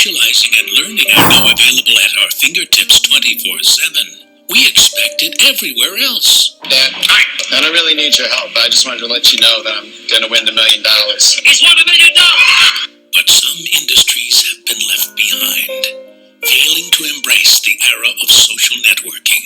socializing and learning are now available at our fingertips 24/7. We expect it everywhere else. Dad, I don't really need your help. I just wanted to let you know that I'm gonna win the $1 million. He's won $1 million! But some industries have been left behind, failing to embrace the era of social networking.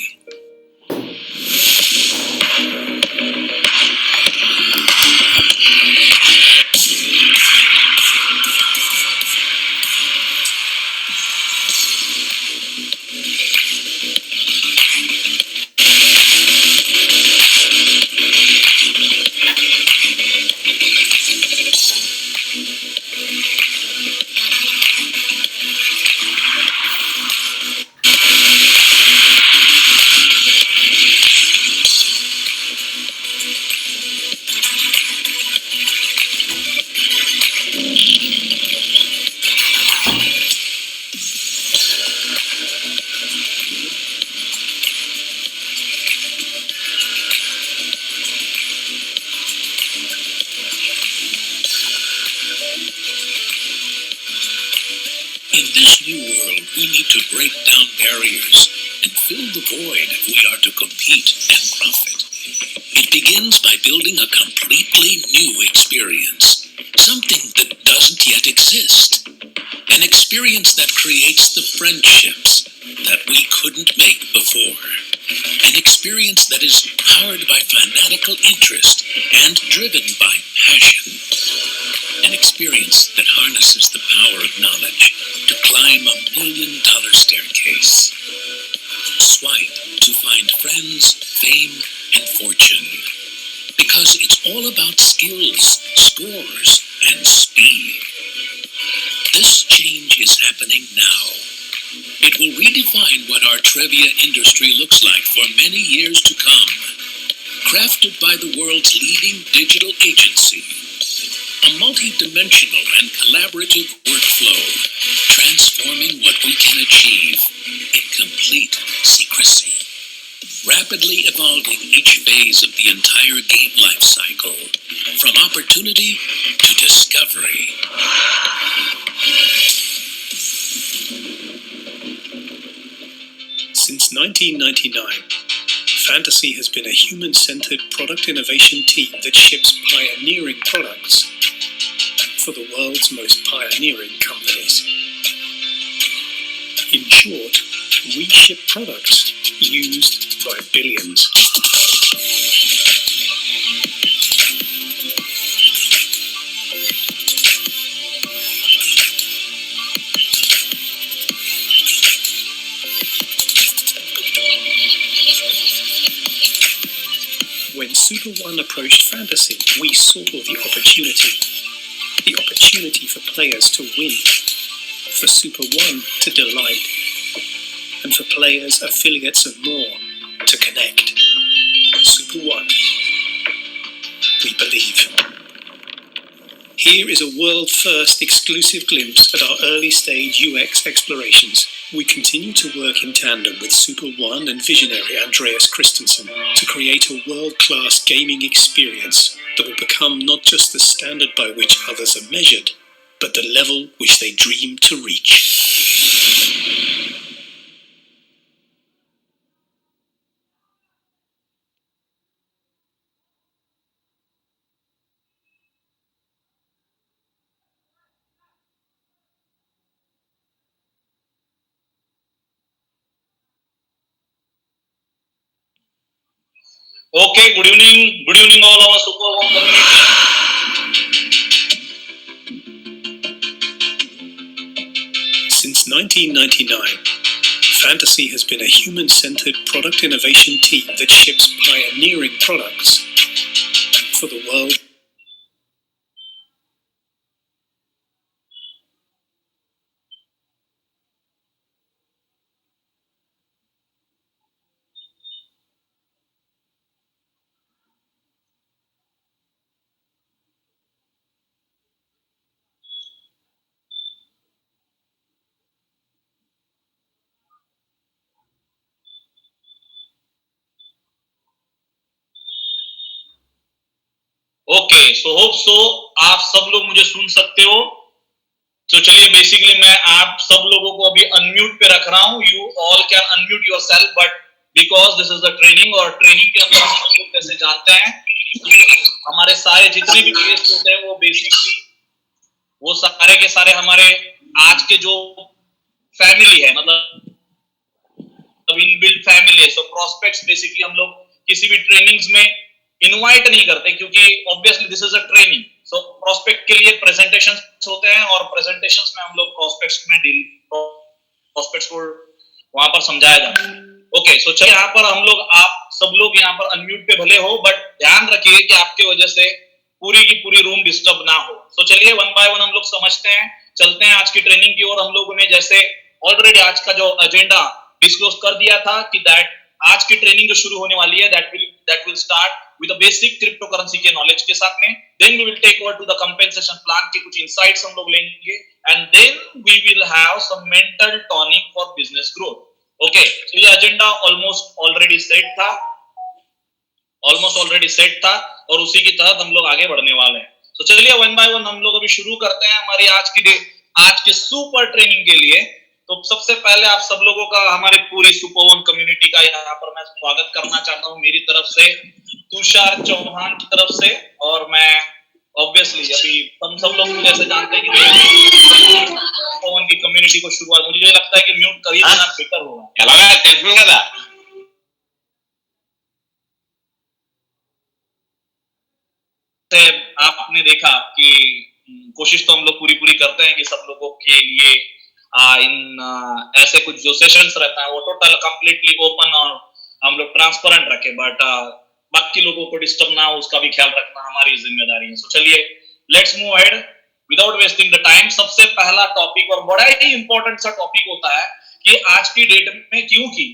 In this new world, we need to break down barriers and fill the void if we are to compete and profit. It begins by building a completely new experience, something that doesn't yet exist. An experience that creates the friendships that we couldn't make before. An experience that is powered by fanatical interest and driven by passion. An experience that harnesses the power of knowledge to climb $1 million staircase. Swipe to find friends, fame, and fortune. Because it's all about skills, scores, and speed. This change is happening now. It will redefine what our trivia industry looks like for many years to come. Crafted by the world's leading digital agency. A multi-dimensional and collaborative workflow, transforming what we can achieve in complete secrecy. Rapidly evolving each phase of the entire game life cycle, from opportunity to discovery. Since 1999, Fantasy has been a human-centered product innovation team that ships pioneering products for the world's most pioneering companies. In short, we ship products used by billions. When Super One approached Fantasy, we saw the opportunity for players to win, for Super One to delight, and for players, affiliates, and more to connect. Super One. We believe. Here is a world-first exclusive glimpse at our early-stage UX explorations. We continue to work in tandem with Super One and visionary Andreas Christensen to create a world-class gaming experience that will become not just the standard by which others are measured, but the level which they dream to reach. Okay, good evening all our Super One community. Since 1999, Fantasy has been a human-centered product innovation team that ships pioneering products for the world. Okay so hope so आप सब लोग मुझे सुन सकते हो तो चलिए basically मैं आप सब लोगों को अभी अनम्यूट पे रख रहा हूँ. You all can unmute yourself, but because this is the training, और ट्रेनिंग के अंदर हम लोग कैसे जानते हैं हमारे सारे जितने भी गेस्ट होते हैं वो बेसिकली वो सारे के सारे हमारे आज के जो फैमिली है, मतलब इनबिल्ट फैमिली है. सो प्रोस्पेक्ट्स बेसिकली हम लोग किसी भी ट्रेनिंग्स में इनवाइट नहीं करते, क्योंकि obviously this is a training. So prospect के लिए प्रेजेंटेशंस होते हैं, और प्रेजेंटेशंस में हम लोग प्रोस्पेक्ट्स में डील प्रोस्पेक्ट्स को वहां पर समझाया जाता है. ओके, सो चलिए यहाँ पर हम लोग आप सब लोग यहाँ पर अनम्यूट पे भले हो, बट ध्यान रखिए कि आपके वजह से पूरी की पूरी रूम डिस्टर्ब ना हो. सो चलिए वन बाय वन हम लोग समझते हैं, चलते हैं आज की ट्रेनिंग की ओर. हम लोगों ने जैसे ऑलरेडी आज का जो एजेंडा डिस्क्लोज कर दिया था कि दैट आज की ट्रेनिंग जो शुरू होने वाली है that will start with the basic crypto currency के नॉलेज के साथ में. Then we will take over to the compensation plan के कुछ इनसाइट्स हम लोग लेंगे, and then we will have some mental tonic for business growth. Okay, तो ये एजेंडा ऑलमोस्ट ऑलरेडी सेट था और उसी की तहत हम लोग आगे बढ़ने वाले हैं. तो चलिए वन बाय वन हम लोग अभी शुरू करते हैं हमारी आज के सुपर ट्रेनिंग के लिए. तो सबसे पहले आप सब लोगों का हमारे पूरी सुपर वन कम्युनिटी का यहाँ पर मैं स्वागत करना चाहता हूँ मेरी तरफ से, तुषार चौहान की तरफ से. और मैं ऑब्वियसली अभी हम सब लोग जैसे जानते हैं कि सुपर वन की कम्युनिटी को शुरुआत, मुझे लगता है कि म्यूट कर ही देना बेटर होगा. आपने देखा कि कोशिश तो हम लोग पूरी करते हैं कि सब लोगों के लिए ऐसे कुछ जो सेशंस रहता है वो टोटल कंप्लीटली ओपन और हम लोग ट्रांसपेरेंट रखें, बट बाकी लोगों को डिस्टर्ब ना हो उसका भी ख्याल रखना हमारी जिम्मेदारी है. सो चलिए let's move ahead without wasting the time. सबसे पहला टॉपिक और बड़ा ही इंपॉर्टेंट सा टॉपिक होता है कि आज की डेट में क्योंकि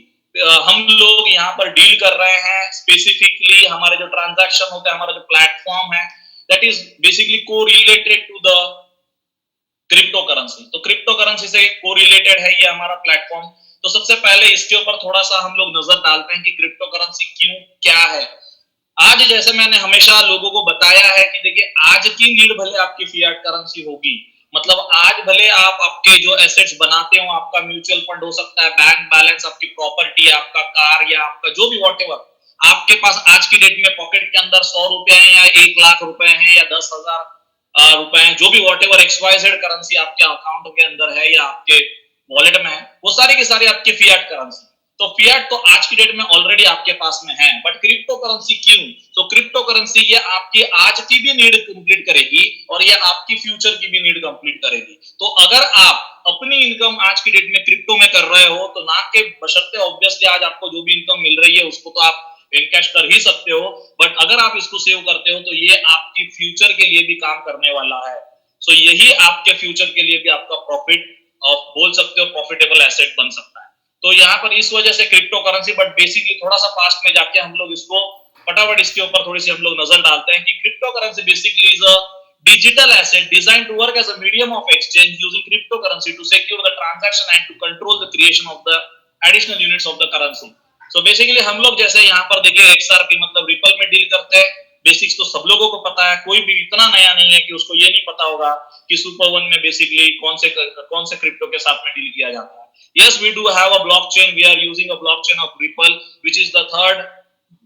हम लोग यहाँ पर डील कर रहे हैं स्पेसिफिकली हमारे जो ट्रांजैक्शन होते हैं, हमारा जो प्लेटफॉर्म है दैट इज बेसिकली को related to the crypto currency. तो क्रिप्टो करेंसी से कोरिलेटेड है ये हमारा प्लेटफॉर्म. तो सबसे पहले इसके ऊपर थोड़ा सा हम लोग नजर डालते हैं कि क्रिप्टो करेंसी क्यों क्या है. आज जैसे मैंने हमेशा लोगों को बताया है कि देखिए आज की नीड भले आपकी फिएट करेंसी होगी, मतलब आज भले आप आपके जो एसेट्स बनाते हो, आपका म्यूचुअल फंड हो सकता है, बैंक बैलेंस, आपकी प्रॉपर्टी, आपका कार या आपका जो भी व्हाटएवर आपके पास आज की डेट में पॉकेट के अंदर 100 रुपए हैं या 1 लाख रुपए हैं या 10,000 रुपए हैं, जो भी व्हाटएवर XYZ करेंसी आपके अकाउंट के अंदर है या आपके वॉलेट में है, वो सारी की सारी आपकी फिएट करेंसी. तो फिएट तो आज की डेट में ऑलरेडी आपके पास में है, बट क्रिप्टो करेंसी क्यों? तो क्रिप्टो करेंसी ये आपकी आज की भी नीड कंप्लीट करेगी और ये आपकी फ्यूचर की भी नीड कंप्लीट करेगी. तो अगर आप अपनी इनकम आज की डेट में क्रिप्टो में कर रहे हो तो ना के बशर्ते ऑब्वियसली आज आपको जो भी इनकम मिल रही है उसको तो आप इनकैश कर ही सकते हो, बट अगर आप इसको सेव करते हो तो ये आपकी फ्यूचर के लिए भी काम करने वाला है. सो यही आपके फ्यूचर के लिए भी आपका प्रॉफिट बोल सकते हो प्रॉफिटेबल एसेट बन सकता है. तो यहाँ पर इस वजह से क्रिप्टो करेंसी, बट बेसिकली थोड़ा सा पास्ट में जाके हम लोग इसको फटाफट इसके ऊपर थोड़ी सी हम लोग नजर डालते हैं कि crypto currency basically is a digital asset designed to work as a medium of exchange using cryptocurrency to secure the transaction and to control the creation of the additional units of the currency. So basically हम लोग जैसे यहाँ पर देखिए XRP मतलब ripple में deal करते हैं. बेसिक्स तो सब लोगों को पता है, कोई भी इतना नया नहीं है कि उसको ये नहीं पता होगा कि सुपर वन में बेसिकली कौन से क्रिप्टो के साथ में डील किया जाता है. Yes, we do have a blockchain. We are using a blockchain of Ripple, which is the third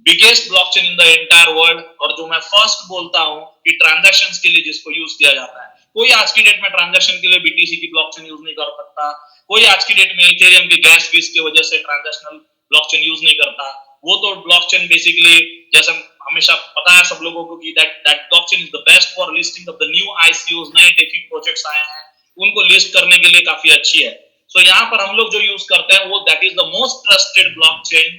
biggest blockchain in the entire world. और जो मैं फर्स्ट बोलता हूँ कि ट्रांजैक्शंस के लिए जिसको यूज किया जाता है, कोई आज की डेट में ट्रांजैक्शन के लिए BTC की ब्लॉकचेन यूज नहीं कर सकता, कोई आज की डेट में इथेरियम की गैस फीस की वजह से ट्रांजैक्शनल ब्लॉकचेन यूज नहीं करता. वो तो ब्लॉकचेन बेसिकली जैसे हमेशा पता है सब लोगों को कि that blockchain is the best for listing of the new ICOs, नए डेफी प्रोजेक्ट्स आए हैं उनको लिस्ट करने के लिए काफी अच्छी है. सो यहाँ पर हम लोग जो यूज करते हैं वो that is the most trusted blockchain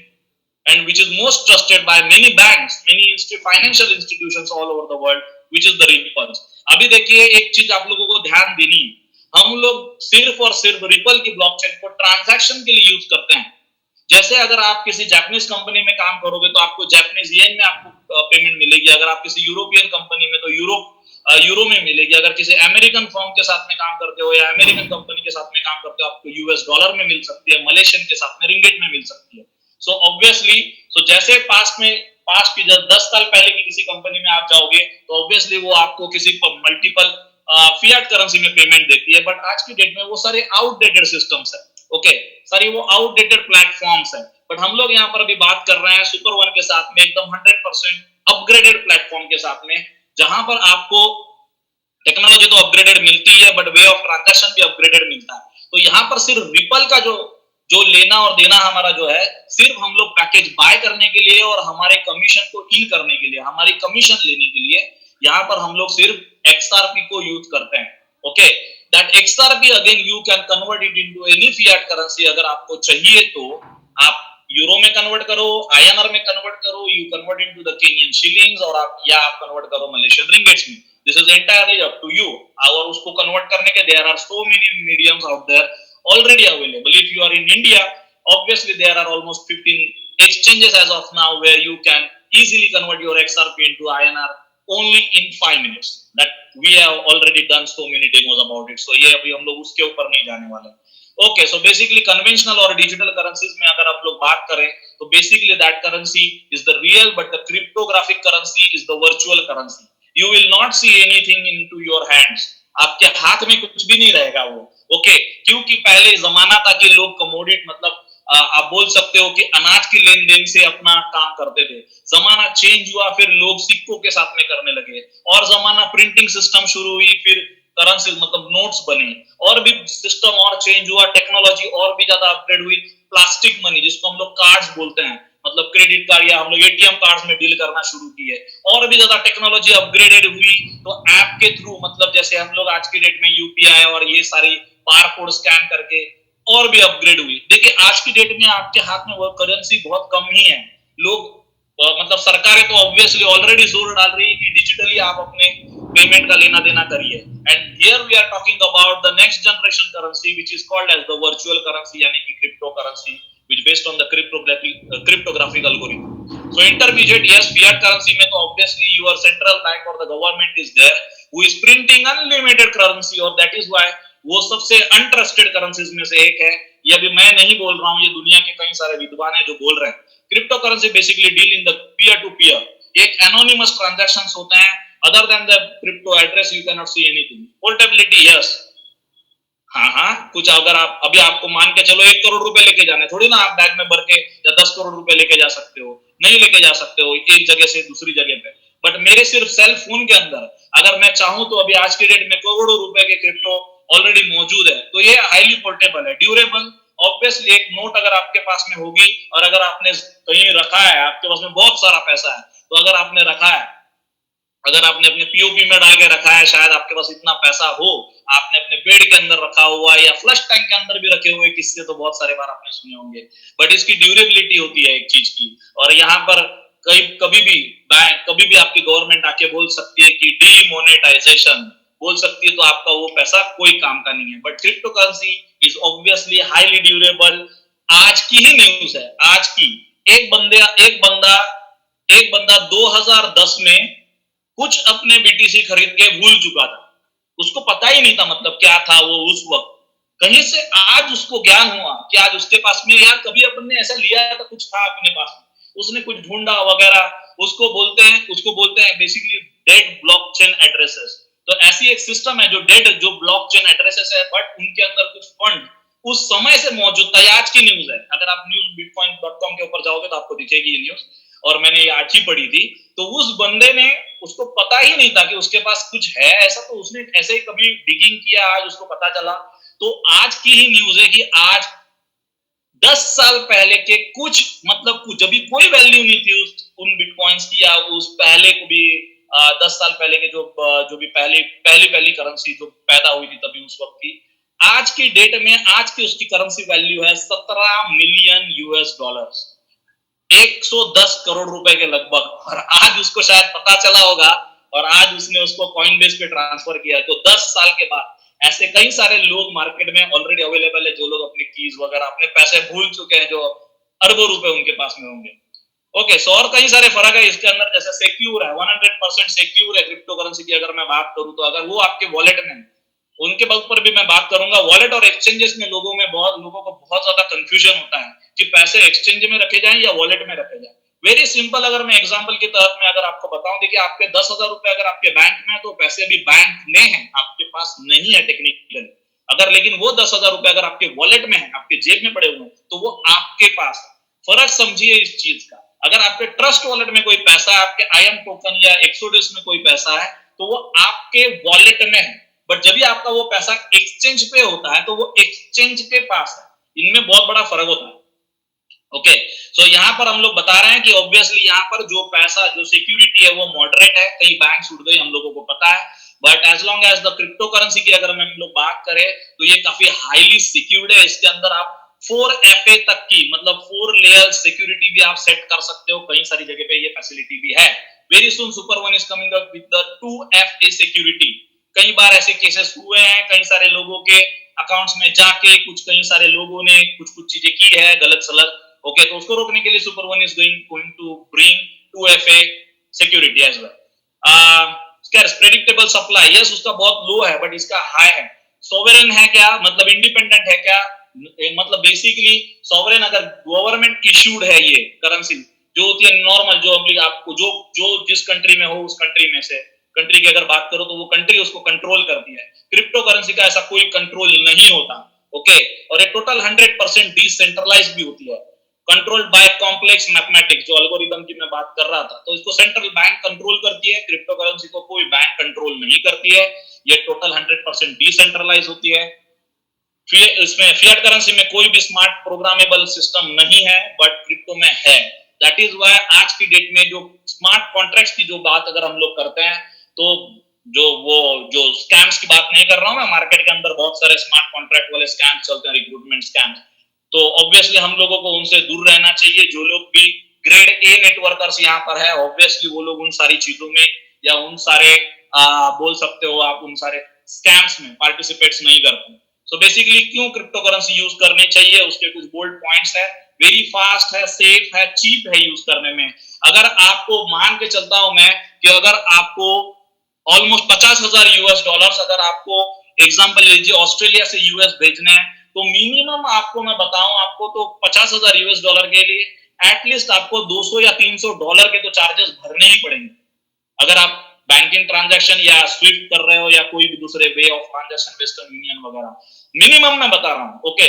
and which is most trusted by many banks, many financial institutions all over the world, which is the Ripple. अभी देखिए एक चीज आप लोगों को ध्यान देनी है, हम लोग सिर्फ और सिर्फ रिपल की ब्लॉकचेन को ट्रांजैक्शन के लिए यूज करते हैं. जैसे अगर आप किसी जापानीज कंपनी में काम करोगे तो आपको जापानीज येन में आपको पेमेंट मिलेगी, अगर आप किसी यूरोपियन कंपनी में तो यूरो में मिलेगी, अगर किसी अमेरिकन फर्म के साथ में काम करते हो या अमेरिकन कंपनी के साथ में काम करते हो आपको US डॉलर में मिल सकती है, मलेशियन के साथ में रिंगिट में मिल सकती है. सो ऑब्वियसली जैसे पास्ट की 10 साल पहले की किसी कंपनी में आप जाओगे तो ऑब्वियसली वो आपको किसी मल्टीपल फियाट करेंसी में पेमेंट देती है, बट आज की डेट में वो सारे आउटडेटेड सिस्टम्स है, ओके, सारी वो आउटडेटेड प्लेटफॉर्म्स है। बट हम लोग यहाँ पर अभी बात कर रहे हैं सुपर वन के साथ में एकदम 100% अपग्रेडेड प्लेटफॉर्म के साथ में, जहां पर आपको टेक्नोलॉजी तो अपग्रेडेड मिलती है बट वे ऑफ ट्रांजैक्शन भी अपग्रेडेड मिलता है। तो यहाँ पर सिर्फ रिपल का जो जो लेना और देना हमारा जो है, सिर्फ हम लोग पैकेज बाय करने के लिए और हमारे कमीशन को इन करने के लिए, हमारी कमीशन लेने के लिए यहाँ पर हम लोग सिर्फ XRP को यूज करते हैं, okay. That XRP again you can convert it into any Fiat currency. अगर आपको चाहिए तो आप यूरो में कन्वर्ट करो, INR में कन्वर्ट करो, you convert into the Kenyan shillings, और आप कन्वर्ट करो मलेशियन रिंगिट्स में। This is entirely up to you. और उसको कन्वर्ट करने के there are so many mediums out there already available. If you are in India, obviously there are almost 15 exchanges as of now where you can easily convert your XRP into INR only in 5 minutes. That we have already done so many demos about it. So ये अभी हम लोग उसके ऊपर नहीं जाने वाले। Okay, so basically conventional और digital currencies में अगर आप लोग बात करें तो basically that currency is the real, but the cryptographic currency is the virtual currency. You will not see anything into your hands. आपके हाथ में कुछ भी नहीं रहेगा वो, ओके। क्योंकि पहले जमाना था कि लोग कमोडिट मतलब आप बोल सकते हो कि अनाज की लेन देन से अपना काम करते थे। जमाना चेंज हुआ, फिर लोग सिक्कों के साथ में करने लगे, और जमाना प्रिंटिंग सिस्टम शुरू हुई, फिर करेंसी मतलब नोट्स बने, और भी सिस्टम और चेंज हुआ, टेक्नोलॉजी और भी ज्यादा अपग्रेड हुई। प्लास्टिक मनी जिसको हम लोग कार्ड्स बोलते हैं, मतलब क्रेडिट कार्ड या हम लोग ATM कार्ड्स में डील करना शुरू किए, और भी ज्यादा टेक्नोलॉजी अपग्रेडेड हुई। तो ऐप के थ्रू मतलब जैसे हम लोग आज की डेट में UPI और ये सारी बारकोड स्कैन करके और भी अपग्रेड हुई। देखिए आज की डेट में आपके हाथ में वो करेंसी बहुत कम ही है। लोग मतलब सरकारें तो ऑब्वियसली ऑलरेडी जोर डाल रही है कि डिजिटली आप अपने पेमेंट का लेना देना करिए। And here we are talking about the next generation currency which is called as the virtual currency, यानी कि crypto currency which based on the cryptographic algorithm. So intermediate, yes, fiat currency में तो obviously your central bank or the government is there who is printing unlimited currency, और that is why वो सबसे untrusted currencies में से एक है। ये अभी मैं नहीं बोल रहा हूँ, ये दुनिया के कई सारे विद्वान हैं जो बोल रहे हैं। Crypto currency basically deal in the peer to peer, एक एनोनिमस ट्रांजैक्शंस होते हैं। Other than the crypto address you can not see anything. Portability, yes, हाँ, कुछ अगर आप अभी आपको मान के चलो 1 करोड़ रुपए लेके जाने, थोड़ी ना आप बैग में भर के या 10 करोड़ रुपए लेके जा सकते हो, नहीं लेके जा सकते हो एक जगह से दूसरी जगह पे। बट मेरे सिर्फ सेल फोन के अंदर अगर मैं चाहूं तो अभी आज के डेट में करोड़ों रुपए के क्रिप्टो ऑलरेडी मौजूद है। तो ये हाईली पोर्टेबल है, ड्यूरेबल। ऑब्वियसली एक नोट अगर आपके पास में होगी और अगर आपने कहीं रखा है, आपके पास में बहुत सारा पैसा है, तो अगर आपने रखा है, अगर आपने अपने POP में डाल के रखा है, शायद आपके पास इतना पैसा हो, आपने अपने बेड के अंदर रखा हुआ या फ्लश टैंक के अंदर भी रखे हुए, किससे तो बहुत सारे बार आपने सुने होंगे। बट इसकी ड्यूरेबिलिटी होती है एक चीज की, और यहाँ पर कभी भी बैंक, कभी भी आपकी गवर्नमेंट आके बोल सकती है कि डीमोनेटाइजेशन बोल सकती है, तो आपका वो पैसा कोई काम का नहीं है। But crypto currency is obviously highly durable. आज की ही न्यूज है, आज की। एक बंदा 2010 में कुछ अपने BTC खरीद के भूल चुका था, उसको पता ही नहीं था मतलब क्या था वो उस वक्त। कहीं से आज उसको ज्ञान हुआ कि आज उसके पास में यार कभी अपन ने ऐसा लिया था, कुछ था अपने पास में, उसने कुछ ढूंढा वगैरह। उसको बोलते हैं बेसिकली डेड ब्लॉकचेन एड्रेसेस। तो ऐसी एक सिस्टम है जो जो ब्लॉकचेन एड्रेसेस है, बट उनके अंदर कुछ फंड उस समय से मौजूद था। आज की न्यूज है, अगर आप newsbitcoin.com के ऊपर जाओगे तो आपको दिखेगी ये न्यूज, और मैंने ये आज ही पढ़ी थी। तो उस बंदे ने, उसको पता ही नहीं था कि उसके पास कुछ है ऐसा, तो उसने ऐसे ही कभी डिगिंग किया, आज उसको पता चला। तो आज की ही न्यूज है कि आज 10 साल पहले के कुछ जब भी कोई वैल्यू नहीं थी उन बिटकॉइंस की, या उस पहले को भी 10 साल पहले के जो भी पहली करेंसी जो पैदा हुई थी तभी उस वक्त की, आज की डेट में आज की उसकी करेंसी वैल्यू है $17 मिलियन, 110 करोड़ रुपए के लगभग। और आज उसको शायद पता चला होगा, और आज उसने उसको कॉइनबेस पे ट्रांसफर किया। तो 10 साल के बाद ऐसे कई सारे लोग मार्केट में ऑलरेडी अवेलेबल है, जो लोग अपने कीज वगैरह अपने पैसे भूल चुके हैं, जो अरबों रुपए उनके पास में होंगे। ओके, सो और कई सारे फर्क है इसके अंदर। जैसे सिक्योर है, 100% सिक्योर है क्रिप्टो करेंसी की। अगर मैं बात करूं तो अगर वो आपके वॉलेट में, उनके ऊपर भी मैं बात करूंगा। वॉलेट और एक्सचेंजेस में लोगों को बहुत ज्यादा कंफ्यूजन होता है कि पैसे एक्सचेंज में रखे जाएं या वॉलेट में रखे जाएं। वेरी सिंपल, अगर मैं एग्जांपल के तहत में अगर आपको बताऊं, देखिए आपके 10,000 रुपए अगर आपके बैंक में है तो पैसे अभी बैंक में हैं, आपके पास नहीं है टेक्निकली। अगर लेकिन वो 10,000 रुपए अगर आपके वॉलेट में है, आपके जेब में पड़े हुए हैं, तो वो आपके पास है। फर्क समझिए इस चीज का। अगर आपके ट्रस्ट वॉलेट में कोई पैसा है, आपके IM टोकन या एक्सोडिस में कोई पैसा है, तो वो आपके वॉलेट में है। बट जब भी आपका वो पैसा एक्सचेंज पे होता है तो वो एक्सचेंज के पास है। इनमें बहुत बड़ा फर्क होता है। ओके, सो यहाँ पर हम लोग बता रहे हैं कि ऑब्वियसली यहाँ पर जो पैसा, जो सिक्योरिटी है वो मॉडरेट है। कई बैंक छूट गई, हम लोगों को पता है, but as long as the crypto currency की अगर हम लोग बात करें तो ये काफी हाईली सिक्योर्ड है। इसके अंदर आप 4FA तक की, मतलब 4 लेयर सिक्योरिटी भी आप सेट कर सकते हो। कई सारी जगह पे ये फैसिलिटी भी है। Very soon super one is coming up with the 2FA security. कई बार ऐसे केसेस हुए हैं, कई सारे लोगों के अकाउंट्स में जाके कई सारे लोगों ने कुछ चीजें की है गलत सलत। ओके, तो उसको रोकने के लिए super one is going to bring 2FA security as well. इसका प्रेडिक्टेबल सप्लाई, यस उसका बहुत लो है बट इसका हाई है। सोवरेन है क्या, मतलब इंडिपेंडेंट है क्या, मतलब बेसिकली सोवरेन अगर गवर्नमेंट इश्यूड है ये करेंसी जो होती है नॉर्मल, जो आपको जो जिस कंट्री में हो उस कंट्री में से कंट्री की अगर बात करो तो वो कंट्री उसको कंट्रोल करती है। क्रिप्टो करेंसी का ऐसा कोई कंट्रोल नहीं होता। ओके, और ये टोटल 100% डिसेंट्रलाइज्ड भी होती है, कंट्रोल्ड बाय कॉम्प्लेक्स मैथमेटिक्स, जो एल्गोरिदम की मैं बात कर रहा था। तो इसको सेंट्रल बैंक कंट्रोल करती है, क्रिप्टो करेंसी को कोई बैंक कंट्रोल नहीं करती है। ये टोटल 100% डिसेंट्रलाइज होती है। इसमें फिएट करेंसी में कोई भी स्मार्ट प्रोग्रामेबल सिस्टम नहीं है, बट क्रिप्टो में है। दैट इज व्हाई आज की डेट में जो स्मार्ट कॉन्ट्रैक्ट्स की जो बात अगर हम लोग करते हैं तो जो स्कैम्स की बात नहीं कर रहा हूं मैं, मार्केट के अंदर बहुत सारे स्मार्ट कॉन्ट्रैक्ट वाले स्कैम्स चलते हैं, रिक्रूटमेंट स्कैम्स। तो ऑब्वियसली हम लोगों को उनसे दूर रहना चाहिए। जो लोग भी ग्रेड ए नेटवर्कर्स यहाँ पर है, ऑब्वियसली वो लोग उन सारी चीजों में या उन सारे बोल सकते हो आप उन सारे स्कैम्स में पार्टिसिपेट्स नहीं करते। सो बेसिकली क्यों क्रिप्टो करेंसी यूज करनी चाहिए, उसके कुछ बोल्ड पॉइंट्स है। वेरी फास्ट है, सेफ है, चीप है यूज करने में। अगर आपको मान के चलता हूं मैं कि अगर आपको ऑलमोस्ट 50,000 US डॉलर्स अगर आपको एग्जांपल लीजिए ऑस्ट्रेलिया से US भेजने हैं, तो मिनिमम आपको मैं बताऊं आपको तो 50,000 US डॉलर के लिए एटलीस्ट आपको 200 या 300 डॉलर के तो चार्जेस भरने ही पड़ेंगे। अगर आप बैंकिंग ट्रांजैक्शन या स्विफ्ट कर रहे हो या कोई भी दूसरे way of transaction, western union वगैरह, मिनिमम मैं बता रहा हूं। ओके,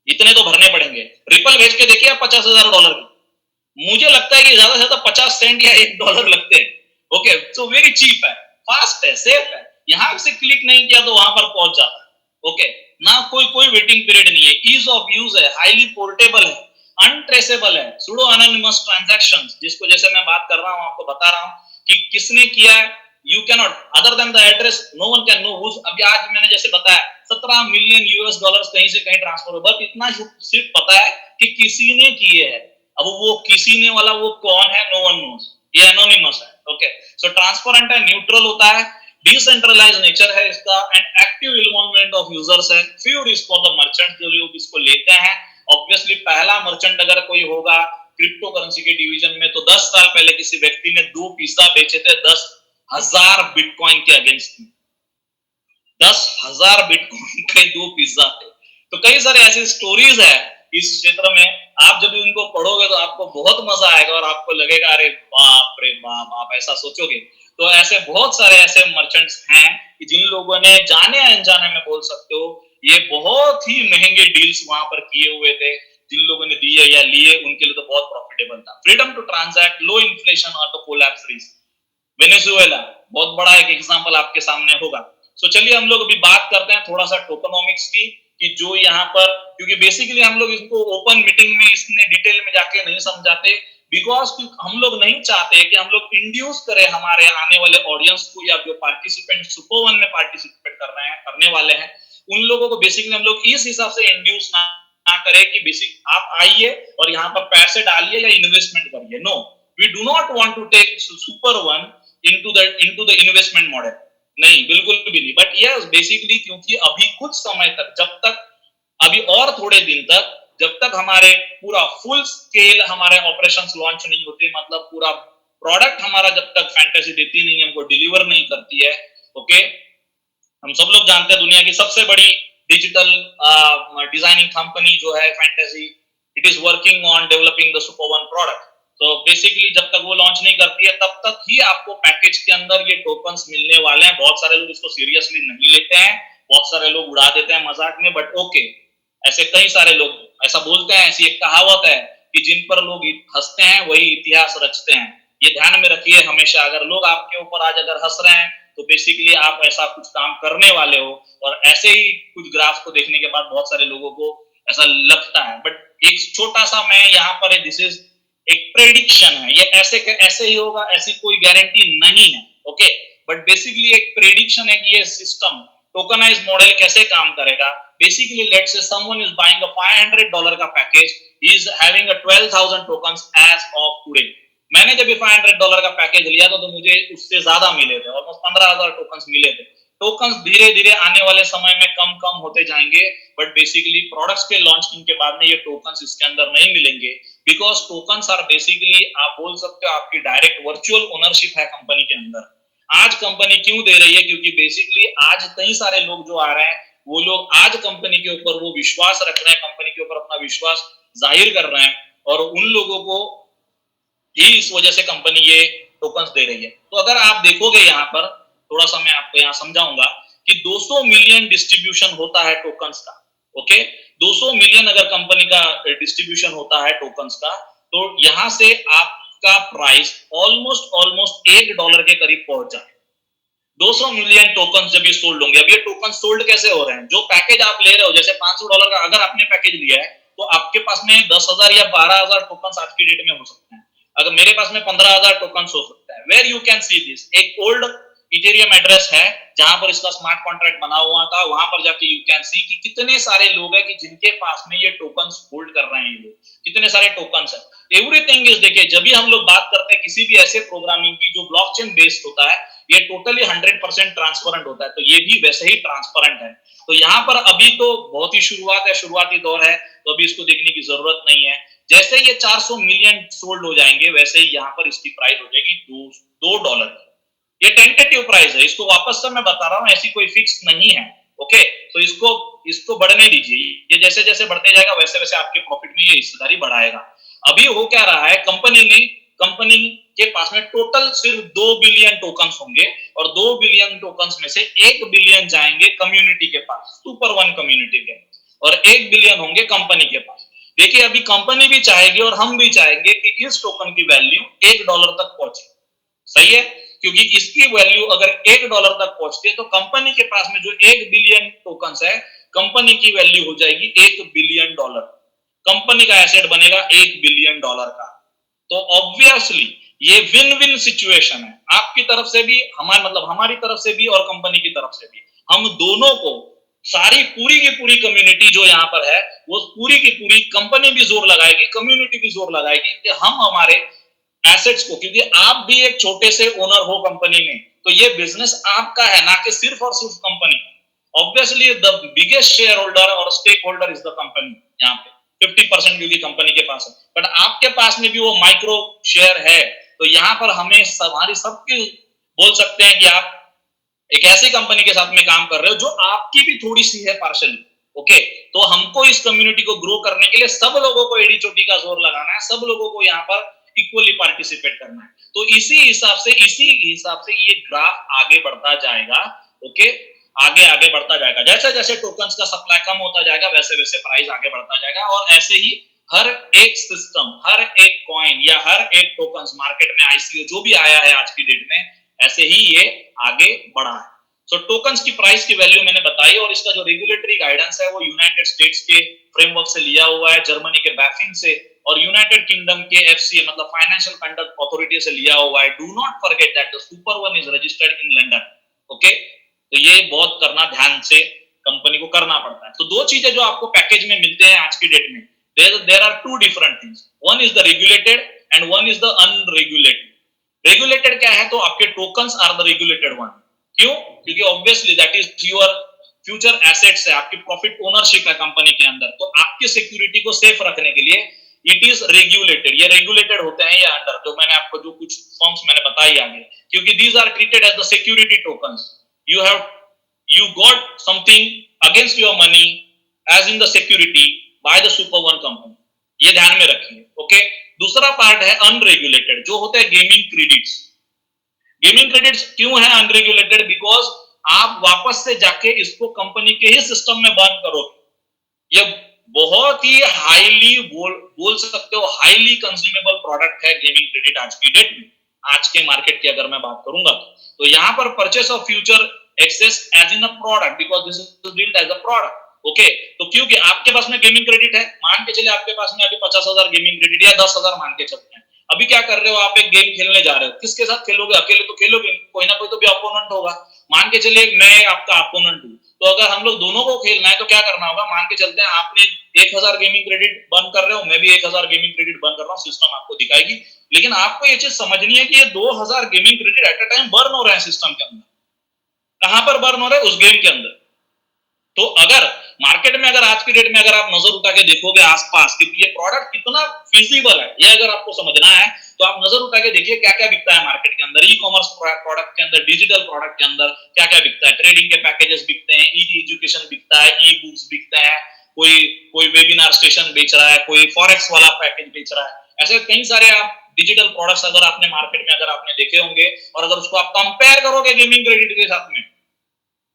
इतने तो भरने पड़ेंगे। रिपल भेज के देखिए आप 50,000 डॉलर की, मुझे लगता है कि ज्यादा से ज्यादा 50 सेंट या $1 लगते हैं। ओके, सो वेरी चीप है, फास्ट है, सेफ है। यहां से क्लिक नहीं किया तो वहां पर पहुंच जाता है। ओके, ना कोई वेटिंग पीरियड नहीं है, ईज ऑफ यूज है, हाईली पोर्टेबल है, अनट्रेसेबल है, सूडो एनोनिमस ट्रांजैक्शंस, जिसको जैसे मैं बात कर रहा हूं आपको बता रहा हूं कि किसने किया है, you can not other than the address, no one can know. अभी आज मैंने जैसे बताया 17 मिलियन US डॉलर्स कहीं से कहीं ट्रांसफर हो, बट इतना सिर्फ पता है कि किसी ने किए हैं। अब वो किसी ने वाला वो कौन है, नो वन नोस, ये एनोनिमस है। ओके, सो ट्रांसपेरेंट है, न्यूट्रल होता है, डिसेंट्रलाइज नेचर है इसका, and active involvement of users है। Few risk for the merchant, जो लोग इसको लेते हैं। ऑब्वियसली पहला मर्चेंट अगर कोई होगा क्रिप्टो करेंसी के डिवीजन में, तो 10 साल पहले किसी व्यक्ति ने 2 पिज्जा बेचे थे 10,000 बिटकॉइन के अगेंस्ट में। 10,000 बिटकॉइन के 2 पिज्जा थे। तो कई सारे ऐसे स्टोरीज है इस क्षेत्र में, आप जब उनको पढ़ोगे तो आपको बहुत मजा आएगा और आपको लगेगा अरे बाप रे बाप, आप ऐसा सोचोगे। तो ऐसे बहुत सारे ऐसे मर्चेंट्स हैं कि जिन लोगों ने जाने अनजाने में बोल सकते हो ये बहुत ही महंगे डील्स वहां पर किए हुए थे। जिन लोगों ने दिए या लिए उनके लिए तो बहुत प्रॉफिटेबल था। Freedom to transact, low inflation और द कोलैप्स रिस्क। वेनेजुएला बहुत बड़ा एक एग्जांपल आपके सामने होगा। सो चलिए हम लोग अभी बात करते हैं थोड़ा सा टोकनोमिक्स की, कि जो यहाँ पर, क्योंकि बेसिकली हम लोग इसको ओपन मीटिंग में इसने डिटेल में जाके नहीं समझाते, बिकॉज हम लोग नहीं चाहते कि हम लोग इंड्यूस करें हमारे आने वाले ऑडियंस को या जो पार्टिसिपेंट सुपर वन में पार्टिसिपेट कर रहे हैं, करने वाले हैं, उन लोगों को बेसिकली हम लोग इस हिसाब से इंड्यूस ना करें कि बेसिक आप आइए और यहाँ पर पैसे डालिए या इन्वेस्टमेंट करिए। No, we do not want to take super one into the investment model, नहीं, बिल्कुल भी नहीं। बट यस बेसिकली क्योंकि अभी कुछ समय तक, जब तक अभी और थोड़े दिन तक, जब तक हमारे पूरा फुल स्केल हमारे ऑपरेशंस लॉन्च नहीं होते, मतलब पूरा प्रोडक्ट हमारा जब तक फैंटेसी देती नहीं, हमको डिलीवर नहीं करती है। ओके, हम सब लोग जानते हैं दुनिया की सबसे बड़ी डिजिटल डिजाइनिंग कंपनी जो है fantasy, it is working on developing the super one product. तो बेसिकली जब तक वो लॉन्च नहीं करती है तब तक ही आपको पैकेज के अंदर ये टोकन्स मिलने वाले हैं। बहुत सारे लोग इसको सीरियसली नहीं लेते हैं, बहुत सारे लोग उड़ा देते हैं मजाक में, बट ओके, ऐसे कई सारे लोग ऐसा बोलते हैं, ऐसी एक कहावत है कि जिन पर लोग हंसते हैं वही इतिहास रचते हैं। ये ध्यान में रखिए हमेशा, अगर लोग आपके ऊपर आज अगर हंस रहे हैं तो बेसिकली आप ऐसा कुछ काम करने वाले हो, और ऐसे ही कुछ ग्राफ को देखने के बाद बहुत सारे लोगों को ऐसा लगता है। बट एक छोटा सा मैं यहाँ पर, दिस इज एक प्रेडिक्शन है, ये ऐसे ही होगा, ऐसी कोई गारंटी नहीं है, ओके। बट बेसिकली एक प्रेडिक्शन है कि ये सिस्टम टोकनाइज मॉडल कैसे काम करेगा। Basically let's say someone is buying a $500 का package, he is having a 12,000 tokens as of today. मैंने जब $500 का पैकेज लिया तो मुझे उससे ज्यादा मिले थे, ऑलमोस्ट 15,000 टोकन्स मिले थे। टोकन्स धीरे धीरे आने वाले समय में कम कम होते जाएंगे, बट बेसिकली प्रोडक्ट्स के लॉन्चिंग के बाद में ये टोकन्स इसके अंदर नहीं मिलेंगे, बिकॉज टोकन्स आर बेसिकली, आप बोल सकते हो आपकी डायरेक्ट वर्चुअल ओनरशिप है कंपनी के अंदर। आज कंपनी क्यों दे रही है, क्योंकि बेसिकली आज कई सारे लोग जो आ रहे हैं वो लोग आज कंपनी के ऊपर वो विश्वास रख रहे हैं, कंपनी के ऊपर अपना विश्वास जाहिर कर रहे हैं, और उन लोगों को ही इस वजह से कंपनी ये टोकन्स दे रही है। तो अगर आप देखोगे यहाँ पर, थोड़ा सा मैं आपको यहाँ समझाऊंगा कि 200 मिलियन डिस्ट्रीब्यूशन होता है टोकन्स का, ओके। 200 मिलियन अगर कंपनी का डिस्ट्रीब्यूशन होता है टोकन्स का, तो यहाँ से आपका प्राइस ऑलमोस्ट $1 के करीब पहुंच जाए। 200 मिलियन टोकन जब ये सोल्ड होंगे। अब ये टोकन सोल्ड कैसे हो रहे हैं, जो पैकेज आप ले रहे हो, जैसे $500 का अगर आपने पैकेज लिया है तो आपके पास में 10,000 या 12,000 टोकन आज की डेट में हो सकते हैं। अगर मेरे पास में 15,000 टोकन हो सकता है। Where you can see this, एक ओल्ड इथेरियम एड्रेस है जहां पर इसका स्मार्ट कॉन्ट्रैक्ट बना हुआ था, वहां पर जाके यू कैन सी कि कितने सारे लोग हैं कि जिनके पास में ये टोकन्स होल्ड कर रहे हैं, ये लोग कितने सारे टोकन्स है। एवरीथिंग इज, देखिए जब भी हम लोग बात करते हैं किसी भी ऐसे प्रोग्रामिंग की जो ब्लॉकचेन बेस्ड होता है, ये टोटली 100% ट्रांसपेरेंट होता है, तो ये भी वैसे ही ट्रांसपेरेंट है। तो यहाँ पर अभी तो बहुत ही शुरुआत है, शुरुआती दौर है, तो अभी इसको देखने की जरूरत नहीं है। जैसे ये 400 मिलियन सोल्ड हो जाएंगे वैसे ही यहाँ पर इसकी प्राइस हो जाएगी $2। ये टेंटेटिव प्राइस है, इसको वापस से मैं बता रहा हूँ, ऐसी कोई फिक्स नहीं है, ओके। तो इसको बढ़ने दीजिए, ये जैसे जैसे बढ़ते जाएगा वैसे वैसे आपके प्रॉफिट में ये हिस्सेदारी बढ़ाएगा। अभी हो क्या रहा है, कंपनी के पास में टोटल सिर्फ 2 बिलियन टोकन्स होंगे, और 2 बिलियन टोकन्स में से 1 बिलियन जाएंगे कम्युनिटी के पास, सुपर वन कम्युनिटी के, और 1 बिलियन होंगे कंपनी के पास। देखिए अभी कंपनी भी चाहेगी और हम भी चाहेंगे कि इस टोकन की वैल्यू $1 तक पहुंचे, सही है, क्योंकि इसकी वैल्यू अगर $1 तक पहुंचती है तो कंपनी के पास में जो 1 बिलियन टोकन्स है, कंपनी की वैल्यू हो जाएगी $1 बिलियन। कंपनी का एसेट बनेगा $1 बिलियन का। तो ऑब्वियसली ये विन विन सिचुएशन है, आपकी तरफ से भी, हमारी तरफ से भी और कंपनी की तरफ से भी। हम दोनों को, सारी पूरी की पूरी कम्युनिटी जो यहाँ पर है, वो पूरी की पूरी कंपनी भी जोर लगाएगी, कम्युनिटी भी जोर लगाएगी कि हम हमारे एसेट्स को, क्योंकि आप भी एक छोटे से ओनर हो कंपनी में, तो ये बिजनेस आपका है, ना कि सिर्फ और सिर्फ company. Obviously the biggest share holder और stake holder is the company, यहाँ पे 50% क्योंकि कंपनी के पास है, बट आपके पास में भी वो माइक्रो शेयर है। तो यहाँ पर हमें हमारी सबकी बोल सकते हैं कि आप एक ऐसी कंपनी के साथ में काम कर रहे हो जो आपकी भी थोड़ी सी है पार्शली, ओके। तो हमको इस कम्युनिटी को ग्रो करने के लिए सब लोगों को एडी चोटी का जोर लगाना है, सब लोगों को यहाँ पर इक्वली पार्टिसिपेट करना है। तो इसी हिसाब से ये ग्राफ आगे बढ़ता जाएगा, ओके, आगे बढ़ता जाएगा। जैसे जैसे टोकन्स का सप्लाई कम होता जाएगा वैसे वैसे प्राइस आगे बढ़ता जाएगा, और ऐसे ही हर एक सिस्टम, हर एक कॉइन या हर एक टोकन्स मार्केट में आईसीओ जो भी आया है आज की डेट में, ऐसे ही ये आगे बढ़ा है। सो टोकन्स की प्राइस की वैल्यू मैंने बताई, और इसका जो रेगुलेटरी गाइडेंस है वो यूनाइटेड स्टेट्स के फ्रेमवर्क से लिया हुआ है, जर्मनी के बैफिन से, और यूनाइटेड किंगडम के एफसीए मतलब फाइनेंशियल कंडक्ट अथॉरिटी से लिया हुआ है। Do not forget that the super one is registered in London, okay. तो ये बहुत करना, ध्यान से कंपनी को करना पड़ता है। तो दो चीजें जो आपको पैकेज में मिलते हैं आज की डेट में, there are two different things, one is the regulated and one is the unregulated. Regulated क्या है, तो आपके tokens are the regulated one. क्यों? क्योंकि obviously that is your future assets है, आपकी प्रॉफिट ओनरशिप है कंपनी के अंदर, तो आपकी सिक्योरिटी को सेफ रखने के लिए इट इज रेगुलेटेड। ये रेगुलेटेड होते हैं या अंडर, जो मैंने आपको जो कुछ फॉर्म्स मैंने बताई आगे, क्योंकि these are treated as the security tokens. You got something against your money as in the security by the super one company, ये ध्यान में रखिए, ओके। दूसरा पार्ट है अनरेगुलेटेड, जो होते हैं गेमिंग क्रेडिट्स। गेमिंग क्रेडिट्स क्यों है अनरेगुलेटेड? बिकॉज आप वापस से जाके इसको कंपनी के ही सिस्टम में बर्न करोगे। ये बहुत ही हाईली बोल सकते हो हाईली कंज्यूमेबल प्रोडक्ट है गेमिंग क्रेडिट आज की डेट में। आज के मार्केट की अगर मैं बात करूंगा तो यहाँ पर purchase of future access as in a product, because this is built as a product. Okay, तो क्योंकि आपके पास में गेमिंग क्रेडिट है, मान के चलिए आपके पास में अभी 50,000 गेमिंग क्रेडिट या 10,000 मान के चलते हैं। अभी क्या कर रहे हो, आप एक गेम खेलने जा रहे हो, किसके साथ खेलोगे? अकेले तो खेलोगे, कोई ना कोई तो भी अपोनेंट होगा। मान के चलिए मैं आपका अपोनेंट हूँ, तो अगर हम लोग दोनों को खेलना है तो क्या करना होगा? मान के चलते हैं आपने 1,000 गेमिंग क्रेडिट बर्न कर रहे हो, मैं भी 1,000 गेमिंग क्रेडिट बर्न कर रहा हूँ, सिस्टम आपको दिखाएगी। लेकिन आपको ये चीज समझनी है कि ये 2,000 gaming credit at a time burn हो रहे हैं सिस्टम के अंदर। कहां पर बर्न हो रहे हैं? उस गेम के अंदर। तो अगर मार्केट में अगर आज की डेट में अगर आप नजर उठा के देखोगे आसपास कि ये प्रोडक्ट कितना फिजिबल है, ये अगर आपको समझना है तो आप नजर उठा के देखिए क्या क्या बिकता है मार्केट के अंदर, ई कॉमर्स प्रोडक्ट के अंदर, डिजिटल प्रोडक्ट के अंदर क्या क्या बिकता है। ट्रेडिंग के पैकेजेस बिकते हैं, ई एजुकेशन बिकता है, ई बुक्स बिकते हैं, कोई वेबिनार स्टेशन बेच रहा है, कोई फॉरेक्स वाला पैकेज बेच रहा है। ऐसे कई सारे आप डिजिटल प्रोडक्ट्स अगर आपने मार्केट में अगर आपने देखे होंगे, और अगर उसको आप कंपेयर करोगे गेमिंग क्रेडिट के साथ में,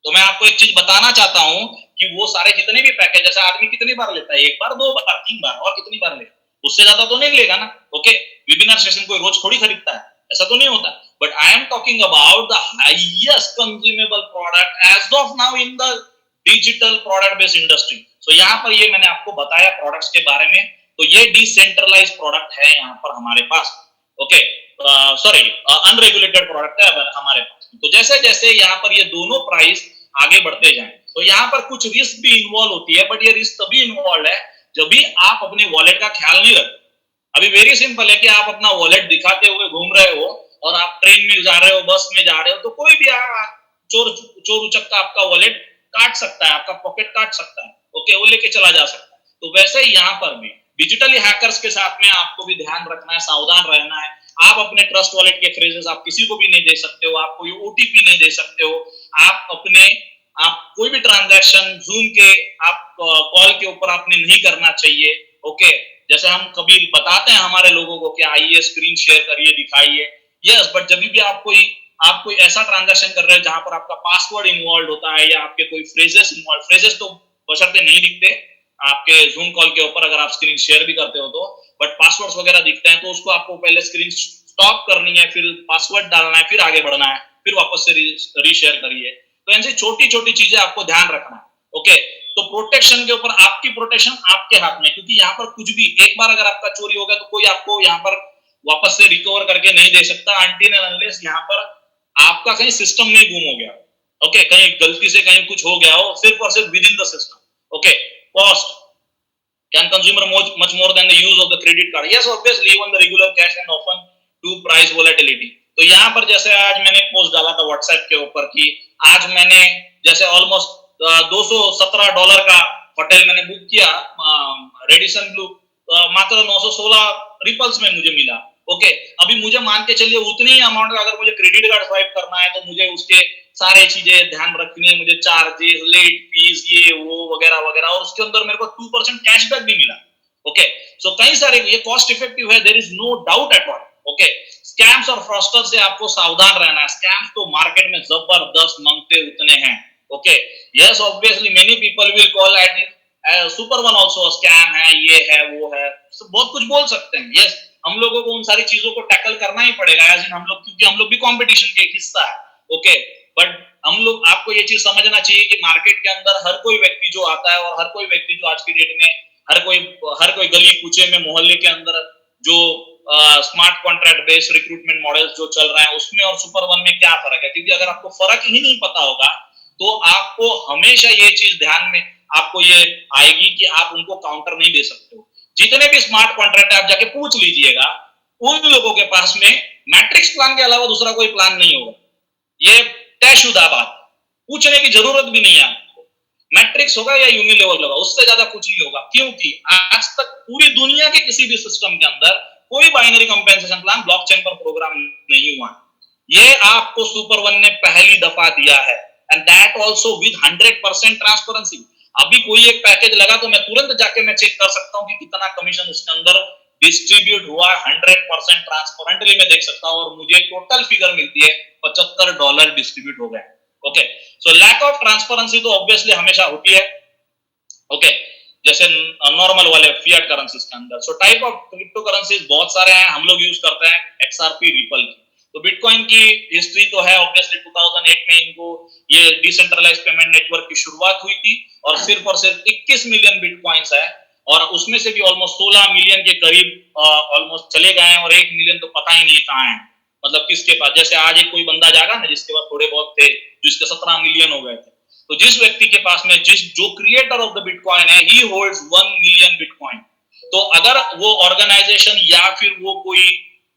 तो मैं आपको एक चीज बताना चाहता हूं कि वो सारे जितने भी पैकेज, जैसे आदमी कितनी बार लेता है, एक बार, दो बार, तीन बार, और कितनी बार लेगा, उससे ज्यादा तो नहीं लेगा ना। ओके, वेबिनार सेशन कोई रोज थोड़ी खरीदता है, ऐसा तो नहीं होता। But I am talking about the highest consumable product as of now in the digital product based industry. So यहाँ पर ये मैंने आपको बताया प्रोडक्ट्स के बारे में। तो ये डिसेंट्रलाइज प्रोडक्ट है यहाँ पर हमारे पास। ओके, सॉरी, अनरेगुलेटेड प्रोडक्ट है हमारे पास। तो जैसे जैसे यहाँ पर ये दोनों प्राइस आगे बढ़ते जाएं, तो यहाँ पर कुछ रिस्क भी इन्वॉल्व होती है, बट ये रिस्क तभी इन्वॉल्व है जब भी आप अपने वॉलेट का ख्याल नहीं रखते। अभी वेरी सिंपल है कि आप अपना वॉलेट दिखाते हुए घूम रहे हो और आप ट्रेन में जा रहे हो, बस में जा रहे हो, तो कोई भी चोर उचक्का आपका वॉलेट काट सकता है, आपका पॉकेट काट सकता है। ओके, वो लेके चला जा सकता है। तो वैसे ही यहाँ पर भी डिजिटली हैकर्स के साथ में आपको भी ध्यान रखना है, सावधान रहना है। आप अपने ट्रस्ट वॉलेट के फ्रेजेस आप किसी को भी नहीं दे सकते हो, आप कोई ओटीपी नहीं दे सकते हो, आप कोई भी ट्रांजैक्शन जूम के आप कॉल के ऊपर आपने नहीं करना चाहिए। ओके, जैसे हम कभी बताते हैं हमारे लोगों को कि आइए स्क्रीन शेयर करिए, दिखाइए, यस, बट जब भी आप कोई ऐसा ट्रांजैक्शन कर रहे हैं जहां पर आपका पासवर्ड इन्वॉल्व होता है या आपके कोई फ्रेजेस इन्वॉल्व, फ्रेजेस तो बशर्ते नहीं दिखते आपके जूम कॉल के ऊपर अगर आप स्क्रीन शेयर भी करते हो तो, बट पासवर्ड्स वगैरह दिखते हैं, तो उसको आपको पहले स्क्रीन स्टॉप करनी है, फिर पासवर्ड डालना है, फिर आगे बढ़ना है, फिर वापस से रीशेयर करिए। तो ऐसी छोटी छोटी चीजें आपको ध्यान रखना है। ओके, तो प्रोटेक्शन के ऊपर आपकी प्रोटेक्शन आपके हाथ में, क्योंकि यहाँ पर कुछ भी एक बार अगर आपका चोरी हो गया तो कोई आपको यहाँ पर वापस से रिकवर करके नहीं दे सकता अनटिल एंड अनलेस यहाँ पर आपका कहीं सिस्टम में गुम हो गया। ओके, कहीं गलती से कहीं कुछ हो गया हो, सिर्फ और सिर्फ with in the system. Okay, cost can consumer much more than the use of the credit card? Yes, obviously, even the regular cash and often to price volatility. तो यहाँ पर जैसे आज मैंने पोस्ट डाला था व्हाट्सएप के ऊपर कि आज मैंने जैसे ऑलमोस्ट $217 का होटल मैंने बुक किया, रेडिसन ब्लू, मात्र 916 रिपल्स में मुझे मिला। ओके, अभी मुझे मान के चलिए उतने ही अमाउंट का अगर मुझे क्रेडिट कार्ड स्वाइप करना है तो मुझे उसके सारे चीजें ध्यान रखनी है, मुझे चार्जेस, लेट फीस, ये वो वगैरह वगैरह, और उसके अंदर मेरे को 2% कैशबैक भी मिला। ओके, सो कई सारे ये कॉस्ट इफेक्टिव है, there is no doubt at all. Okay, scams और फ्रॉस्टर्स से आपको सावधान रहना है। स्कैम्स तो मार्केट में जबरदस्त मंगते उतने हैं। Okay, yes, obviously many people will call at super one also scam है, ये है वो है, so, बहुत कुछ बोल सकते हैं। यस, हम लोगों को उन सारी चीजों को टैकल करना ही पड़ेगा एज इन हम लोग, क्योंकि हम लोग भी कंपटीशन के एक हिस्सा है। ओके, बट हम लोग, आपको ये चीज समझना चाहिए कि मार्केट के अंदर हर कोई व्यक्ति जो आता है और हर कोई व्यक्ति जो आज की डेट में हर कोई गली कूचे में मोहल्ले के अंदर जो smart contract based recruitment models जो चल रहे हैं उसमें और सुपर वन में क्या फर्क है, क्योंकि अगर आपको फर्क ही नहीं पता होगा तो आपको हमेशा ये चीज ध्यान में आपको ये आएगी कि आप उनको काउंटर नहीं दे सकते हो। जितने भी स्मार्ट कॉन्ट्रैक्ट आप जाके पूछ लीजिएगा, उन लोगों के पास में मैट्रिक्स प्लान के अलावा दूसरा कोई प्लान नहीं होगा। ये तयशुदा बात, पूछने की जरूरत भी नहीं है आपको। मैट्रिक्स होगा या यूनिलेवल होगा, उससे ज्यादा कुछ नहीं होगा, क्योंकि आज तक पूरी दुनिया के किसी भी सिस्टम के अंदर कोई बाइनरी कंपेंसेशन प्लान ब्लॉकचेन पर प्रोग्राम नहीं हुआ। ये आपको सुपर वन ने पहली दफा दिया है, and that also with 100% transparency. अभी कोई एक पैकेज लगा तो मैं तुरंत जाके मैं चेक कर सकता हूं कि कितना कमीशन उसके अंदर डिस्ट्रीब्यूट हुआ 100% ट्रांसपेरेंटली मैं देख सकता हूं और मुझे टोटल फिगर मिलती है $75 डिस्ट्रीब्यूट हो गए। Okay, so lack of transparency तो ऑब्वियसली हमेशा होती है। ओके, जैसे नॉर्मल वाले फिएट करेंसीज के अंदर। So type of crypto currencies बहुत सारे हैं, हम लोग यूज करते हैं XRP, रिपल की। तो बिटकॉइन की हिस्ट्री तो है ऑब्वियसली 2008 में इनको ये डिसेंट्रलाइज्ड पेमेंट नेटवर्क की शुरुआत हुई थी और सिर्फ 21 मिलियन बिटकॉइंस है और उसमें से भी ऑलमोस्ट 16 मिलियन के करीब ऑलमोस्ट चले गए हैं और 1 मिलियन तो पता ही नहीं कहां है, मतलब किसके पास। जैसे आज एक कोई बंदा जाएगा ना जिसके पास थोड़े बहुत थे, जिसके 17 मिलियन हो गए थे, तो जिस व्यक्ति के पास में जो क्रिएटर ऑफ द बिटकॉइन है, ही होल्ड्स 1 मिलियन बिटकॉइन। तो अगर वो ऑर्गेनाइजेशन या फिर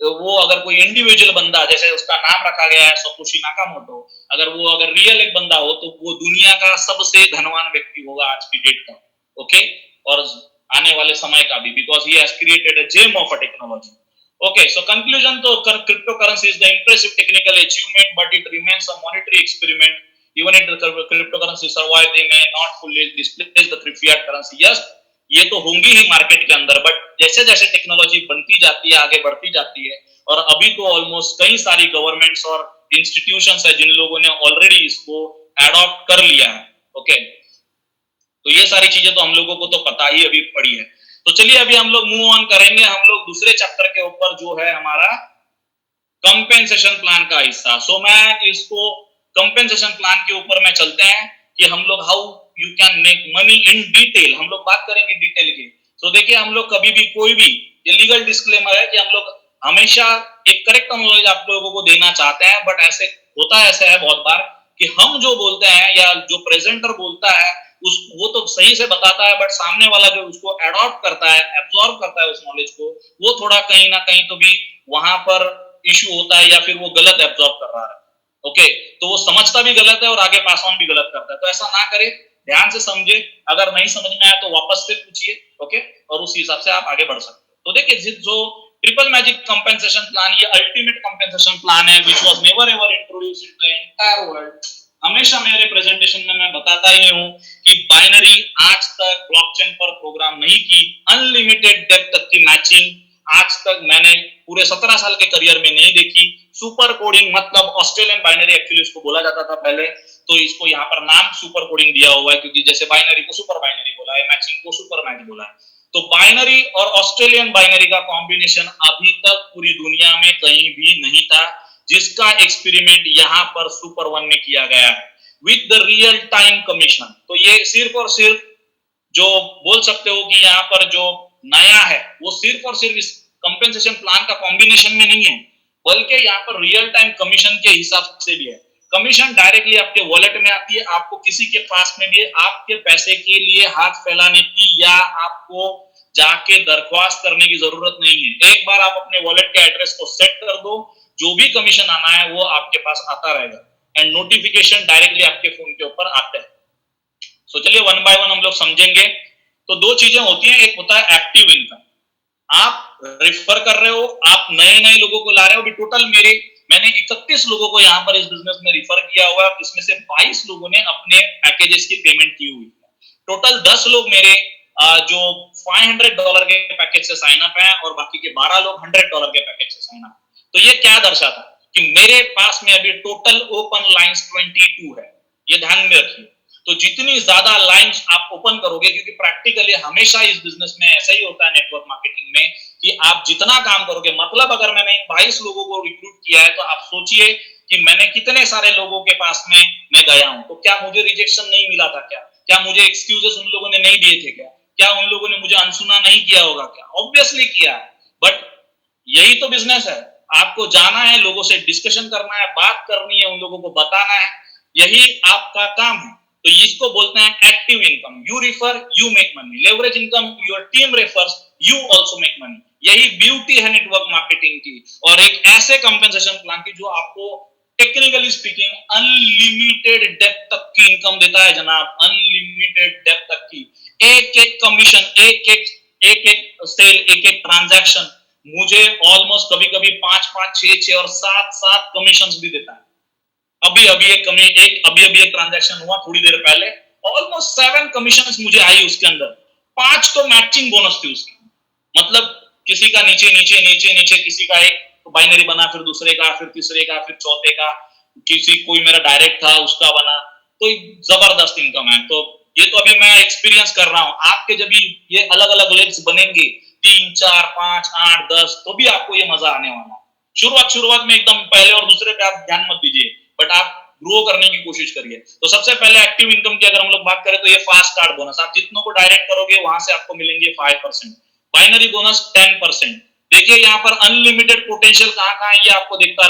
वो अगर कोई इंडिविजुअल बंदा, जैसे उसका नाम रखा गया है सतोशी नाकामोटो, अगर रियल एक बंदा हो तो वो दुनिया का सबसे धनवान व्यक्ति होगा आज की डेट का। ओके, और आने वाले समय का भी, because he has created a gem of a technology. Okay, so conclusion to cryptocurrency is the impressive technical achievement, but it remains a monetary experiment. Even if the cryptocurrency survive, they may not fully displace the fiat currency. Yes, ये तो होंगी ही market के अंदर, but जैसे जैसे technology बनती जाती है, आगे बढ़ती जाती है, और अभी तो ऑलमोस्ट कई सारी गवर्नमेंट्स और इंस्टीट्यूशंस है जिन लोगों ने ऑलरेडी इसको एडॉप्ट कर लिया है। ओके, तो ये सारी चीजें तो हम लोगों को तो पता ही अभी पड़ी है। तो चलिए अभी हम लोग मूव ऑन करेंगे, हम लोग दूसरे चैप्टर के ऊपर जो है हमारा कंपेंसेशन प्लान का हिस्सा। सो मैं इसको कंपेंसेशन प्लान के ऊपर में चलते हैं कि हम लोग how you can make money in detail, हम लोग बात करेंगे डिटेल की। तो देखिए हम लोग कभी भी कोई भी, ये लीगल डिस्क्लेमर है कि हम लोग हमेशा एक करेक्ट नॉलेज आप लोगों को देना चाहते हैं, बट ऐसे होता ऐसा है बहुत बार कि हम जो बोलते हैं या जो प्रेजेंटर बोलता है वो तो सही से बताता है, बट सामने वाला जो उसको एडॉप्ट करता है, एब्जॉर्ब करता है उस नॉलेज को, वो थोड़ा कहीं ना कहीं तो भी वहां पर इश्यू होता है या फिर वो गलत एब्जॉर्ब कर रहा है। ओके, तो वो समझता भी गलत है और आगे पास ऑन भी गलत करता है। तो ऐसा ना करे, ध्यान से समझे, अगर नहीं समझ में आया तो वापस से पूछिए। ओके, और उस हिसाब से आप आगे बढ़ सकते हो। तो देखिए जो ट्रिपल मैजिक कंपेंसेशन प्लान, ये अल्टीमेट कंपेंसेशन प्लान है which was never ever introduced in the entire world. हमेशा मेरे प्रेजेंटेशन में मैं बताता ही हूं कि बाइनरी आज तक ब्लॉकचेन पर प्रोग्राम नहीं की, अनलिमिटेड डेप्थ तक की मैचिंग आज तक मैंने पूरे 17 साल के करियर में नहीं देखी। सुपर कोडिंग मतलब ऑस्ट्रेलियन बाइनरी एक्चुअली उसको बोला जाता था पहले, तो इसको यहाँ पर नाम सुपर कोडिंग दिया हुआ है क्योंकि जैसे बाइनरी को सुपर बाइनरी बोला है, मैचिंग को सुपर मैच बोला है। तो बाइनरी और ऑस्ट्रेलियन बाइनरी का कॉम्बिनेशन अभी तक पूरी दुनिया में कहीं भी नहीं था, जिसका एक्सपेरिमेंट यहाँ पर सुपर वन में किया गया है with the real time commission. तो ये सिर्फ और सिर्फ जो बोल सकते हो कि यहाँ पर जो नया है वो सिर्फ और सिर्फ इस कंपेंसेशन प्लान का कॉम्बिनेशन में नहीं है, बल्कि यहाँ पर रियल टाइम कमीशन के हिसाब से भी है। कमीशन डायरेक्टली आपके वॉलेट में आती है, आपको किसी के पास में भी आपके पैसे के लिए हाथ फैलाने की या आपको जाके दरख्वास्त करने की जरूरत नहीं है। एक बार आप अपने वॉलेट के एड्रेस को सेट कर दो, जो भी कमीशन आना है वो आपके पास आता रहेगा एंड नोटिफिकेशन डायरेक्टली आपके फोन के ऊपर आते हैं। सो चलिए वन बाय वन हम लोग समझेंगे। तो दो चीजें होती हैं, एक होता है एक्टिव इनकम, आप रेफर कर रहे हो, आप नए नए लोगों को ला रहे हो। अभी टोटल मैंने 31 लोगों को यहाँ पर इस बिजनेस में रिफर किया हुआ है, इसमें से 22 लोगों ने अपने पैकेजेस की पेमेंट की हुई है। टोटल 10 लोग मेरे जो $500 के पैकेज से साइन अप है और बाकी के 12 लोग $100 के पैकेज से साइन अप। तो ये क्या दर्शाता है कि मेरे पास में अभी टोटल ओपन लाइंस 22 है, ये ध्यान में रखिए। तो जितनी ज्यादा लाइंस आप ओपन करोगे, क्योंकि प्रैक्टिकली हमेशा इस बिजनेस में ऐसा ही होता है नेटवर्क मार्केटिंग में कि आप जितना काम करोगे, मतलब अगर मैंने 22 लोगों को रिक्रूट किया है तो आप सोचिए कि मैंने कितने सारे लोगों के पास में मैं गया हूं। तो क्या मुझे रिजेक्शन नहीं मिला था? क्या मुझे एक्सक्यूजेस उन लोगों ने नहीं दिए थे? क्या उन लोगों ने मुझे अनसुना नहीं किया होगा? क्या ऑब्वियसली किया है, बट यही तो बिजनेस है। आपको जाना है, लोगों से डिस्कशन करना है, बात करनी है, उन लोगों को बताना है, यही आपका काम है। तो इसको बोलते हैं active income. You refer, you make money. Leverage income, your team refers, you also make money. यही ब्यूटी है नेटवर्क मार्केटिंग की और एक ऐसे कंपेंसेशन प्लान की जो आपको टेक्निकली स्पीकिंग अनलिमिटेड डेप्थ तक की इनकम देता है जनाब, अनलिमिटेड डेप्थ तक की। एक एक कमीशन, एक एक सेल, एक एक ट्रांजैक्शन मुझे ऑलमोस्ट कभी कभी 5-5, 6-6 और 7-7 कमीशंस भी देता है। अभी एक ट्रांजैक्शन हुआ थोड़ी देर पहले, ऑलमोस्ट 7 कमीशंस मुझे आई उसके अंदर, 5 तो मैचिंग बोनस थी उसकी। मतलब किसी का नीचे नीचे नीचे नीचे किसी का एक बाइनरी बना, फिर दूसरे का, फिर तीसरे का, फिर चौथे का, किसी कोई मेरा डायरेक्ट था उसका बना, तो जबरदस्त इनकम है। तो ये तो अभी मैं एक्सपीरियंस कर रहा हूँ, आपके जब ये अलग अलग लेग्स बनेंगे 3 4 5 8 10, तो भी आपको ये मजा आने वाला है। शुरुआत में एकदम पहले और दूसरे पे आप ध्यान मत दीजिए, बट आप ग्रो करने की कोशिश करिए। तो सबसे पहले एक्टिव इनकम की अगर हम लोग बात करें तो ये फास्ट कार्ड बोनस, आप जितनों को डायरेक्ट करोगे वहां से आपको मिलेंगे 5%, बाइनरी बोनस 10%। देखिए यहाँ पर अनलिमिटेड पोटेंशियल कहाँ है, ये आपको देखते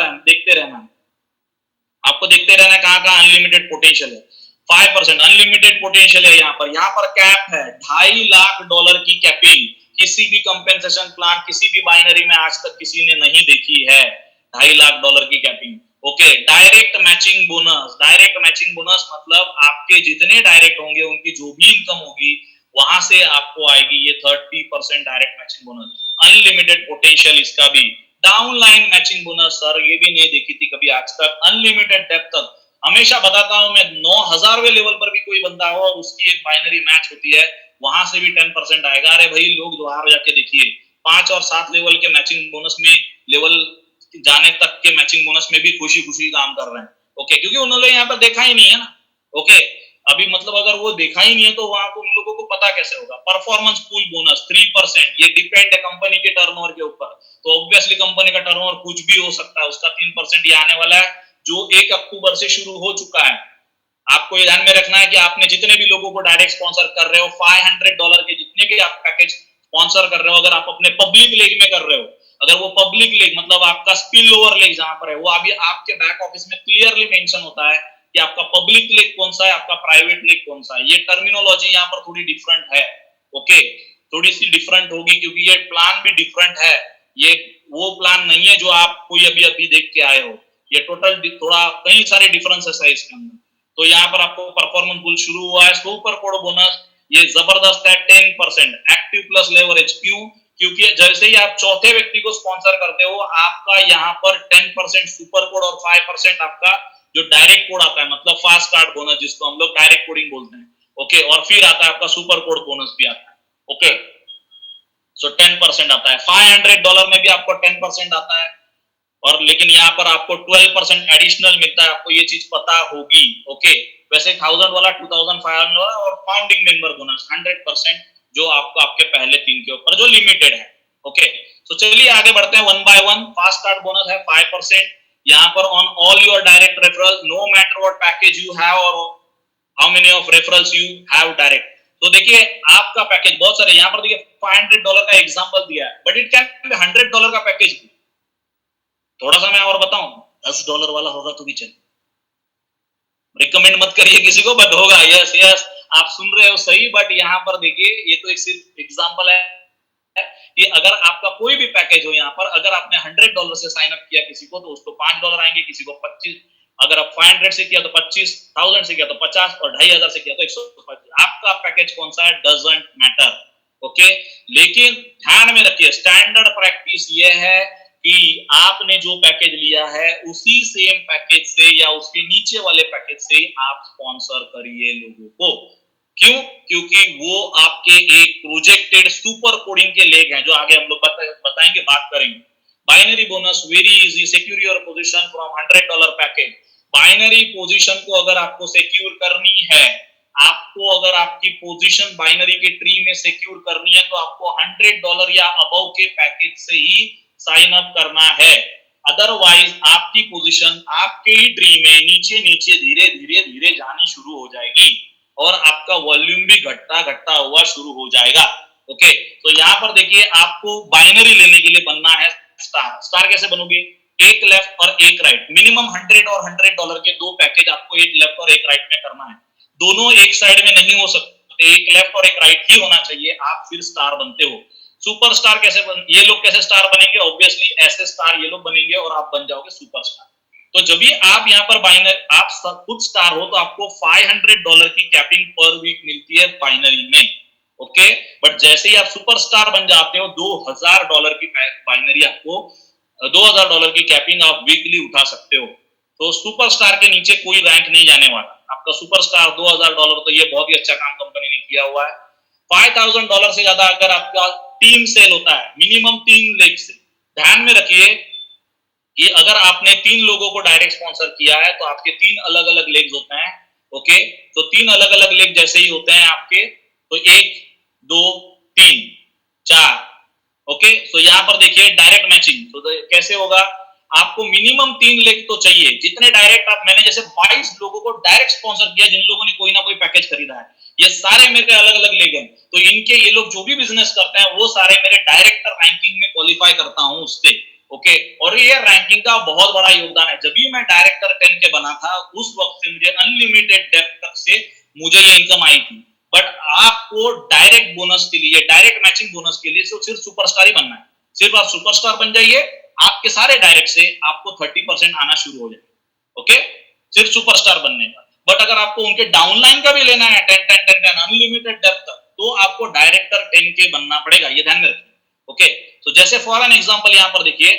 रहना है, आपको देखते रहना है कहाँ अनलिमिटेड पोटेंशियल है। 5% अनलिमिटेड पोटेंशियल है यहाँ पर कैप है $2.5 लाख की कैपिंग, किसी भी कंपेंसेशन प्लान किसी भी बाइनरी में आज तक किसी ने नहीं देखी है। $2.5 लाख की capping. Okay, direct matching bonus मतलब आपके जितने डायरेक्ट होंगे उनकी जो भी इनकम होगी वहां से आपको आएगी ये 30% direct matching bonus. Unlimited potential इसका भी। डाउनलाइन मैचिंग बोनस सर ये भी नहीं देखी थी कभी आज तक। अनलिमिटेड डेप्थ तक, हमेशा बताता हूं मैं, 9000वें लेवल पर भी कोई बंदा हो और उसकी एक बाइनरी मैच होती है, वहां से भी 10% आएगा। अरे भाई लोग बाहर जाके देखिए 5 और 7 लेवल के मैचिंग बोनस में, लेवल जाने तक के मैचिंग बोनस में भी खुशी खुशी काम कर रहे हैं। ओके, क्योंकि उन्होंने यहाँ पर देखा ही नहीं है ना। ओके, अभी मतलब अगर वो देखा ही नहीं है तो वहां को उन लोगों को पता कैसे होगा। परफॉर्मेंस पूल बोनस 3%, ये डिपेंड है कंपनी के टर्नओवर के ऊपर, तो ऑब्वियसली कंपनी का टर्नओवर कुछ भी हो सकता है, उसका 3% ये आने वाला है जो 1 अक्टूबर से शुरू हो चुका है। आपको ये ध्यान में रखना है कि आपने जितने भी लोगों को डायरेक्ट स्पॉन्सर कर रहे हो, $500 के जितने भी आप पैकेज स्पॉन्सर कर रहे हो, अगर आप अपने पब्लिक लेग में कर रहे हो, अगर वो पब्लिक लेग मतलब आपका स्पिल ओवर लेग जहां पर है, वो अभी आपके बैक ऑफिस में क्लियरली मेंशन होता है कि आपका पब्लिक लेग कौन सा है, आपका प्राइवेट लेग कौन सा है। ये टर्मिनोलॉजी यहाँ पर थोड़ी डिफरेंट है। ओके, थोड़ी सी डिफरेंट होगी क्योंकि ये प्लान भी डिफरेंट है। ये वो प्लान नहीं है जो आप कोई अभी देख के आए हो, ये टोटल थोड़ा कई सारे डिफरेंसेस है इसके अंदर। तो यहाँ पर आपको परफॉर्मेंस बुल शुरू हुआ है। सुपर कोड बोनस ये जबरदस्त है 10%। एक्टिव प्लस लेवरेज, क्यों? क्योंकि जैसे ही आप चौथे व्यक्ति को स्पॉन्सर करते हो, आपका यहाँ पर 10% सुपर कोड और 5% आपका जो डायरेक्ट कोड आता है, मतलब फास्ट कार्ड बोनस जिसको हम लोग डायरेक्ट कोडिंग बोलते हैं। ओके, और फिर आता है आपका सुपर कोड बोनस भी आता है। ओके, सो 10% आता है। $500 में भी आपको 10% आता है, और लेकिन यहाँ पर आपको 12% एडिशनल मिलता है। आपको ये चीज पता होगी। ओके, वैसे 1000 वाला, 2500 वाला और फाउंडिंग मेंबर बोनस 100% जो आपको आपके पहले 3 के ऊपर जो लिमिटेड है। ओके, तो चलिए आगे बढ़ते हैं 1 by 1। फास्ट कार्ड बोनस है 5%। यहाँ पर on all your direct referral, no matter what package you have और how many of referrals you have direct. तो देखिए आपका पैकेज बहुत सारे, यहाँ पर देखिए $500 का एग्जांपल दिया है, बट इट कैन बी $100 का पैकेज भी। थोड़ा सा मैं और बताऊं, $10 वाला होगा तो भी चले, रिकमेंड मत करिए किसी को, बट होगा। यस यस, आप सुन रहे हो सही। बट यहाँ पर देखिए ये तो एक सिर्फ एग्जांपल है कि अगर आपका कोई भी पैकेज हो, यहाँ पर अगर आपने $100 से साइन अप किया किसी को तो उसको $5 आएंगे, किसी को 25, अगर आप 500 से किया तो 25, 1000 से किया तो 50 और 2500 से किया तो 125। आपका पैकेज कौन सा है डजंट मैटर। ओके, लेकिन ध्यान में रखिए स्टैंडर्ड प्रैक्टिस ये है कि आपने जो पैकेज लिया है उसी सेम पैकेज से या उसके नीचे वाले पैकेज से आप स्पॉन्सर करिए लोगों को। क्यों? क्योंकि वो आपके एक प्रोजेक्टेड सुपर कोडिंग के लेग हैं जो आगे हम लोग बताएंगे, बात करेंगे। Binary bonus very easy, secure your position from $100 package. Binary position को अगर आपको सिक्योर करनी है, आपको अगर आपकी पोजीशन बाइनरी के ट्री में सिक्योर करनी है तो आपको $100 या अबव के पैकेज से ही साइन अप करना है। अदरवाइज आपकी पोजीशन आपके ही ट्री में नीचे नीचे धीरे धीरे धीरे जानी शुरू हो जाएगी और आपका वॉल्यूम भी घटता हुआ शुरू हो जाएगा। ओके, तो यहाँ पर देखिए आपको बाइनरी लेने के लिए बनना है स्टार। स्टार कैसे बनोगे? एक लेफ्ट और एक राइट, मिनिमम 100 और $100 के 2 पैकेज आपको एक लेफ्ट और एक राइट में करना है। दोनों एक साइड में नहीं हो सकते, एक लेफ्ट और एक राइट ही होना चाहिए, आप फिर स्टार बनते हो। सुपर स्टार ये लोग कैसे स्टार बनेंगे? ऑब्वियसली ऐसे स्टार ये लोग बनेंगे और आप बन जाओगे सुपरस्टार। तो जब भी आप यहाँ पर बाइनरी आप खुद स्टार हो तो आपको $500 की कैपिंग पर वीक मिलती है बाइनरी में। ओके, बट जैसे ही आप सुपरस्टार बन जाते हो $2000 की बाइनरी, आपको $2000 की कैपिंग आप वीकली उठा सकते हो। तो सुपरस्टार के नीचे कोई रैंक नहीं जाने वाला। आपका सुपरस्टार $2000, तो ये बहुत ही अच्छा काम कंपनी ने किया हुआ है। $5000 से ज्यादा अगर आपका टीम सेल होता है मिनिमम 3 लेग से। ध्यान में रखिए कि अगर आपने 3 लोगों को डायरेक्ट स्पॉन्सर किया है तो आपके 3 अलग अलग लेग्स होते हैं। ओके, तो 3 अलग अलग लेग जैसे ही होते हैं आपके, तो 1 2 3 4। ओके, तो यहां पर देखिए डायरेक्ट मैचिंग तो कैसे होगा, आपको मिनिमम 3 लेग तो चाहिए। जितने डायरेक्ट आप, मैंने जैसे 22 लोगों को डायरेक्ट स्पॉन्सर किया जिन लोगों ने कोई ना कोई पैकेज खरीदा है, ये सारे मेरे अलग अलग लेग हैं। तो इनके ये लोग जो भी बिजनेस करते हैं वो सारे मेरे डायरेक्टर रैंकिंग में क्वालिफाई करता हूं उससे। ओके, और ये रैंकिंग का बहुत बड़ा योगदान है। जब भी मैं डायरेक्टर 10 के बना था उस वक्त से मुझे अनलिमिटेड डेप्थ तक से मुझे ये इनकम आई थी। बट आपको डायरेक्ट बोनस के लिए, डायरेक्ट मैचिंग बोनस के लिए सिर्फ सुपरस्टार ही बनना है। सिर्फ आप सुपरस्टार बन जाइए, आपके सारे डायरेक्ट से आपको 30% आना शुरू हो जाए। ओके, सिर्फ सुपरस्टार बनने का। बट अगर आपको उनके डाउनलाइन का भी लेना है 10 10 10 10 अनलिमिटेड डेप्थ तक, तो आपको डायरेक्टर 10 के बनना पड़ेगा, ये ध्यान में रखिए। ओके, तो जैसे फॉर एन एग्जांपल यहां पर देखिए,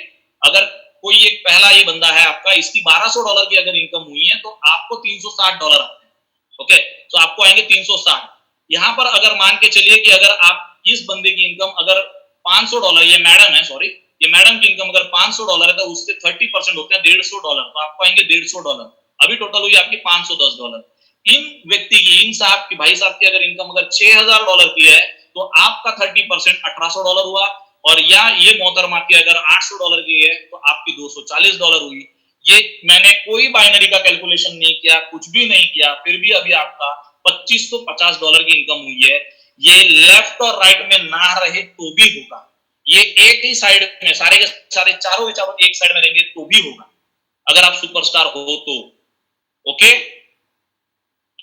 अगर कोई एक पहला ये बंदा है आपका, इसकी $1200 की अगर इनकम हुई है तो आपको $360 आते हैं। ओके, तो आपको आएंगे 360। यहां पर अगर मान के चलिए कि अगर आप इस बंदे की इनकम अगर $500, ये मैडम है, सॉरी, ये मैडम की इनकम अगर $500 है तो उससे 30% होते हैं $150, तो आपको आएंगे $150। अभी टोटल हुई आपकी $510। इन व्यक्ति की, इन साहब की, भाई साहब की अगर इनकम अगर $6000 की है तो आपका 30% $1800 हुआ। और या ये मोहतरमा की अगर $800 की है तो आपकी $240 हुई। ये मैंने कोई बाइनरी का कैलकुलेशन नहीं किया, कुछ भी नहीं किया, फिर भी अभी आपका $2550 की इनकम हुई है। ये लेफ्ट और राइट में ना रहे तो भी होगा, ये एक ही साइड में, सारे के सारे चारों के चारों एक साइड में रहेंगे तो भी होगा, अगर आप सुपरस्टार हो तो। ओके,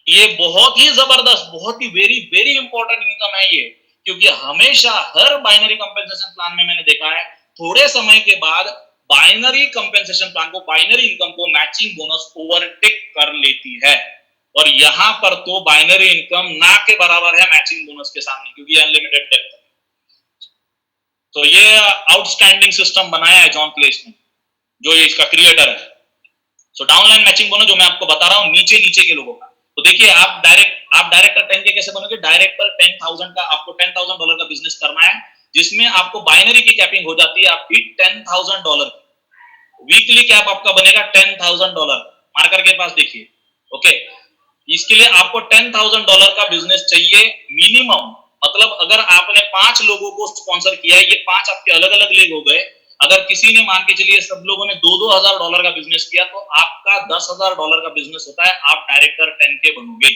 ये बहुत ही जबरदस्त, बहुत ही वेरी वेरी इंपॉर्टेंट इनकम है ये, क्योंकि हमेशा हर बाइनरी कंपेंसेशन प्लान में मैंने देखा है थोड़े समय के बाद बाइनरी कंपेंसेशन प्लान को, बाइनरी इनकम को मैचिंग बोनस ओवरटेक कर लेती है। और यहां पर तो बाइनरी इनकम ना के बराबर है मैचिंग बोनस के सामने, क्योंकि अनलिमिटेड डेप्थ। तो ये आउटस्टैंडिंग सिस्टम बनाया है जॉन क्लेस ने, जो ये इसका क्रिएटर है। सो डाउनलाइन मैचिंग बोनस जो मैं आपको बता रहा हूं नीचे नीचे के लोगों का, तो देखिए आप डायरेक्टर 10 के कैसे बनोगे। डायरेक्टर 10,000 का, आपको $10,000 का बिजनेस करना है, जिसमें आपको बाइनरी की कैपिंग हो जाती है आपकी $10,000। वीकली कैप आपका बनेगा $10,000, मार्कर के पास देखिए। ओके, इसके लिए आपको $10,000 का बिजनेस चाहिए मिनिमम। मतलब अगर आपने 5 लोगों को स्पॉन्सर किया है, ये 5 आपके अलग अलग लेग हो गए। अगर किसी ने, मान के चलिए सब लोगों ने $2,000 का बिजनेस किया तो आपका $10,000 का बिजनेस होता है, आप डायरेक्टर 10 के बनोगे।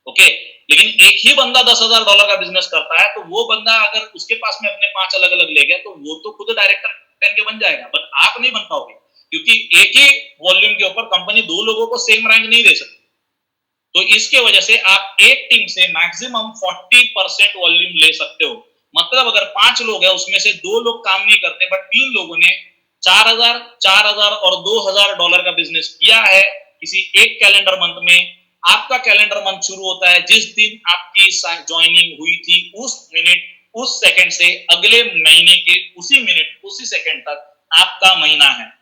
ओके, लेकिन एक ही बंदा $10,000 का बिजनेस करता है, तो वो बंदा अगर उसके पास में अपने 5 अलग अलग लेग है तो वो तो खुद डायरेक्टर 10 के बन जाएगा, बट आप नहीं बन पाओगे, क्योंकि एक ही वॉल्यूम के ऊपर कंपनी 2 लोगों को सेम रैंक नहीं दे सकती। तो इसके वजह से आप एक टीम से मैक्सिमम 40% वॉल्यूम ले सकते हो। मतलब अगर 5 लोग हैं, उसमें से 2 लोग काम नहीं करते, बट 3 लोगों ने 4,000, 4,000 और $2,000 का बिजनेस किया है किसी एक कैलेंडर मंथ में। आपका कैलेंडर मंथ शुरू होता है जिस दिन आपकी ज्वाइनिंग हुई थी, उस मिनट, उस सेकंड से अगले महीने के उसी मिनट, उसी सेकंड तक आपका महीना है।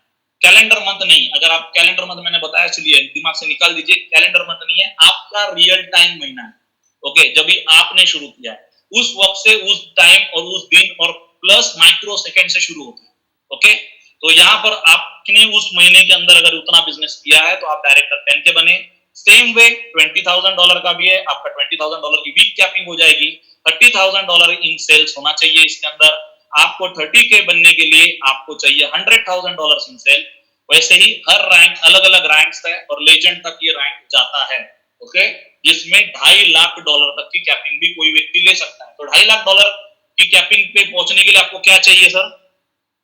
कैलेंडर मंथ नहीं, अगर आप कैलेंडर मंथ मैंने बताया, चलिए दिमाग से निकाल दीजिए, कैलेंडर मंथ नहीं है, आपका रियल टाइम महीना है। ओके, जब भी आपने शुरू किया है उस वक्त से, उस टाइम और उस दिन और प्लस माइक्रो सेकंड से शुरू होता है। ओके, तो यहाँ पर आपने उस महीने के अंदर अगर उतना बिजनेस किया है तो आप डायरेक्टर 10 के बने। सेम वे $20,000 का भी है, आपका $20,000 की वीक कैपिंग हो जाएगी। $30,000 इन सेल्स होना चाहिए इसके अंदर। आपको 30K बनने के लिए आपको चाहिए $100,000 इन सेल। वैसे ही हर रैंक अलग अलग रैंक्स है और लेजेंड तक ये रैंक जाता है। ओके, जिसमें $2.5 लाख तक की कैपिंग भी कोई व्यक्ति ले सकता है। तो $2.5 लाख की कैपिंग पे पहुंचने के लिए आपको क्या चाहिए सर?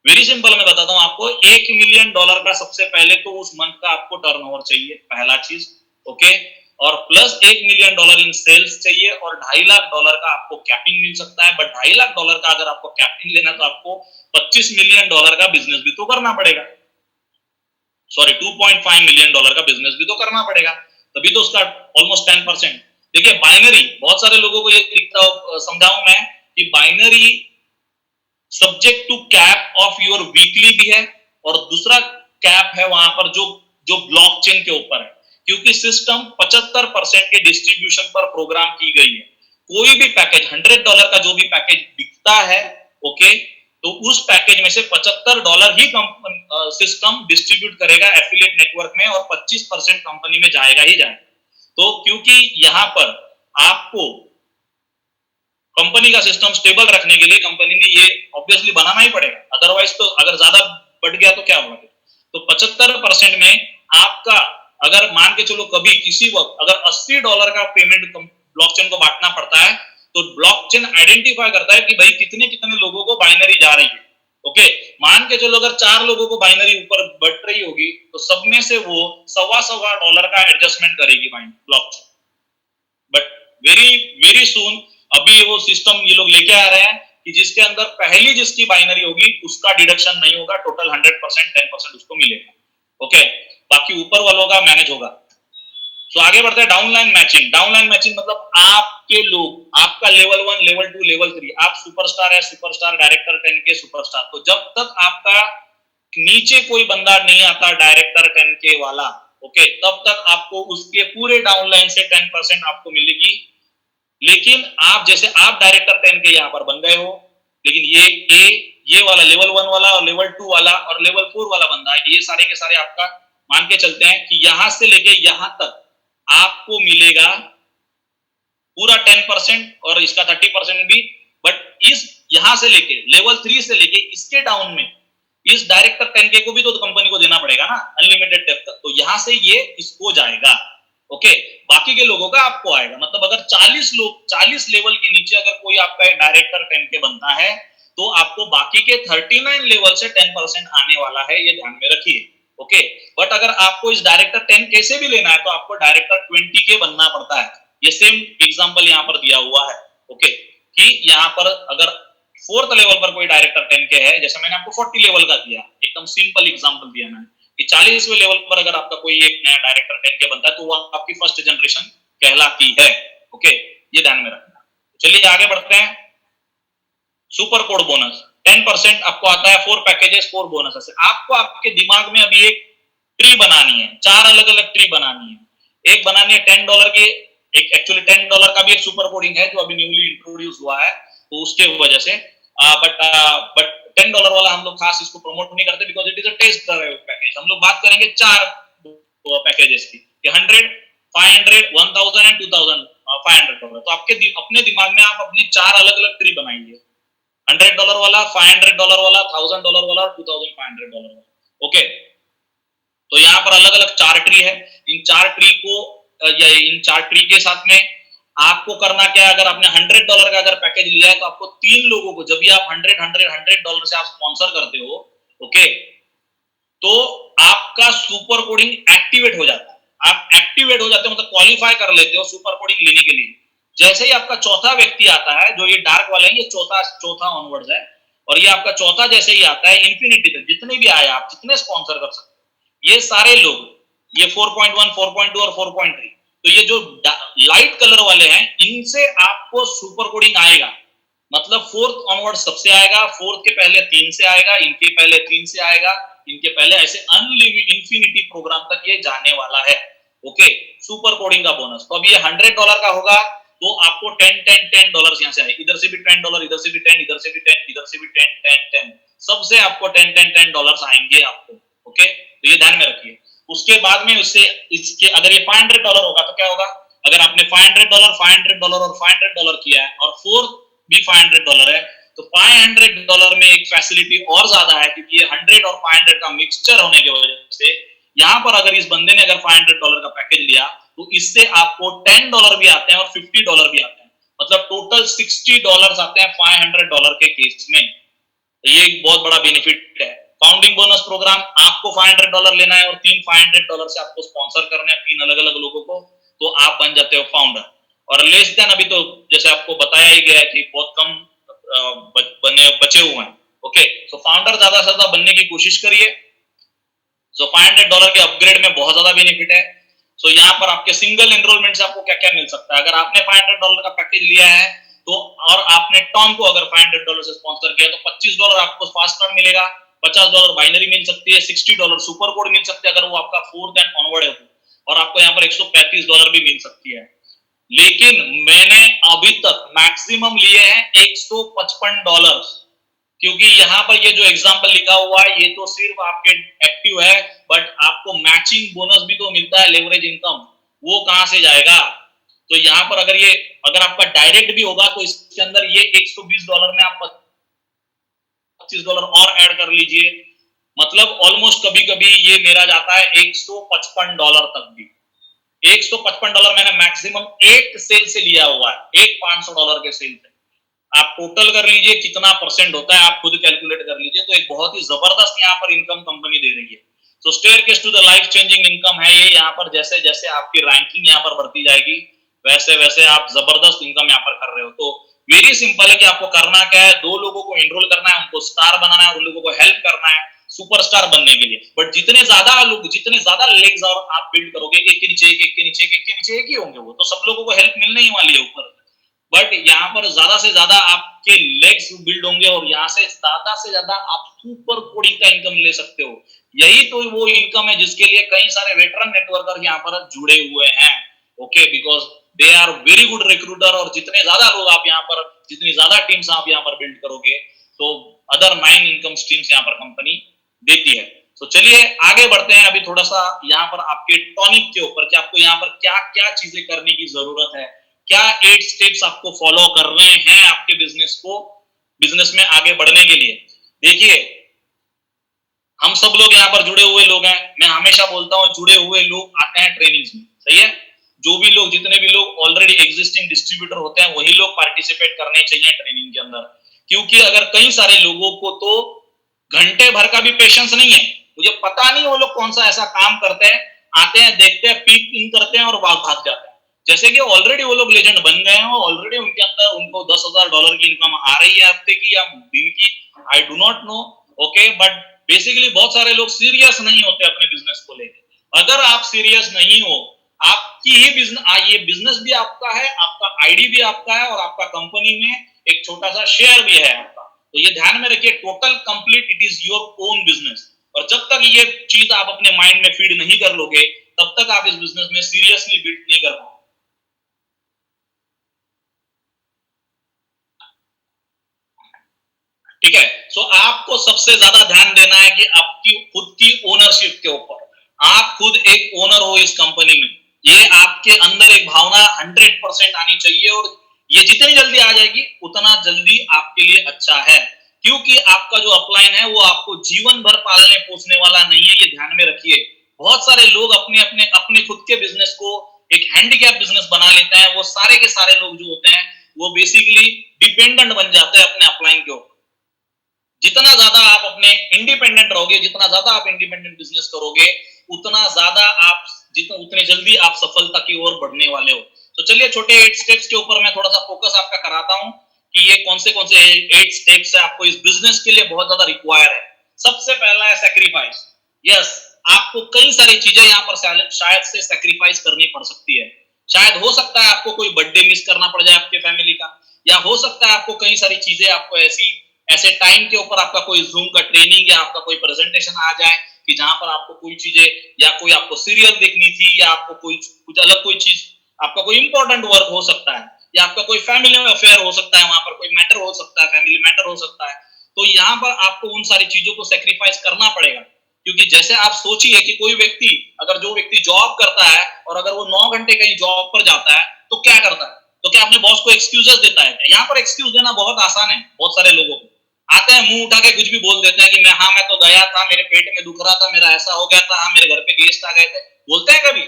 वेरी सिंपल, मैं बताता हूं आपको। $1 मिलियन का सबसे पहले तो उस मंथ का आपको टर्नओवर चाहिए, पहला चीज। ओके, और प्लस $1 मिलियन इन सेल्स चाहिए, और $2.5 लाख का आपको कैपिंग मिल सकता है। बट $2.5 लाख का अगर आपको कैपिंग लेना तो आपको $25 मिलियन का बिजनेस भी तो करना पड़ेगा। सॉरी, $2.5 मिलियन का बिजनेस भी तो करना पड़ेगा, तभी तो उसका ऑलमोस्ट 10%। देखिए बाइनरी, बहुत सारे लोगों को ये समझाऊं मैं कि binary subject to cap of your weekly भी है, और दूसरा कैप है वहां पर जो ब्लॉकचेन के ऊपर है, क्योंकि सिस्टम 75% के डिस्ट्रीब्यूशन पर प्रोग्राम की गई है। कोई भी पैकेज $100 का जो भी पैकेज बिकता है, ओके, तो उस पैकेज में से $75 ही सिस्टम डिस्ट्रीब्यूट करेगा एफिलिएट नेटवर्क में और 25% कंपनी में जाएगा ही जाएगा। तो क्योंकि यहाँ पर आपको कंपनी का सिस्टम स्टेबल रखने के लिए कंपनी ने ये ऑब्वियसली बनाना ही पड़ेगा, अदरवाइज तो अगर ज्यादा बढ़ गया तो क्या होगा। तो 75% में आपका अगर मान के चलो कभी किसी वक्त अगर $80 का पेमेंट ब्लॉकचेन को बांटना पड़ता है तो ब्लॉकचेन आइडेंटिफाई करता है कि भाई कितने कितने लोगों को बाइनरी जा रही है, ओके। मान के चलो अगर 4 लोगों को बाइनरी ऊपर बढ़ रही होगी तो सब में से वो $1.25 का एडजस्टमेंट करेगी blockchain. But very very soon अभी वो सिस्टम ये लोग लेके आ रहे हैं कि जिसके अंदर पहली जिसकी बाइनरी होगी उसका डिडक्शन नहीं होगा, टोटल 100% 10% उसको मिलेगा, ओके। बाकी ऊपर वालों का मैनेज होगा। तो आगे बढ़ते हैं डाउनलाइन मैचिंग। डाउनलाइन मैचिंग मतलब आपके लोग, आपका लेवल 1, लेवल 2, लेवल 3, आप सुपरस्टार है, सुपरस्टार डायरेक्टर 10 के सुपरस्टार, तो जब तक आपका नीचे कोई बंदा नहीं आता डायरेक्टर 10 के वाला, ओके, तब तक आपको उसके पूरे डाउनलाइन से 10% आपको मिलेगी। लेकिन आप जैसे आप डायरेक्टर 10 के यहाँ पर बन गए हो, लेकिन ये वाला लेवल 1 वाला और लेवल 2 वाला और लेवल 4 वाला बंदा है, ये सारे के सारे आपका मान के चलते हैं कि यहां से लेके यहां तक आपको मिलेगा पूरा 10% और इसका 30% भी। बट इस यहां से लेके लेवल 3 से लेके इसके डाउन में इस डायरेक्टर 10 के को भी तो कंपनी को देना पड़ेगा ना, अनलिमिटेड डेप्थ तक। तो यहां से ये इसको जाएगा, ओके। बाकी के लोगों का आपको आएगा। मतलब अगर 40 लेवल के नीचे अगर कोई आपका डायरेक्टर 10 के बनता है तो आपको बाकी के 39 लेवल से 10% आने वाला है, ये ध्यान में रखिए, ओके। बट अगर आपको इस डायरेक्टर 10 कैसे भी लेना है तो आपको डायरेक्टर 20 के बनना पड़ता है। ये सेम एग्जांपल यहाँ पर दिया हुआ है, ओके, कि यहाँ पर अगर 4th लेवल पर कोई डायरेक्टर 10 के है, जैसे मैंने आपको 40 लेवल का दिया, एकदम सिंपल एग्जांपल दिया मैंने, कि 40वें लेवल पर अगर आपका कोई एक नया डायरेक्टर 10 के बनता है तो वो आपकी फर्स्ट जनरेशन कहलाती है, ओके, ये ध्यान में रखना। चलिए आगे बढ़ते हैं। सुपर कोड बोनस 10% आपको आता है, 4 पैकेजेस 4 बोनस से। आपको आपके दिमाग में अभी एक ट्री बनानी है, 4 अलग अलग ट्री बनानी है। एक बनानी है $10 के, एक एक्चुअली $10 का भी एक सुपर कोडिंग है जो अभी न्यूली इंट्रोड्यूस हुआ है, तो उसके वजह से बट $10 वाला हम लोग खास इसको प्रमोट नहीं करते because it is a test package. हम लोग बात करेंगे 4 पैकेजेस की, 100, 500, 1000 एंड $2500। तो आपके अपने दिमाग में आप अपनी 4 अलग अलग ट्री बनाइए, $100 वाला, $500 वाला, $1000 वाला और $2500 वाला, ओके। तो यहाँ पर अलग अलग 4 ट्री है। इन 4 ट्री को या इन 4 ट्री के साथ में आपको करना क्या है, अगर आपने $100 का अगर पैकेज लिया है तो आपको 3 लोगों को, जब भी आप $100 से आप स्पॉन्सर करते हो, ओके, तो आपका सुपर कोडिंग एक्टिवेट हो जाता है। आप एक्टिवेट हो जाते हो मतलब क्वालिफाई कर लेते हो सुपर कोडिंग लेने के लिए। जैसे ही आपका चौथा व्यक्ति आता है, जो ये डार्क वाले हैं, ये चौथा ऑनवर्ड्स है, और ये आपका चौथा जैसे ही आता है इंफिनिटी तक जितने भी आए आप जितने स्पॉन्सर कर सकते हो, ये सारे लोग, ये 4.1, 4.2 और 4.3, तो ये जो लाइट कलर वाले हैं इनसे आपको सुपर कोडिंग आएगा। मतलब 4th ऑनवर्ड सबसे आएगा, 4th के पहले 3 से आएगा, इनके पहले 3 से आएगा, इनके पहले, ऐसे अनलिमिटेड इंफिनिटी प्रोग्राम तक ये जाने वाला है, ओके, सुपर कोडिंग का बोनस। तो अब ये $100 का होगा तो आपको $10 यहाँ से आए, इधर से भी $10, इधर से भी 10, इधर से भी 10, इधर से भी 10, सबसे आपको $10 आएंगे आपको, ओके। तो ये ध्यान में रखिए। उसके बाद में उससे इसके अगर ये $500 होगा तो क्या होगा, अगर आपने $500 और $500 किया है और 4th भी $500 है तो $500 में एक फैसिलिटी और ज्यादा है, क्योंकि ये 100 और 500 का मिक्सचर होने की वजह से यहाँ पर अगर इस बंदे ने अगर $500 का पैकेज लिया तो इससे आपको $10 भी आते हैं और $50 भी आते हैं, मतलब टोटल $60 आते हैं $500 के केस में। तो ये एक बहुत बड़ा बेनिफिट है। फाउंडिंग बोनस प्रोग्राम, आपको $500 लेना है और 3 $500 से आपको स्पॉन्सर करने हैं 3 अलग अलग लोगों को, तो आप बन जाते हो फाउंडर। और लेस देन अभी तो जैसे आपको बताया ही गया है कि बहुत कम बचे हुए हैं, ओके। तो फाउंडर ज्यादा से ज्यादा बनने की कोशिश करिए। सो $500 के अपग्रेड में बहुत ज्यादा बेनिफिट है। सो यहाँ पर आपके सिंगल एनरोलमेंट से आपको क्या क्या मिल सकता है, अगर आपने $500 का पैकेज लिया है तो, और आपने टॉम को अगर $500 से स्पॉन्सर किया तो $25 आपको फास्ट कार्ड मिलेगा, $50 बाइनरी मिल सकती है, $60 सुपर कोड मिल सकते हैं अगर वो आपका 4th एंड ऑनवर्ड है, और आपको यहाँ पर $135 भी मिल सकती है। लेकिन मैंने अभी तक मैक्सिमम लिए हैं $155, क्योंकि यहाँ पर ये जो एग्जाम्पल लिखा हुआ है ये तो सिर्फ आपके एक्टिव है, बट आपको मैचिंग बोनस भी तो मिलता है, लेवरेज इनकम, वो कहां से जाएगा? तो यहाँ पर अगर आपका डायरेक्ट भी होगा तो इसके अंदर ये $120 में आप $25 और ऐड कर लीजिए, मतलब ऑलमोस्ट कभी कभी ये मेरा जाता है $155 तक भी। $155 मैंने मैक्सिमम एक सेल से लिया हुआ है, एक $500 के सेल से। आप टोटल कर लीजिए कितना परसेंट होता है, आप खुद कैलकुलेट कर लीजिए। तो एक बहुत ही जबरदस्त यहाँ पर इनकम कंपनी दे रही है। तो staircase to the life changing income है ये। यहाँ पर जैसे जैसे आपकी रैंकिंग यहाँ पर बढ़ती जाएगी वैसे वैसे आप जबरदस्त इनकम यहाँ पर कर रहे हो। तो वेरी सिंपल है कि आपको करना क्या है, 2 लोगों को एनरोल करना है, उनको स्टार बनाना है, उन लोगों को हेल्प करना है सुपरस्टार बनने के लिए। बट जितने ज्यादा लेग्स और आप बिल्ड करोगे, एक के नीचे एक ही होंगे, वो तो सब लोगों को हेल्प मिलने ही वाली है ऊपर। बट यहाँ पर ज्यादा से ज्यादा आपके लेग्स बिल्ड होंगे और यहाँ से ज्यादा आप सुपर कोड़ी का इनकम ले सकते हो। यही तो वो इनकम है जिसके लिए कई सारे वेटरन नेटवर्कर यहाँ पर जुड़े हुए हैं। Okay, because they are very good recruiter. और जितने ज्यादा लोग आप यहाँ पर, जितनी ज्यादा टीम्स आप यहाँ पर बिल्ड करोगे, तो अदर 9 इनकम स्ट्रीम्स यहाँ पर कंपनी देती है। तो चलिए आगे बढ़ते हैं अभी थोड़ा सा यहाँ पर आपके टॉनिक के ऊपर कि आपको यहाँ पर क्या क्या चीजें करने की जरूरत है, क्या 8 स्टेप्स आपको फॉलो करने हैं आपके बिजनेस में आगे बढ़ने के लिए। देखिए, हम सब लोग यहाँ पर जुड़े हुए लोग हैं। मैं हमेशा बोलता हूँ जुड़े हुए लोग आते हैं ट्रेनिंग्स में, सही है। जो भी लोग, जितने भी लोग ऑलरेडी एग्जिस्टिंग डिस्ट्रीब्यूटर होते हैं वही लोग पार्टिसिपेट करने चाहिए ट्रेनिंग के अंदर। क्योंकि अगर कई सारे लोगों को तो घंटे भर का भी पेशेंस नहीं है, मुझे पता नहीं वो लोग कौन सा ऐसा काम करते हैं, आते हैं, देखते हैं, पीक इन करते हैं और भाग जाते हैं। जैसे कि ऑलरेडी वो लोग लेजेंड बन गए हैं, ऑलरेडी उनके अंदर उनको $10,000 की इनकम आ रही है हफ्ते की या दिन की, I do not know. Okay, but basically बहुत सारे लोग सीरियस नहीं होते अपने बिजनेस को लेकर। अगर आप सीरियस नहीं हो, आपकी ही ये बिजनेस भी आपका है, आपका आईडी भी आपका है और आपका कंपनी में एक छोटा सा शेयर भी है आपका। तो ये ध्यान में रखिए, total complete it is your own business. और जब तक ये चीज आप अपने माइंड में फीड नहीं कर लोगे तब तक आप इस बिजनेस में सीरियसली बिल्ड नहीं कर पाओगे। ठीक है, सो आपको सबसे ज्यादा ध्यान देना है कि आपकी खुद की ओनरशिप के ऊपर। आप खुद एक ओनर हो इस कंपनी में, ये आपके अंदर एक भावना 100% आनी चाहिए। और ये जितनी जल्दी आ जाएगी उतना जल्दी आपके लिए अच्छा है, क्योंकि आपका जो अपलाइन है वो आपको जीवन भर पालने पोसने वाला नहीं है, ये ध्यान में रखिए। बहुत सारे लोग अपने खुद के बिजनेस को एक हैंडीकैप बिजनेस बना लेते हैं। वो सारे के सारे लोग जो होते हैं वो बेसिकली डिपेंडेंट बन जाते हैं अपने अपलाइन के ऊपर। जितना ज्यादा आप अपने इंडिपेंडेंट रहोगे, जितना ज्यादा आप इंडिपेंडेंट बिजनेस करोगे, उतने जल्दी आप सफलता की ओर बढ़ने वाले हो। तो चलिए छोटे 8 स्टेप्स के ऊपर मैं थोड़ा सा फोकस आपका कराता हूं कि ये कौन से 8 स्टेप्स है आपको इस बिजनेस के लिए बहुत ज्यादा रिक्वायर है। सबसे पहला है सैक्रिफाइस। यस, आपको कई सारी चीजें यहाँ पर शायद से सैक्रिफाइस करनी पड़ सकती है। शायद हो सकता है आपको कोई बर्थडे मिस करना पड़ जाए आपके फैमिली का, या हो सकता है आपको कई सारी चीजें आपको ऐसे टाइम के ऊपर आपका कोई जूम का ट्रेनिंग या आपका कोई प्रेजेंटेशन आ जाए कि जहां पर आपको कोई चीजें, या कोई आपको सीरियल देखनी थी, या आपको कुछ अलग कोई चीज, आपका कोई इंपॉर्टेंट वर्क हो सकता है, या आपका कोई फैमिली अफेयर हो सकता है, वहां पर कोई मैटर हो सकता है, फैमिली मैटर हो सकता है। तो यहाँ पर आपको उन सारी चीजों को सेक्रीफाइस करना पड़ेगा। क्योंकि जैसे आप सोचिए कि कोई व्यक्ति, अगर जो व्यक्ति जॉब करता है और अगर वो 9 घंटे कहीं जॉब पर जाता है तो क्या करता है? तो क्या अपने बॉस को एक्सक्यूजेस देता है? यहाँ पर एक्सक्यूज देना बहुत आसान है। बहुत सारे लोगों को आते हैं, मुंह उठा के कुछ भी बोल देते हैं कि मैं तो गया था, मेरे पेट में दुख रहा था, मेरा ऐसा हो गया था, हाँ मेरे घर पे गेस्ट आ गए थे। बोलते हैं कभी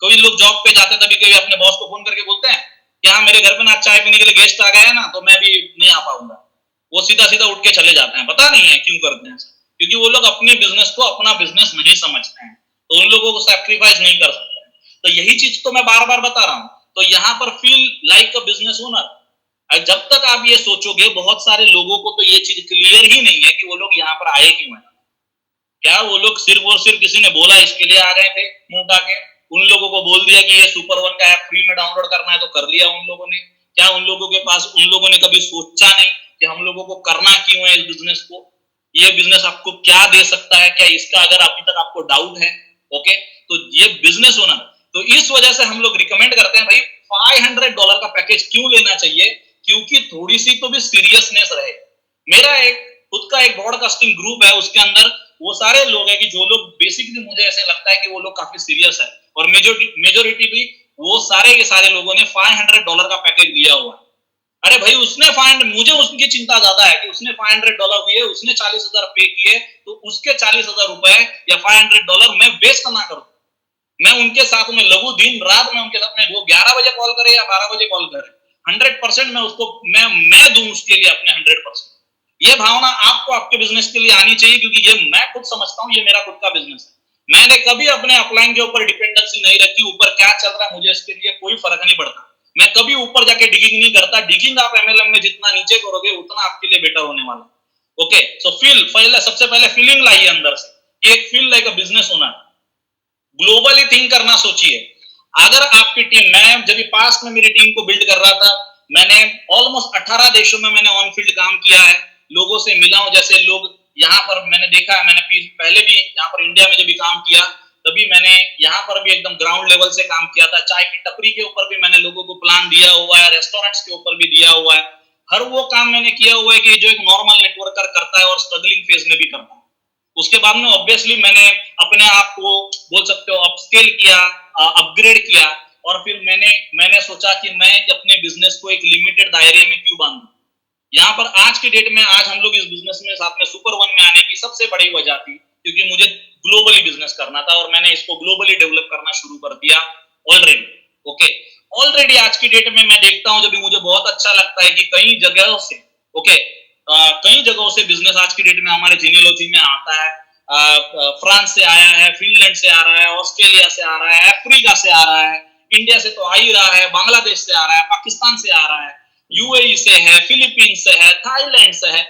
कोई लोग जॉब पे जाते तभी कभी अपने बॉस को फोन करके बोलते हैं कि हाँ मेरे घर पे ना चाय पीने के लिए गेस्ट आ गए हैं ना, तो मैं भी नहीं आ पाऊंगा। वो सीधा सीधा उठ के चले जाते हैं। पता नहीं है क्यों करते हैं, क्योंकि वो लोग अपने बिजनेस को अपना बिजनेस नहीं समझते हैं, तो उन लोगों को सैक्रिफाइस नहीं कर सकते। तो यही चीज तो मैं बार बार बता रहा हूँ। तो यहाँ पर feel like a business owner. जब तक आप ये सोचोगे, बहुत सारे लोगों को तो ये चीज क्लियर ही नहीं है कि वो लोग यहाँ पर आए क्यों हैं। क्या वो लोग सिर्फ और सिर्फ किसी ने बोला इसके लिए आ गए थे मुंह उठा के? उन लोगों को बोल दिया कि ये सुपर वन का ऐप फ्री में डाउनलोड करना है तो कर लिया उन लोगों ने? क्या उन लोगों ने कभी सोचा नहीं कि हम लोगों को करना क्यों है इस बिजनेस को? ये बिजनेस आपको क्या दे सकता है? क्या इसका अगर अभी तक आपको डाउट है, ओके, तो ये बिजनेस ओनर, तो इस वजह से हम लोग रिकमेंड करते हैं भाई $500 का पैकेज क्यों लेना चाहिए? क्योंकि थोड़ी सी तो भी सीरियसनेस रहे। मेरा एक खुद का एक ब्रॉडकास्टिंग ग्रुप है, उसके अंदर वो सारे लोग हैं कि जो लोग बेसिकली मुझे ऐसे लगता है कि वो लोग काफी सीरियस है, और मेजोरिटी भी वो सारे के सारे लोगों ने $500 का पैकेज लिया हुआ है। अरे भाई, उसने 500, मुझे उसकी चिंता ज्यादा है कि उसने $500 दिए, उसने 40,000 पे किए, तो उसके 40,000 रुपए या $500 मैं वेस्ट ना करूं। मैं उनके साथ में लगू, दिन रात मैं उनके साथ में, वो 11 बजे कॉल करे या 12 बजे कॉल करे, 100% मैं उसको मैं दूं उसके लिए अपने 100%। ये भावना आपको आपके बिजनेस के लिए आनी चाहिए, क्योंकि ये मैं खुद समझता हूं, ये मेरा खुद का बिजनेस है। मैंने कभी अपने अपलाइन के ऊपर डिपेंडेंसी नहीं रखी, ऊपर क्या चल रहा है मुझे इसके लिए कोई फर्क नहीं पड़ता। मैं कभी ऊपर जाके डिगिंग नहीं करता। डिगिंग आप एमएलएम में जितना नीचे करोगे उतना आपके लिए बेटर होने वाला। ओके, सो सबसे पहले फीलिंग लाइए अंदर से कि एक feel like a business owner. Globally think करना सोचिए। अगर आपकी टीम, मैं जब पास्ट में मेरी टीम को बिल्ड कर रहा था, मैंने ऑलमोस्ट 18 देशों में मैंने ऑन फील्ड काम किया है, लोगों से मिला हूं। जैसे लोग यहाँ पर मैंने देखा है, मैंने पहले भी यहाँ पर इंडिया में जब भी काम किया, तभी मैंने यहाँ पर भी एकदम ग्राउंड लेवल से काम किया था। चाय की टपरी के ऊपर भी मैंने लोगों को प्लान दिया हुआ है, रेस्टोरेंट्स के ऊपर भी दिया हुआ है। हर वो काम मैंने किया हुआ है कि जो एक नॉर्मल नेटवर्कर करता है और स्ट्रगलिंग फेज में भी करता है। उसके बाद में ऑब्वियसली मैंने अपने आप को बोल सकते हो अपस्केल किया, अपग्रेड किया, और फिर मैंने सोचा कि मैं अपने बिजनेस को एक लिमिटेड दायरे में क्यों बांधूं। यहाँ पर आज की डेट में, आज हम लोग इस बिजनेस में साथ में सुपर वन में आने की सबसे बड़ी वजह थी क्योंकि मुझे ग्लोबली बिजनेस करना था, और मैंने इसको ग्लोबली डेवलप करना शुरू कर दिया ऑलरेडी। ओके, ऑलरेडी आज की डेट में मैं देखता हूं, जब भी मुझे बहुत अच्छा लगता है कि कई जगहों से, ओके, कई जगहों से बिजनेस आज की डेट में हमारे जीनियोलॉजी में आता है। फ्रांस से आया है, फिनलैंड से आ रहा है, ऑस्ट्रेलिया से आ रहा है, अफ्रीका से आ रहा है, इंडिया से तो आ ही रहा है, बांग्लादेश से आ रहा है, पाकिस्तान से आ रहा है, यूएई से है, फिलीपींस से है, थाईलैंड से है।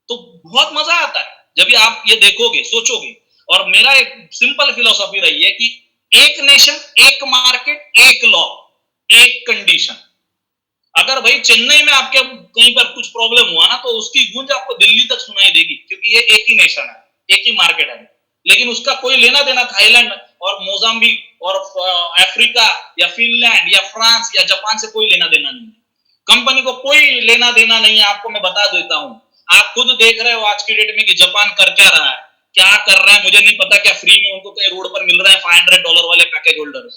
तो बहुत मजा आता है जब भी आप ये देखोगे, सोचोगे। और मेरा एक सिंपल फिलॉसफी रही है कि एक नेशन, एक मार्केट, एक लॉ, एक कंडीशन। अगर भाई चेन्नई में आपके कहीं पर कुछ प्रॉब्लम हुआ ना, तो उसकी गूंज आपको दिल्ली तक सुनाई देगी, क्योंकि ये एक ही नेशन है, एक ही मार्केट है। लेकिन उसका कोई लेना देना थाईलैंड और मोजाम्बिक और अफ्रीका या फिनलैंड या फ्रांस या जापान से कोई लेना देना नहीं है। कंपनी को कोई लेना देना नहीं है। आपको मैं बता देता हूं, आप खुद देख रहे हो आज की डेट में कि जापान कर क्या रहा है, क्या कर रहा है मुझे नहीं पता। क्या फ्री में उनको कहीं रोड पर मिल रहा है $500 वाले पैकेज होल्डर्स?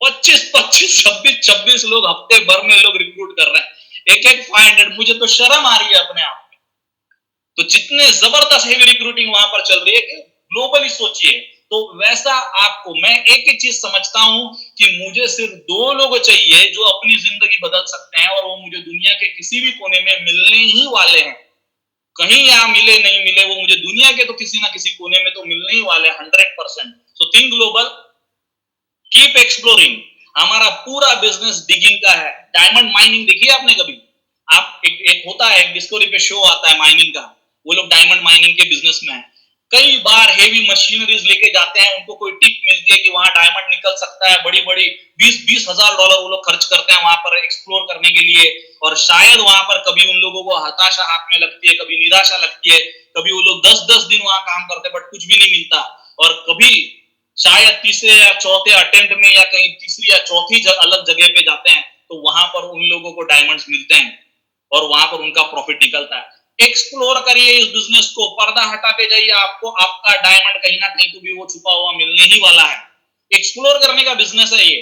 25 लोग हफ्ते भर में लोग रिक्रूट कर रहे हैं, एक 500। मुझे तो शर्म आ रही है अपने आप में। तो जितने जबरदस्त हेवी रिक्रूटिंग वहां पर चल रही है कि ग्लोबली सोचिए। तो वैसा आपको मैं एक ही चीज समझता हूं कि मुझे सिर्फ 2 लोग चाहिए जो अपनी जिंदगी बदल सकते हैं, और वो मुझे दुनिया के किसी भी कोने में मिलने ही वाले हैं। कहीं यहाँ मिले नहीं मिले, वो मुझे दुनिया के तो किसी ना किसी कोने में तो मिलने ही वाले 100%। So think global, keep exploring. हमारा पूरा बिजनेस डिगिंग का है। डायमंड माइनिंग देखी है आपने कभी? आप एक होता है, एक डिस्कवरी पे शो आता है माइनिंग का, वो लोग डायमंड माइनिंग के बिजनेस में है। कई बार हेवी मशीनरीज लेके जाते हैं, उनको कोई टिप मिलती है कि वहां डायमंड निकल सकता है। बड़ी बड़ी 20-20 हजार डॉलर वो लोग खर्च करते हैं वहां पर एक्सप्लोर करने के लिए, और शायद वहां पर कभी उन लोगों को हताशा हाथ में लगती है, कभी निराशा लगती है, कभी वो लोग 10-10 दिन वहां काम करते हैं बट कुछ भी नहीं मिलता, और कभी शायद तीसरे या चौथे अटेम्प्ट में या कहीं तीसरी या चौथी अलग जगह पे जाते हैं, तो वहां पर उन लोगों को डायमंड्स मिलते हैं और वहां पर उनका प्रॉफिट निकलता है। एक्सप्लोर करिए इस बिजनेस को, पर्दा हटा के जाइए, आपको आपका डायमंड कहीं ना कहीं तो भी वो छुपा हुआ मिलने ही वाला है। एक्सप्लोर करने का बिजनेस है ये।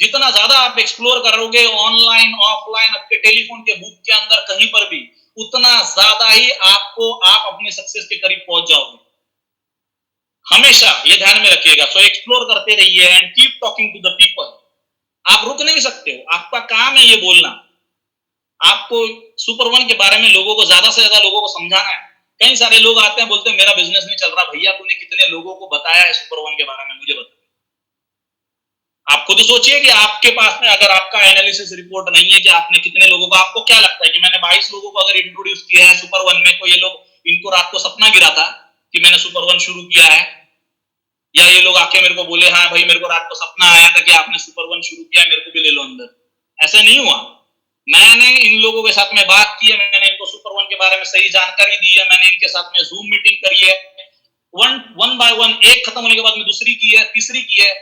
जितना ज्यादा आप एक्सप्लोर करोगे ऑनलाइन ऑफलाइन, आपके टेलीफोन के बुक के अंदर कहीं पर भी, उतना ज्यादा ही आप अपने सक्सेस के करीब पहुंच जाओगे। हमेशा ये ध्यान में रखिएगा। सो एक्सप्लोर करते रहिए and keep talking to the people. आप रुक नहीं सकते हो, आपका काम है ये बोलना। आपको सुपर वन के बारे में लोगों को, ज्यादा से ज्यादा लोगों को समझाना है। कई सारे लोग आते हैं बोलते हैं मेरा बिजनेस नहीं चल रहा। भैया तूने कितने लोगों को बताया है सुपर वन के बारे में, मुझे बता। आप खुद सोचिए कि आपके पास में अगर आपका एनालिसिस रिपोर्ट नहीं है कि आपने कितने लोगों को, आपको क्या लगता है कि मैंने 22 लोगों को अगर इंट्रोड्यूस किया है सुपर वन में, तो ये लोग, इनको रात को सपना गिरा था कि मैंने सुपर वन शुरू किया है, या ये लोग आके मेरे को बोले हाँ भाई मेरे को रात को सपना आया था कि आपने सुपर वन शुरू किया, मेरे को भी ले लो अंदर? ऐसा नहीं हुआ। मैंने इन लोगों के साथ में बात की है, मैंने इनको सुपर वन के बारे में सही जानकारी दी है, मैंने इनके साथ में जूम मीटिंग करी है, वन बाय वन, एक खत्म होने के बाद में दूसरी की है, तीसरी की है।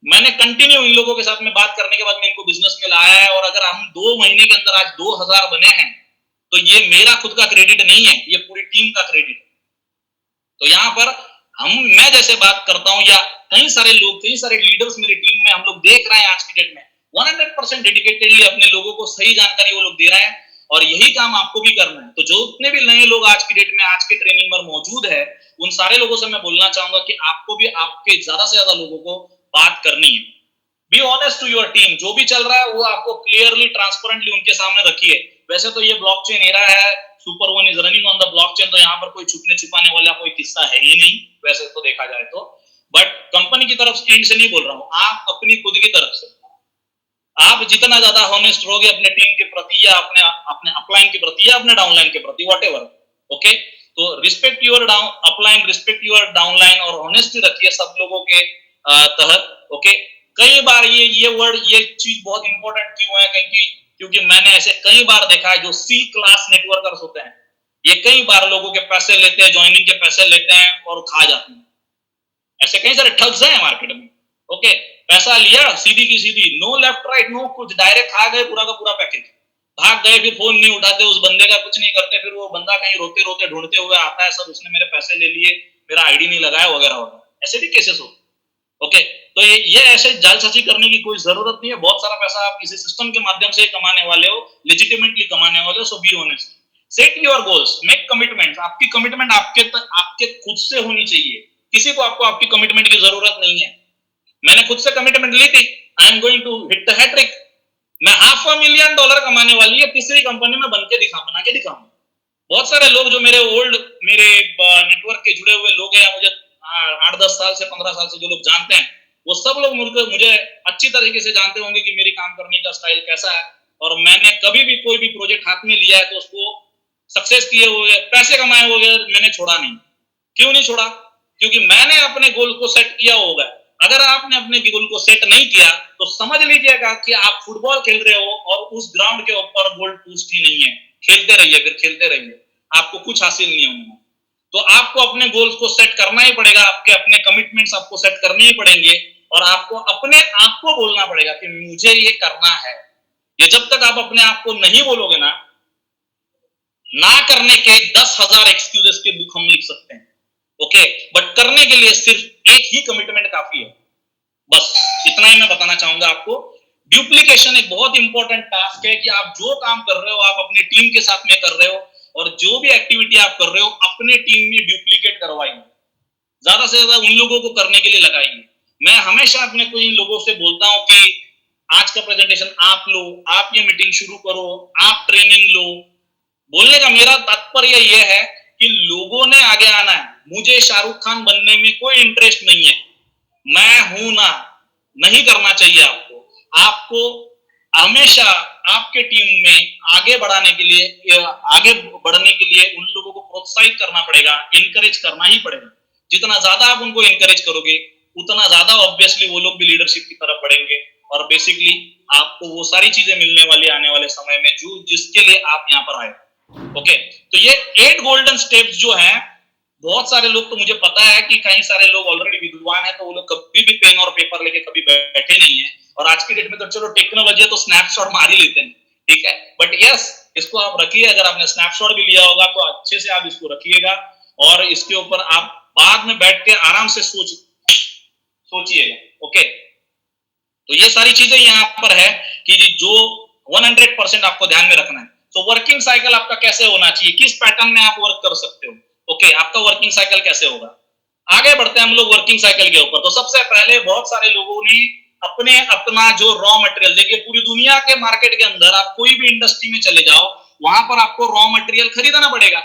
मैंने कंटिन्यू इन लोगों के साथ में बात करने के बाद में इनको बिजनेस में लाया है, और अगर हम 2 महीने के अंदर आज 2000 बने हैं तो ये मेरा खुद का क्रेडिट नहीं है, ये पूरी टीम का क्रेडिट है। तो यहाँ पर मैं जैसे बात करता हूँ या कई सारे लोग, कई सारे लीडर्स मेरी टीम में हम लोग देख रहे हैं आज की डेट में 100% डेडिकेटेडली अपने लोगों को सही जानकारी वो लोग दे रहे हैं, और यही काम आपको भी करना है। तो जो उतने भी नए लोग आज की डेट में आज के ट्रेनिंग में मौजूद है, उन सारे लोगों से मैं बोलना चाहूंगा कि आपको भी आपके ज्यादा से ज्यादा लोगों को बात करनी है। Be honest to your team, जो भी चल रहा है वो आपको क्लियरली ट्रांसपेरेंटली उनके सामने रखिए। वैसे तो ये ब्लॉकचेन एरा है, super one is running on the blockchain, तो यहाँ पर कोई छुपने छुपाने वाला कोई किस्सा है ही नहीं वैसे तो देखा जाए तो। बट कंपनी की तरफ से नहीं बोल रहा हूँ, आप अपनी खुद की तरफ से आप जितना ज्यादा हॉनेस्ट रहोगे अपने टीम के प्रति या अपने अपलाइन के प्रति या अपने डाउनलाइन के प्रति, व्हाटएवर, ओके, तो respect your upline, respect your downline, और ऑनेस्टी रखिए सब लोगों के तहत, ओके। कई बार ये वर्ड, ये चीज बहुत इंपॉर्टेंट क्यों है, क्योंकि मैंने ऐसे कई बार देखा है जो सी क्लास नेटवर्कर्स होते हैं, ये कई बार लोगों के पैसे लेते हैं, ज्वाइनिंग के पैसे लेते हैं और खा जाते हैं। ऐसे कई सारे ठग्स हैं मार्केट में, ओके। पैसा लिया सीधी की सीधी, नो लेफ्ट राइट नो कुछ, डायरेक्ट खा गए पूरा का पूरा पैकेज, भाग गए, फिर फोन नहीं उठाते उस बंदे का, कुछ नहीं करते, फिर वो बंदा कहीं रोते रोते ढूंढते हुए आता है, सर उसने मेरे पैसे ले लिए, मेरा आईडी नहीं लगाया वगैरह वगैरह, ऐसे भी केसेस हो, ओके। तो ये ऐसे जालसाजी करने की कोई जरूरत नहीं है। बहुत सारा पैसा आप किसी सिस्टम के माध्यम से कमाने वाले हो, लेजिटिमेटली कमाने वाले हो, so be honest, set your goals, make commitments. आपकी कमिटमेंट आपके खुद से होनी चाहिए, किसी को आपकी कमिटमेंट की जरूरत नहीं है। मैंने खुद से कमिटमेंट ली थी, I am going to hit the hattrick, मैं $500,000 कमाने वाली है तीसरी कंपनी में बना के दिखाऊंगा। बहुत सारे लोग जो मेरे नेटवर्क के जुड़े हुए लोग हैं, मुझे 8-10 साल से 15 साल से जो लोग जानते हैं, वो सब लोग मुझे अच्छी तरीके से जानते होंगे कि मेरी काम करने का स्टाइल कैसा है, और मैंने कभी भी कोई भी प्रोजेक्ट हाथ में लिया है तो उसको सक्सेस किए हुए, पैसे कमाए हुए मैंने छोड़ा नहीं। क्यों नहीं छोड़ा? क्योंकि मैंने अपने गोल को सेट किया होगा। अगर आपने अपने गोल को सेट नहीं किया तो समझ लीजिएगा कि आप फुटबॉल खेल रहे हो और उस ग्राउंड के ऊपर गोल पोस्ट ही नहीं है। खेलते रहिए, फिर खेलते रहिए, आपको कुछ हासिल नहीं होगा। तो आपको अपने गोल्स को सेट करना ही पड़ेगा, आपके अपने कमिटमेंट्स आपको सेट करने ही पड़ेंगे, और आपको अपने आप को बोलना पड़ेगा कि मुझे ये करना है। ये जब तक आप अपने आप को नहीं बोलोगे ना करने के 10,000 एक्सक्यूजेस के बुक हम लिख सकते हैं, ओके, बट करने के लिए सिर्फ एक ही कमिटमेंट काफी है। बस इतना ही मैं बताना चाहूंगा आपको। ड्यूप्लीकेशन एक बहुत इंपॉर्टेंट टास्क है कि आप जो काम कर रहे हो आप अपनी टीम के साथ में कर रहे हो, और जो भी एक्टिविटी आप कर रहे हो अपने टीम में डुप्लीकेट करवाइए, ज्यादा से ज्यादा उन लोगों को करने के लिए लगाइए। मैं हमेशा अपने कोई लोगों से बोलता हूं कि आज का प्रेजेंटेशन आप लो, आप ये मीटिंग शुरू करो, आप ट्रेनिंग लो। बोलने का मेरा तात्पर्य यह है कि लोगों ने आगे आना है। मुझे शाहरुख खान बनने में कोई इंटरेस्ट नहीं है, मैं हूं ना, नहीं करना चाहिए आपको हमेशा आपके टीम में आगे बढ़ने के लिए उन लोगों को प्रोत्साहित करना पड़ेगा, इनकरेज करना ही पड़ेगा। जितना ज्यादा आप उनको इनकरेज करोगे उतना ज्यादा ऑब्वियसली वो लोग भी लीडरशिप की तरफ बढ़ेंगे, और बेसिकली आपको वो सारी चीजें मिलने वाली आने वाले समय में जिसके लिए आप यहाँ पर आए, ओके। तो ये 8 गोल्डन स्टेप्स जो हैं, बहुत सारे लोग, तो मुझे पता है कि कई सारे लोग ऑलरेडी विद्वान हैं, तो वो लोग कभी भी पेन और पेपर लेके कभी बैठे नहीं है, और आज की डेट में तो चलो टेक्नोलॉजी है तो स्नैपशॉट मार ही लेते हैं, ठीक है, बट यस इसको आप रखिए। अगर आपने स्नैपशॉट भी लिया होगा तो अच्छे से आप इसको रखिएगा, और इसके ऊपर आप बाद में बैठ के आराम से सोचिएगा, ओके। तो ये सारी चीजें यहाँ पर है कि जो 100% आपको ध्यान में रखना है। तो वर्किंग साइकिल आपका कैसे होना चाहिए, किस पैटर्न में आप वर्क कर सकते हो, ओके, आपका वर्किंग साइकिल कैसे होगा। आगे बढ़ते हैं हम लोग वर्किंग साइकिल के ऊपर। तो सबसे पहले बहुत सारे लोगों ने अपना जो रॉ मटेरियल, देखिए पूरी दुनिया के मार्केट के अंदर आप कोई भी इंडस्ट्री में चले जाओ, वहां पर आपको रॉ मटेरियल खरीदना पड़ेगा।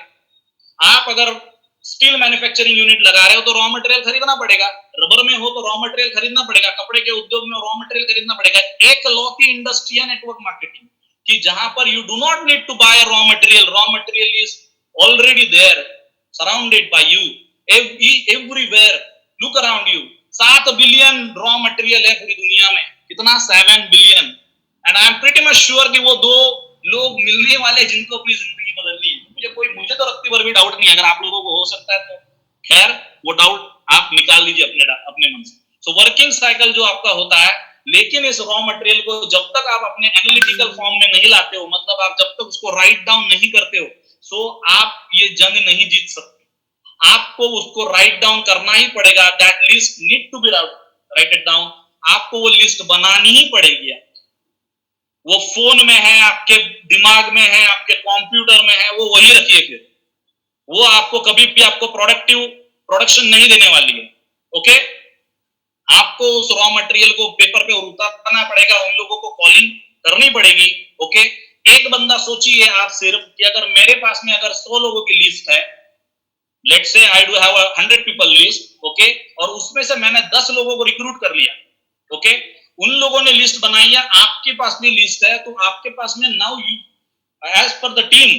आप अगर स्टील मैन्युफैक्चरिंग यूनिट लगा रहे हो तो रॉ मटेरियल खरीदना पड़ेगा, रबर में हो तो रॉ मटेरियल खरीदना पड़ेगा, कपड़े के उद्योग में रॉ मटेरियल खरीदना पड़ेगा। एक लौती इंडस्ट्री है नेटवर्क मार्केटिंग कि जहां पर you do not need to buy raw material is already there, surrounded by you everywhere, look around you. 7 billion raw material है पूरी दुनिया में, कितना 7 billion, and I am pretty much sure कि वो 2 लोग मिलने वाले जिनको अपनी जिंदगी बदलनी है। मुझे तो रत्ती भर भी डाउट नहीं है, अगर आप लोगों को हो सकता है तो खैर वो डाउट आप निकाल लीजिए अपने मन से। सो वर्किंग साइकिल जो आपका होता है, लेकिन इस रॉ मटेरियल को जब तक आप अपने एनालिटिकल फॉर्म में नहीं लाते हो, मतलब आप जब तक उसको राइट डाउन नहीं करते हो, सो आप ये जंग नहीं जीत सकते। आपको उसको राइट डाउन करना ही पड़ेगा। That list need to be write it down. आपको वो लिस्ट बनानी ही पड़ेगी। वो फोन में है, आपके दिमाग में है, आपके कंप्यूटर में है, वो वही रखिए। फिर वो आपको कभी भी आपको प्रोडक्शन नहीं देने वाली है। ओके, आपको उस रॉ मटेरियल को पेपर पे उतारना पड़ेगा, उन लोगों को कॉलिंग करनी पड़ेगी। ओके, एक बंदा सोचिए आप सिर्फ कि अगर मेरे पास में अगर 100 लोगों की लिस्ट है, let's say I do have 100 people list, okay, और उसमें से मैंने 10 लोगों को रिक्रूट कर लिया। ओके, उन लोगों ने लिस्ट बनाई है, आपके पास भी लिस्ट है, तो आपके पास में now you as per the team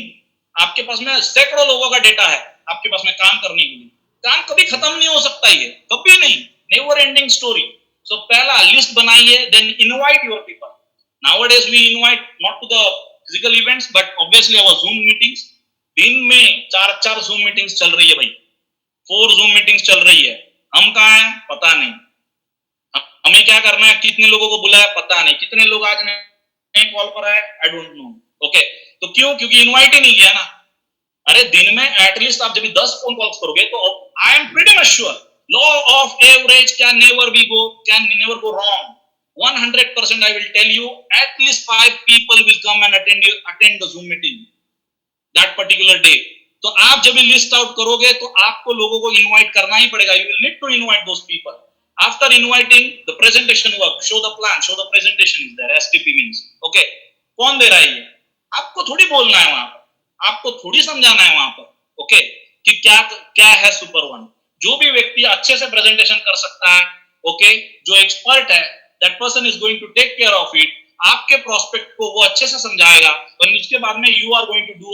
आपके पास में सैकड़ों लोगों का डेटा है आपके पास में काम करने के लिए। काम कभी खत्म नहीं हो सकता, ये कभी नहीं, नेवर एंडिंग स्टोरी। सो पहला लिस्ट बनाइए, then invite your people. Nowadays we invite not to the physical events but obviously our Zoom meetings. दिन में 4 जूम मीटिंग्स चल रही है भाई, 4 जूम मीटिंग्स चल रही है। हम कहाँ हैं पता नहीं, हमें क्या करना है, कितने लोगों को बुलाया पता नहीं, कितने लोग आज नए कॉल पर आए आई डोंट नो। ओके, तो क्यों? क्योंकि इनवाइट ही नहीं किया ना। अरे दिन में एटलीस्ट आप जब 10 फोन कॉल्स करोगे तो आई am pretty much sure law of average can never go wrong. 100% I will tell you at least 5 people will come and attend the Zoom meeting that particular day. तो आप जब list out करोगे तो आपको लोगों को इनवाइट करना ही पड़ेगा। You will need to invite those people. After inviting, the presentation work, show the plan, show the presentation is there, STP means. Okay, कौन दे रहा है ये? आपको थोड़ी बोलना है वहां पर, आपको थोड़ी समझाना है वहां पर। ओके, कि क्या है सुपर वन। जो भी व्यक्ति अच्छे से प्रेजेंटेशन कर सकता है, ओके, जो एक्सपर्ट है, that person is going to take care of it. आपके प्रोस्पेक्ट को वो अच्छे से समझाएगा और उसके बाद में you are going to do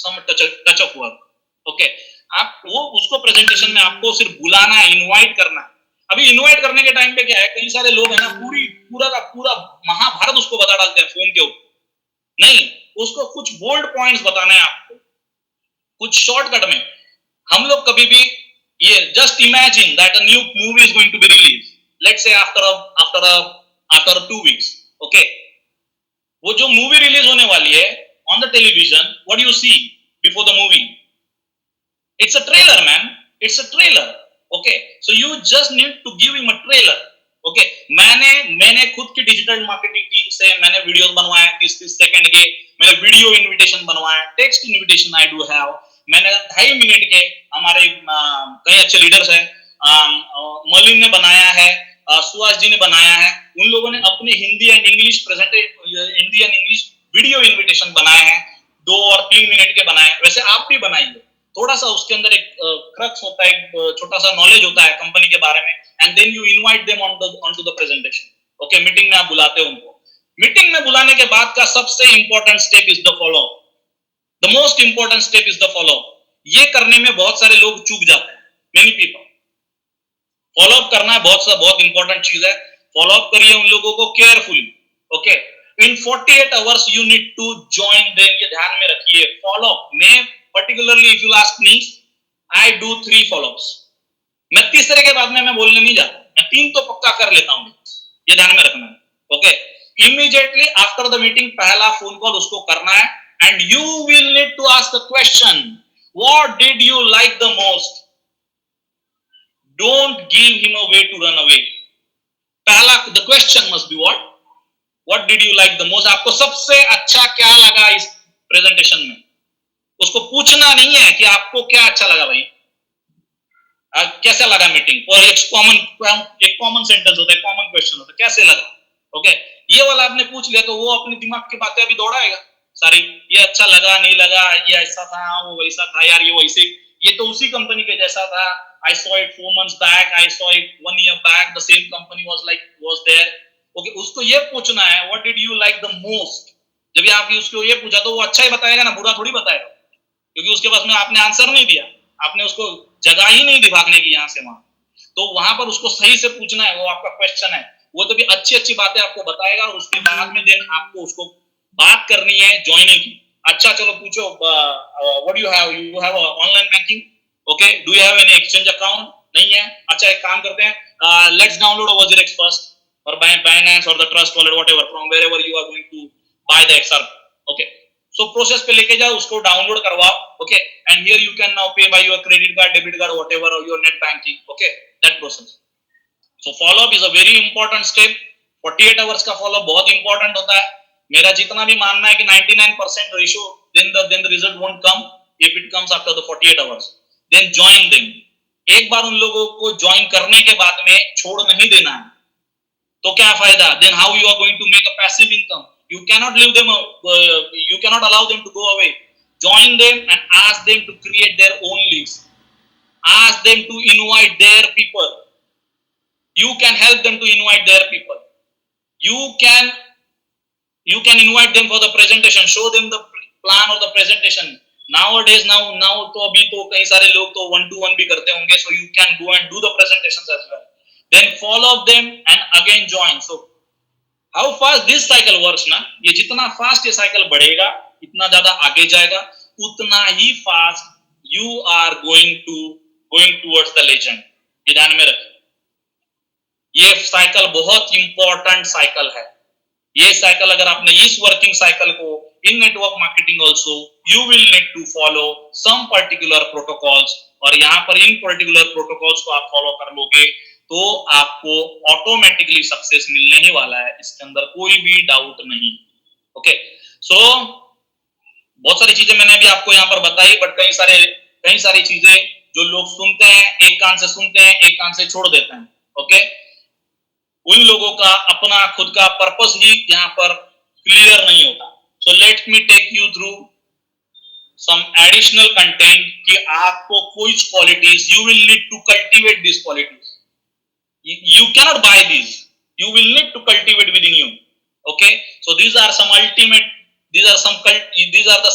some touch up work. Okay, आप वो उसको प्रेजेंटेशन में आपको सिर्फ बुलाना है, इनवाइट करना है। अभी इनवाइट करने के टाइम पे क्या है, कई सारे लोग हैं ना, पूरा का पूरा महाभारत उसको बता डालते हैं फोन के ऊपर। नहीं, उसको कुछ बोल्ड पॉइंट्स बताना है आपको, कुछ शॉर्टकट में। हम लोग कभी भी ये just imagine that a new movie is going to be release, let's say after 2 weeks. Okay, वो जो मूवी रिलीज होने वाली है on the television, what you see before the movie? It's a trailer man, it's a trailer. Okay, so you just need to give him a trailer. Okay, मैंने खुद की digital marketing team से मैंने videos बनवाए 30-30 second के, मैंने video invitation बनवाए, text invitation I do have. मैंने 2.5 मिनट के, हमारे कई अच्छे लीडर्स हैं, मलिन ने बनाया है, सुहास जी ने बनाया है, उन लोगों ने अपने Hindi and English video invitation बनाए हैं, 2 और 3 मिनट के बनाए। वैसे आप भी बनाइए, थोड़ा सा उसके अंदर एक क्रक्स होता है, एक छोटा सा नॉलेज होता है कंपनी के बारे में, and then you invite them on to the presentation. Okay, meeting में आप बुलाते हो उनको। मीटिंग में बुलाने के बाद का सबसे important step is the follow. The most important step is the follow. ये करने में बहुत सारे लोग चूक जाते हैं, मेनी पीपल। फॉलो अप करना है, बहुत इंपॉर्टेंट चीज है। फॉलो अप करिए उन लोगों को carefully. Okay, in 48 hours you need to join them, ये ध्यान में रखिए। फॉलो अप में particularly if you ask me, I do 3 follow-ups. मैं तीसरे के बाद में मैं बोलने नहीं जाता, मैं 3 तो पक्का कर लेता हूं, ये ध्यान में रखना है। Okay, immediately after the meeting पहला फोन कॉल उसको करना है, and you will need to ask the question, what did you like the most? Don't give him a way to run away. पहला the question must be what did you like the most? आपको सबसे अच्छा क्या लगा इस presentation में? उसको पूछना नहीं है कि आपको क्या अच्छा लगा भाई, कैसा लगा मीटिंग, और एक कॉमन सेंटेंस होता है, कॉमन क्वेश्चन होता है, कैसे लगा। ओके, ये वाला आपने पूछ लिया तो वो अपने दिमाग की बातें अभी दौड़ाएगा सारी, ये अच्छा लगा, नहीं लगा, ये ऐसा था, वो वैसा था, यार ये वैसे, ये तो उसी कंपनी के जैसा था, I saw it 4 months back, I saw it 1 year back, the same company was there. Okay, उसको ये पूछना है what did you like the most? जब आप उसको ये पूछा तो वो अच्छा ही बताएगा ना, बुरा थोड़ी बताएगा, क्योंकि उसके पास में आपने आंसर नहीं दिया, आपने उसको जगह ही नहीं दी भागने की यहाँ से वहां। तो वहां पर उसको सही से पूछना है, वो आपका क्वेश्चन है, वो तो भी अच्छी बातें आपको बताएगा, और उसके बाद में देन आपको उसको बात करनी है ज्वाइनिंग की। अच्छा चलो पूछो, what you have online banking? Okay, do you have any exchange account? नहीं है, अच्छा एक काम करते हैं, लेट्स डाउनलोड WZirX फर्स्ट और Binance और the trust wallet whatever from wherever you are going to buy the XR. Okay, so process पे लेके जाओ, उसको डाउनलोड करवाओ. Okay, and here you can now pay by your credit card, debit card, whatever और your net banking. Okay, that process. So follow up is a very important step. 48 hours का follow बहुत important होता है. मेरा जितना भी मानना है कि 99% ratio then the result won't come if it comes after the 48 hours. Then join them. एक बार उन लोगों को ज्वाइन करने के बाद में छोड़ नहीं देना है, तो क्या फायदा? Then how you are going to make a passive income? You cannot leave them, you cannot allow them to go away. Join them and ask them to create their own list. Ask them to invite their people. You can help them to invite their people. You can invite them for the presentation, show them the plan or the presentation. Nowadays, now तो अभी तो कई सारे लोग तो 1-to-1 भी करते होंगे, so you can go and do the presentations as well. Then follow them and again join. So how fast this cycle works ना, ये जितना fast ये cycle बढ़ेगा, इतना ज्यादा आगे जाएगा, उतना ही fast you are going towards the legend. ये ध्यान में रखें. ये साइकिल बहुत इंपॉर्टेंट साइकिल है. ये साइकिल अगर आपने इस वर्किंग साइकिल को in network marketing also you will need to follow some particular protocols, और यहाँ पर इन पर्टिकुलर प्रोटोकॉल्स को आप फॉलो कर लोगे तो आपको ऑटोमेटिकली सक्सेस मिलने ही वाला है, इसके अंदर कोई भी डाउट नहीं. ओके, सो बहुत सारी चीजें मैंने अभी आपको यहाँ पर बताई, बट कई सारी चीजें जो लोग सुनते हैं, एक कान से सुनते हैं, एक कान से छोड़ देते हैं. ओके, उन लोगों का अपना खुद का पर्पस ही यहाँ पर क्लियर नहीं होता. So let me take you through some additional content कि आपको कुछ qualities you will need to cultivate this qualities. You cannot buy these. You will need to cultivate within you. Okay, so these are the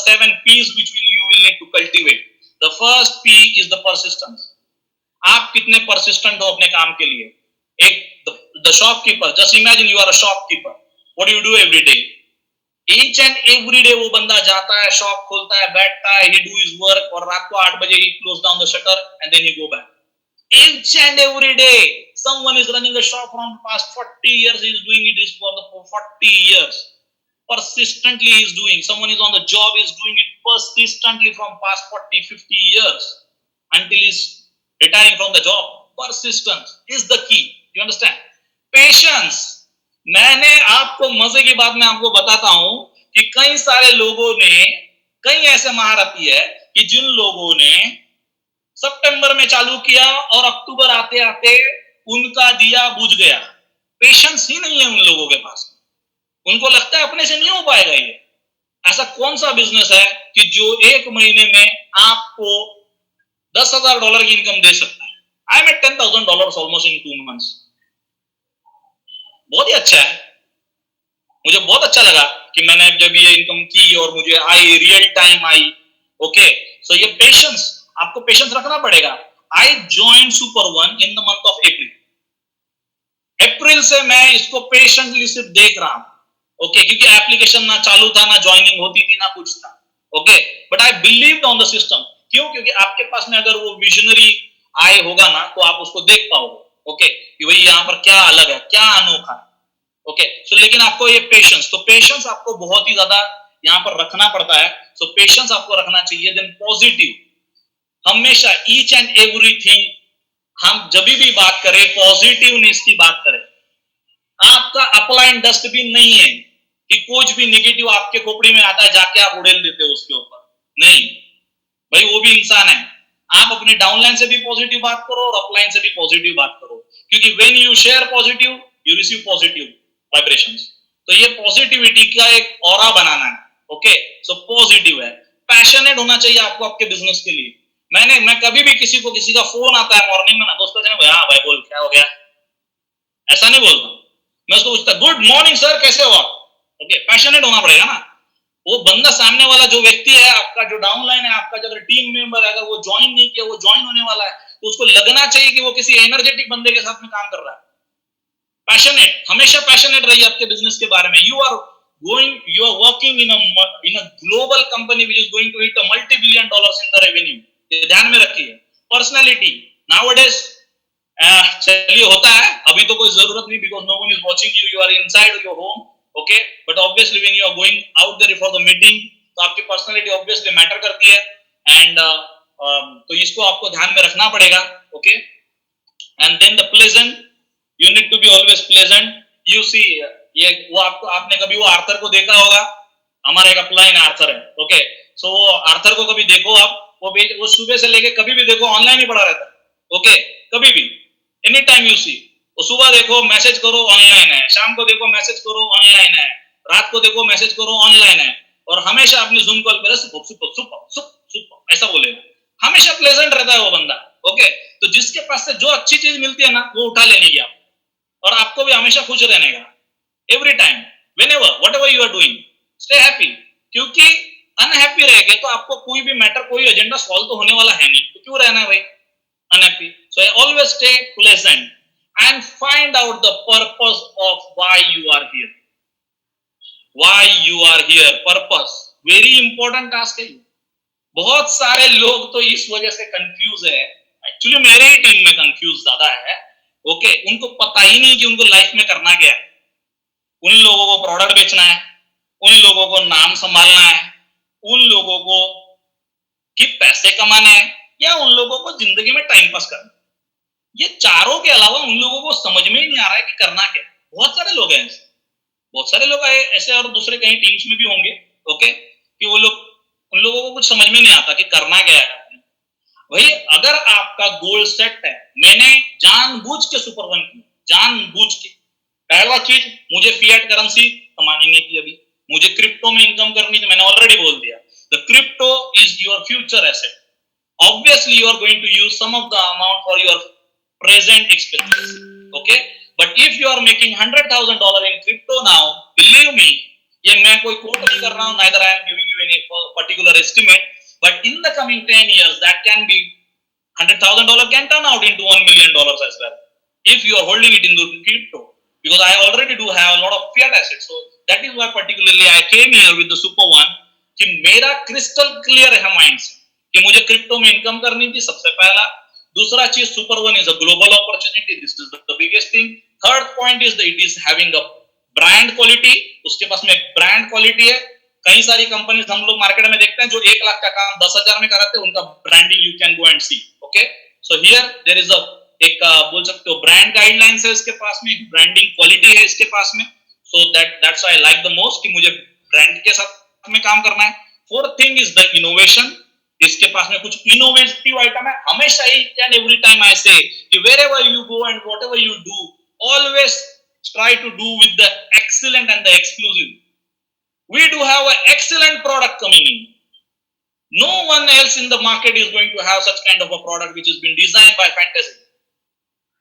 7 P's which you will need to cultivate. The first P is the persistence. आप कितने persistent हो अपने काम के लिए. The shopkeeper, just imagine you are a shopkeeper. What do you do every day? Each and every day वो बंदा जाता है, शॉप खोलता है, बैठता है, he do his work, और रात को 8 बजे he close down the shutter and then he go back. Each and every day, someone is running a shop from past 40 years. He is doing it for 40 years. Persistently he is doing. Someone is on the job, he is doing it persistently from past 40-50 years until he is retiring from the job. Persistence is the key. You understand? Patience. मैंने आपको मजे की बात मैं आपको बताता हूं कि कई सारे लोगों ने, कई ऐसे महारथी है कि जिन लोगों ने सितंबर में चालू किया और अक्टूबर आते आते उनका दिया बुझ गया. पेशेंस ही नहीं है उन लोगों के पास. उनको लगता है अपने से नहीं हो पाएगा ये. ऐसा कौन सा बिजनेस है कि जो एक महीने में आपको $10,000 की इनकम दे सकता है? I made $10,000 almost in 2 months. बहुत ही अच्छा है. मुझे बहुत अच्छा लगा कि मैंने जब ये इनकम की और मुझे आई, रियल टाइम आई. ओके, सो ये पेशेंस, आपको पेशेंस रखना पड़ेगा. I join Super One in the month of April. अप्रैल से मैं इसको पेशेंटली सिर्फ देख रहा हूं. ओके, क्योंकि एप्लीकेशन ना चालू था, ना ज्वाइनिंग होती थी, ना कुछ था. Okay, but I believed on the system. क्यों? क्योंकि आपके पास में अगर वो विजनरी आई होगा ना तो आप उसको देख पाओगे. ओके, कि भाई यहाँ पर क्या अलग है, क्या अनोखा है. ओके, सो लेकिन आपको ये पेशेंस, तो पेशेंस आपको बहुत ही ज्यादा यहाँ पर रखना पड़ता है. सो पेशेंस आपको रखना चाहिए. देन पॉजिटिव, हमेशा ईच एंड एवरीथिंग हम जब भी बात करें पॉजिटिवनेस की बात करें. आपका अपलाइन डस्टबिन नहीं है कि कुछ भी नेगेटिव आपके खोपड़ी में आता है जाके आप उड़ेल देते हो उसके ऊपर. नहीं भाई, वो भी इंसान है. आप अपने डाउनलाइन से भी पॉजिटिव बात करो और अपलाइन से भी पॉजिटिव बात करो, क्योंकि when you share positive you receive positive vibrations. तो ये पॉजिटिविटी का एक ऑरा बनाना है. ओके, सो पॉजिटिव है. पैशनेट होना चाहिए आपको आपके बिजनेस के लिए. मैं कभी भी किसी का फोन आता है मॉर्निंग में ना, दोस्तों से हाँ भाई बोल क्या हो गया, ऐसा नहीं बोलता. मैं उसको पूछता गुड मॉर्निंग सर कैसे हो आप. ओके, पैशनेट होना पड़ेगा ना. वो बंदा सामने वाला जो व्यक्ति है, आपका जो डाउनलाइन है, आपका जो टीम मेंबर है, अगर वो ज्वाइन नहीं किया, वो ज्वाइन होने वाला है, तो उसको लगना चाहिए कि वो किसी एनर्जेटिक बंदे के साथ में काम कर रहा है. पैशनेट, हमेशा पैशनेट रहिए आपके बिजनेस के बारे में. You are working in a global company which is going to hit $multi-billion in the revenue. ध्यान में रखिए. पर्सनैलिटी, नाउअडेज चलिए होता है, अभी तो कोई जरूरत नहीं, because no one is watching you, you are inside your home, okay, but obviously when you are going out there for the meeting, तो आपकी पर्सनालिटी ऑब्वियसली मैटर करती है, एंड तो इसको आपको ध्यान में रखना पड़ेगा, okay, and then the pleasant, you need to be always pleasant, you see, ये वो आपको, आपने कभी वो आर्थर को देखा होगा, हमारा एक अपलाइन आर्थर है, ओके, सो वो आर्थर को कभी देखो आप, वो सुबह से लेके कभी भी देखो ऑनलाइन ही पड़ा रहता है, ओके, कभी भी, एनी टाइम यू सी, वो सुबह देखो मैसेज करो ऑनलाइन है, शाम को देखो मैसेज करो ऑनलाइन है, रात को देखो मैसेज करो ऑनलाइन है, और हमेशा अपनी जूम कॉल पर सुपर सुपर सुपर सुपर ऐसा बोलेगा, हमेशा प्लेजेंट रहता है वो बंदा, ओके, तो जिसके पास से जो अच्छी चीज मिलती है ना, वो उठा लेने की आप, और आपको भी हमेशा खुश रहने का, every time, whenever whatever you are doing, stay happy, क्योंकि अनहैप्पी रहेंगे तो आपको कोई भी मैटर, कोई एजेंडा सॉल्व तो होने वाला है नहीं, तो क्यों रहना है भाई unhappy? So I always stay pleasant and find out the purpose of why you are here. Why you are here, purpose, very important task है. बहुत सारे लोग तो इस वजह से कंफ्यूज है, एक्चुअली मेरे ही टीम में कंफ्यूज ज्यादा है, ओके, उनको पता ही नहीं कि उनको लाइफ में करना क्या है, उन लोगों को प्रोडक्ट बेचना है, उन लोगों को नाम संभालना है, उन लोगों को कि पैसे कमाने हैं, या उन लोगों को जिंदगी में टाइम पास करना, ये चारों के अलावा उन लोगों को समझ में ही नहीं आ रहा है कि करना क्या। बहुत सारे लोग हैं, बहुत सारे लोग आए ऐसे, और दूसरे कहीं टीम्स में भी होंगे, ओके, कि वो लोग, उन लोगों को कुछ समझ में नहीं आता कि करना क्या है। भाई अगर आपका गोल सेट है, मैंने जानबूझ के सुपर वन किया, जानबूझ के, पहला चीज मुझे फिएट करेंसी कमानी नहीं थी, अभी मुझे क्रिप्टो में इनकम करनी थी, मैंने ऑलरेडी बोल दिया, the crypto is your future asset, obviously you are going to use some of the amount for your present expenses, okay, but if you are making $100,000 in crypto now, believe me, ये मैं कोई coat नहीं कर रहा हूँ, neither I am giving you any particular estimate, but in the coming 10 years that can be $100,000 can turn out into $1 million as well if you are holding it in the crypto, because I already do have a lot of fiat assets, so that is why particularly I came here with the Super One कि मेरा crystal clear है mind से कि मुझे crypto में income करनी थी, सबसे पहला, दूसरा चीज super one is a global opportunity, this is the biggest thing, third point is that it is having a brand quality, उसके पास में ब्रांड क्वालिटी है। कई सारी कंपनीज हम लोग मार्केट में देखते हैं जो 1 लाख का काम 10,000 में कराते हैं, उनका branding you can go and see, okay, so here there is a एक बोल सकते हो ब्रांड गाइडलाइंस है इसके पास में, ब्रांडिंग क्वालिटी है इसके पास में, so that's I like the most कि मुझे ब्रांड के साथ में काम करना है। Fourth thing is the innovation, इसके पास में कुछ इनोवेटिव आइटम है, हमेशा ही एंड एवरी टाइम आई से कि wherever you go and whatever you do, always try to do with the excellent and the exclusive. We do have an excellent product coming in. No one else in the market is going to have such kind of a product which has been designed by Fantasy.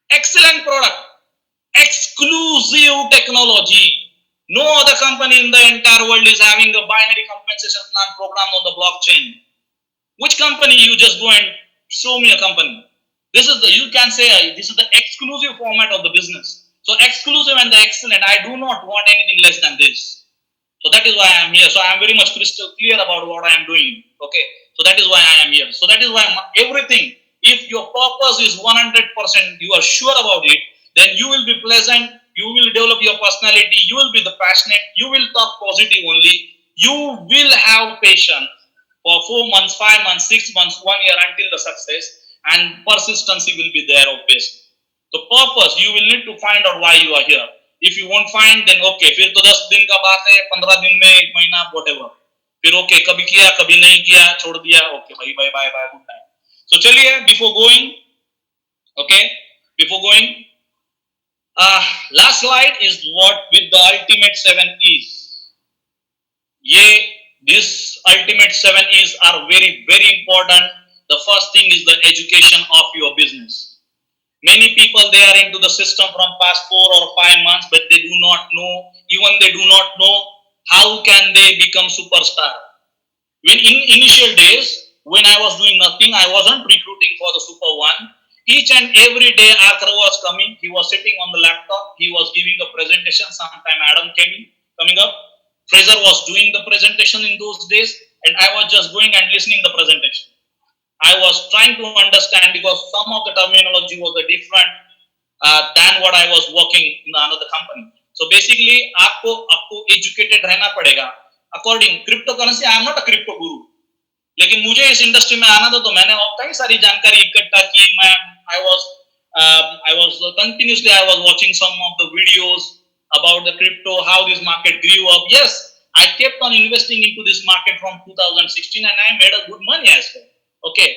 Excellent product, exclusive technology. No other company in the entire world is having a binary compensation plan program on the blockchain. Which company? You just go and show me a company. This is the, you can say this is the exclusive format of the business. So exclusive and the excellent, I do not want anything less than this. So that is why I am here. So I am very much crystal clear about what I am doing. Okay. So that is why I am here. So that is why everything, if your purpose is 100%, you are sure about it, then you will be pleasant, you will develop your personality, you will be the passionate, you will talk positive only, you will have patience for 4 months, 5 months, 6 months, 1 year until the success, and persistency will be there obviously. So purpose, you will need to find out why you are here. If you won't find, then okay, फिर तो 10 दिन का बात है, 15 दिन में, 1 महीना, whatever. फिर okay, कभी किया, कभी नहीं किया, छोड़ दिया, okay, भाई, bye, bye, bye, good time. So चलिए, before going, okay, before going, last slide is what with the ultimate 7 E's. ये These ultimate 7 E's are very, very important. The first thing is the education of your business. Many people, they are into the system from past 4 or 5 months, but they do not know, even they do not know how can they become superstar. When in initial days, when I was doing nothing, I wasn't recruiting for the Super One. Each and every day Arthur was coming, he was sitting on the laptop, he was giving a presentation, sometime Adam coming up. Fraser was doing the presentation in those days, and I was just going and listening the presentation. I was trying to understand because some of the terminology was different. than what I was working in another company. So basically आपको educated रहना पड़ेगा. According cryptocurrency, I am not a crypto guru. लेकिन मुझे इस industry में आना था तो मैंने और कई सारी जानकारी इकट्ठा की. मैं I was continuously I was watching some of the videos about the crypto, how this market grew up. Yes, I kept on investing into this market from 2016 and I made a good money as well. Okay,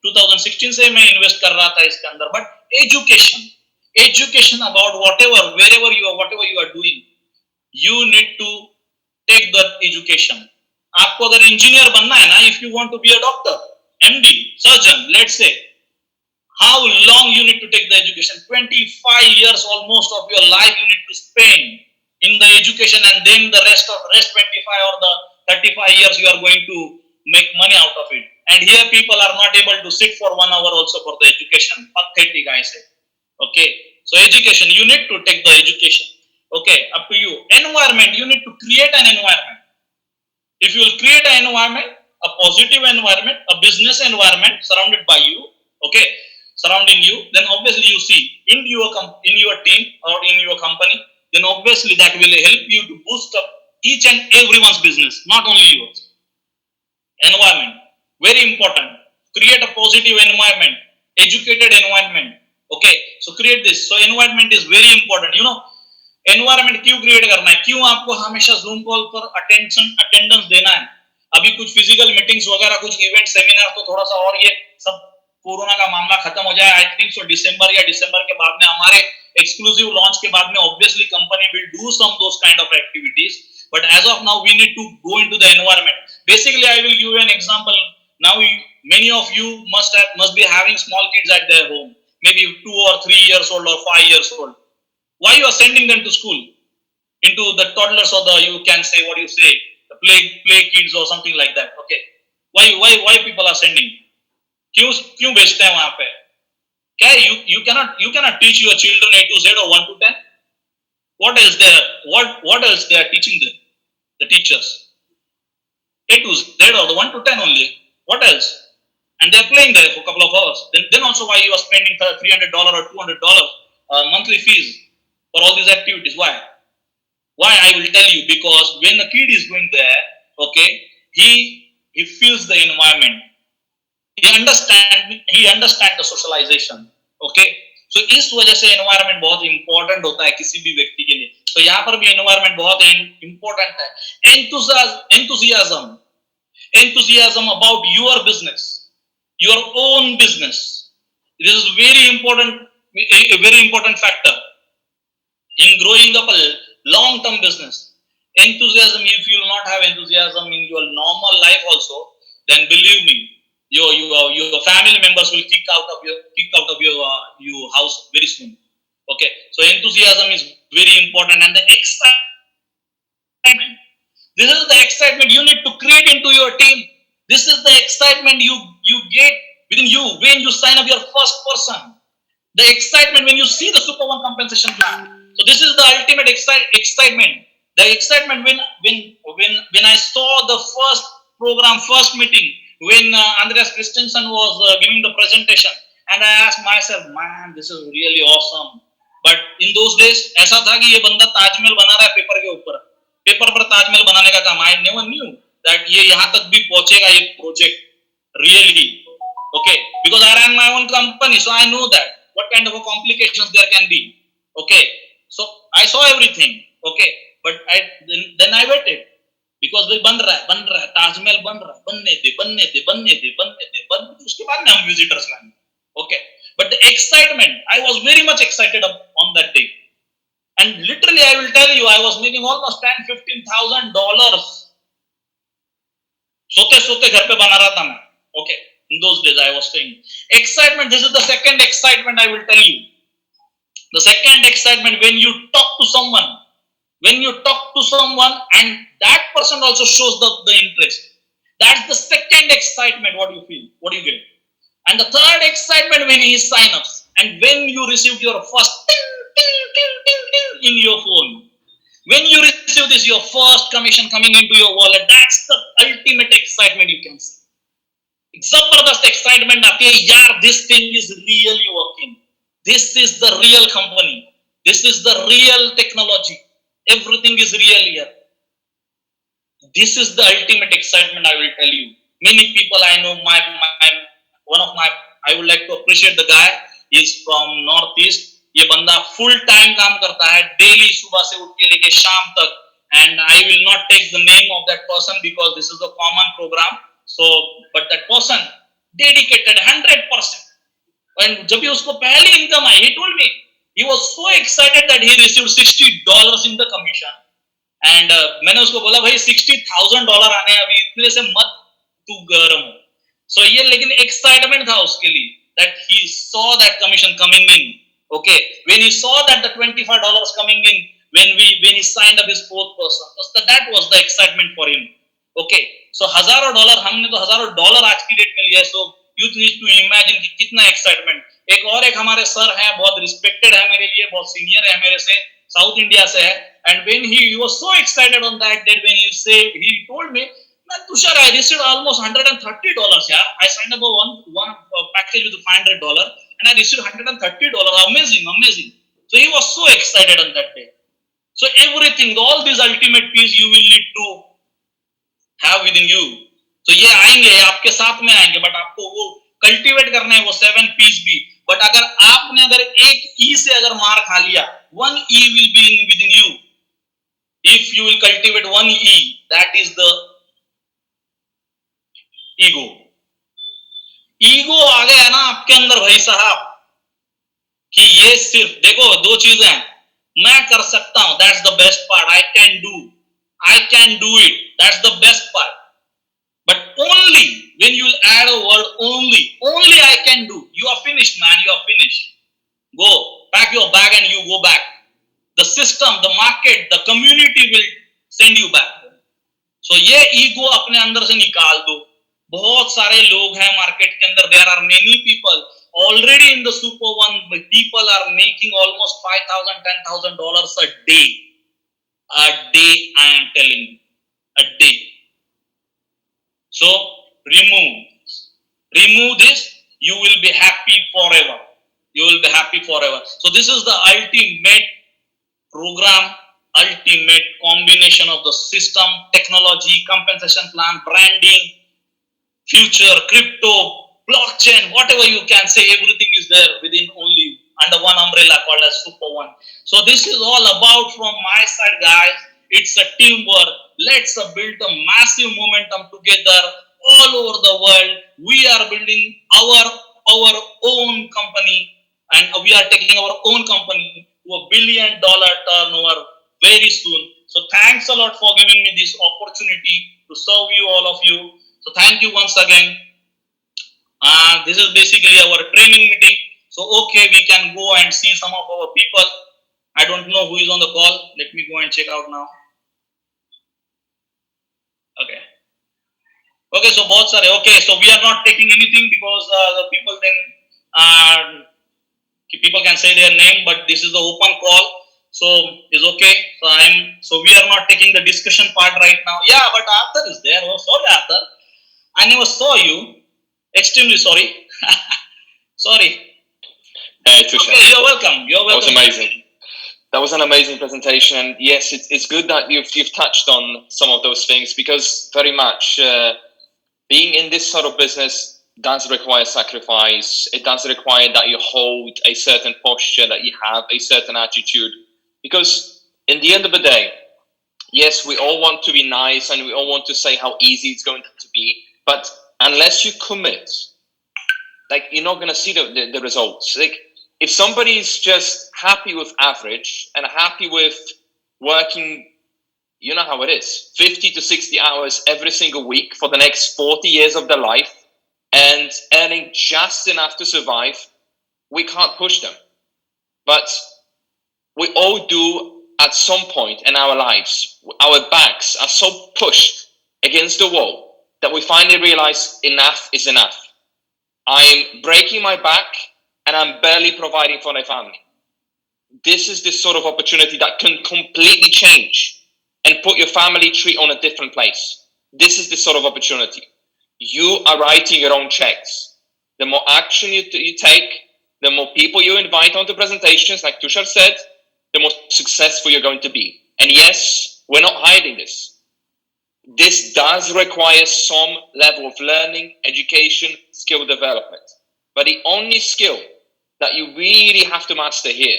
2016 से मैं invest कर रहा था इसके अंदर. But education about wherever you are, whatever you are doing, you need to take that education. आपको अगर engineer बनना है ना, if you want to be a doctor, MD, surgeon, let's say, how long you need to take the education? 25 years almost of your life you need to spend in the education, and then the rest 25 or the 35 years you are going to make money out of it. And here people are not able to sit for 1 hour also for the education. Pathetic, I say. Okay, so education, you need to take the education. Okay, up to you. Environment, you need to create an environment. If you will create an environment, a positive environment, a business environment surrounded by you, okay, surrounding you, then obviously you see in your team or in your company, then obviously that will help you to boost up each and everyone's business, not only yours. Environment, very important. Create a positive environment, educated environment. Okay, so create this. So environment is very important. You know, environment क्यों create करना है, क्यों आपको हमेशा zoom call पर attendance देना है. अभी कुछ फिजिकल मीटिंग्स वगैरह, कुछ इवेंट सेमिनार, तो थोड़ा सा और ये सब कोरोना का मामला खत्म हो जाए. आई थिंक सो दिसंबर के बाद में हमारे एक्सक्लूसिव लॉन्च के बाद में obviously company will do some those kind of activities. But as of now we need to go into the environment. Basically I will give you an example. Now many of you must be having small kids at their home, maybe 2 or 3 years old or 5 years old. Why you are sending them to school, into the toddlers or the, you can say, what you say, the play kids or something like that. Okay, why people are sending? क्यों भेजते हैं वहां पे? क्या you cannot teach your children A to Z or 1 to 10? What else they are teaching them, the teachers? A to Z or the 1 to 10 only. What else? And they are playing there for a couple of hours. Then also why you are spending $300 or $200 monthly fees for all these activities? Why I will tell you, because when a kid is going there, okay, he feels the environment, he understand the socialization. Okay, so इस वजह से environment बहुत important होता है किसी भी व्यक्ति के लिए. तो यहाँ पर भी environment बहुत important है. enthusiasm about your business, your own business. This is a very important factor in growing up a long-term business. Enthusiasm, if you will not have enthusiasm in your normal life also, then believe me, your family members will kick out of your house very soon. Okay, so enthusiasm is very important, and the excitement. This is the excitement you need to create into your team. This is the excitement you get within you when you sign up your first person. The excitement when you see the Super One compensation plan. So this is the ultimate excitement. The excitement when I saw the first program, first meeting, when Andreas Christensen was giving the presentation, and I asked myself, man, this is really awesome. But in those days, ऐसा था कि ये बंदा ताजमहल बना रहा है paper पर ताजमहल बनाने का काम. I never knew that ये यहाँ तक भी पहुंचेगा ये project really. Okay, because I ran my own company, so I know that what kind of complications there can be. Okay, so I saw everything. Okay, but then I waited, because भाई बन रहा है ताजमहल बन रहा है, बनने दे उसके बाद में हम विजिटर्स लाएंगे. Okay, but the excitement, I was very much excited on that day, and literally I will tell you, I was making almost $10,000-15,000 सोते घर पे बना रहा था मैं. Okay, in those days I was saying excitement. This is the second excitement I will tell you. The second excitement, when you talk to someone and that person also shows the interest. That's the second excitement. What you feel, what you get. And the third excitement, when he sign ups and when you receive your first ting in your phone. When you receive this, your first commission coming into your wallet, that's the ultimate excitement you can see. जबरदस्त excitement आती है, यार this thing is really working. This is the real company. This is the real technology. Everything is real here. This is the ultimate excitement, I will tell you. Many people I know, I would like to appreciate the guy. He's from Northeast. ये बंदा full time काम करता है, daily सुबह से उठ के लेके शाम तक. And I will not take the name of that person because this is a common program. So, but that person dedicated 100%. And जब भी उसको पहली income I, he told me he was so excited that he received $60 in the commission. And मैंने उसको बोला भाई $60,000 आने अभी इतने से मत तू गर्म हो. So ये लेकिन excitement था उसके लिए that he saw that commission coming in. Okay, when he saw that the $25 coming in when he signed up his fourth person, so that was the excitement for him. Okay, so हजारों dollar हमने तो हजारों dollar आज की date में लिया है. So you need to imagine कि कितना excitement. एक हमारे सर हैं, बहुत रिस्पेक्टेड है मेरे लिए, बहुत सीनियर है मेरे से, साउथ इंडिया से है. And when he was so excited on that day, when he told me, Tushar, I received almost $130. Yeah, I signed up one package with $500, and I received $130. Amazing. So he was so excited on that day. So everything, all these ultimate peace you will need to have within you. So ये आएंगे, आपके साथ में आएंगे, but आपको वो cultivate करना है वो 7 पीस भी. बट अगर एक ई से अगर मार खा लिया, 1 E will be within you. If you will cultivate 1 E, that is the ego. Ego आ गया ना आपके अंदर भाई साहब कि ये सिर्फ देखो दो चीजें हैं. मैं कर सकता हूं, that's the best part. I can do it, that's the best part. But only when you will add a word only I can do, you are finished, man. You are finished. Go pack your bag and you go back. The system, the market, the community will send you back. So ये ego अपने अंदर से निकाल दो. बहुत सारे लोग हैं मार्केट के अंदर. There are many people already in the Super One. People are making almost $5,000, $10,000 a day. I am telling you, a day. So remove this. You will be happy forever. So this is the ultimate program, ultimate combination of the system, technology, compensation plan, branding, future, crypto, blockchain, whatever you can say, everything is there within only under one umbrella called as Super One. So this is all about from my side, guys. It's a teamwork. Let's build a massive momentum together all over the world. We are building our own company, and we are taking our own company to $1 billion turnover very soon. So thanks a lot for giving me this opportunity to serve you, all of you. So thank you once again. This is basically our training meeting. So okay, we can go and see some of our people. I don't know who is on the call. Let me go and check out now. Okay, so बहुत सारे. Okay, so we are not taking anything because the people then people can say their name, but this is the open call, so it's okay. So we are not taking the discussion part right now. Yeah, but Arthur is there. Oh, sorry, Arthur, I never saw you. Extremely sorry. Sorry. Hey, Tushar. Okay, you're welcome. That was amazing. That was an amazing presentation, and yes, it's good that you've touched on some of those things, because very much being in this sort of business does require sacrifice. It does require that you hold a certain posture, that you have a certain attitude, because in the end of the day, yes, we all want to be nice and we all want to say how easy it's going to be, but unless you commit, like, you're not going to see the results. Like, if somebody's just happy with average and happy with working, you know how it is, 50 to 60 hours every single week for the next 40 years of their life and earning just enough to survive, we can't push them. But we all do at some point in our lives. Our backs are so pushed against the wall that we finally realize enough is enough. I'm breaking my back and I'm barely providing for my family. This is the sort of opportunity that can completely change and put your family tree on a different place. This is the sort of opportunity. You are writing your own checks. The more action you take, the more people you invite onto presentations, like Tushar said, the more successful you're going to be. And yes, we're not hiding this. This does require some level of learning, education, skill development. But the only skill that you really have to master here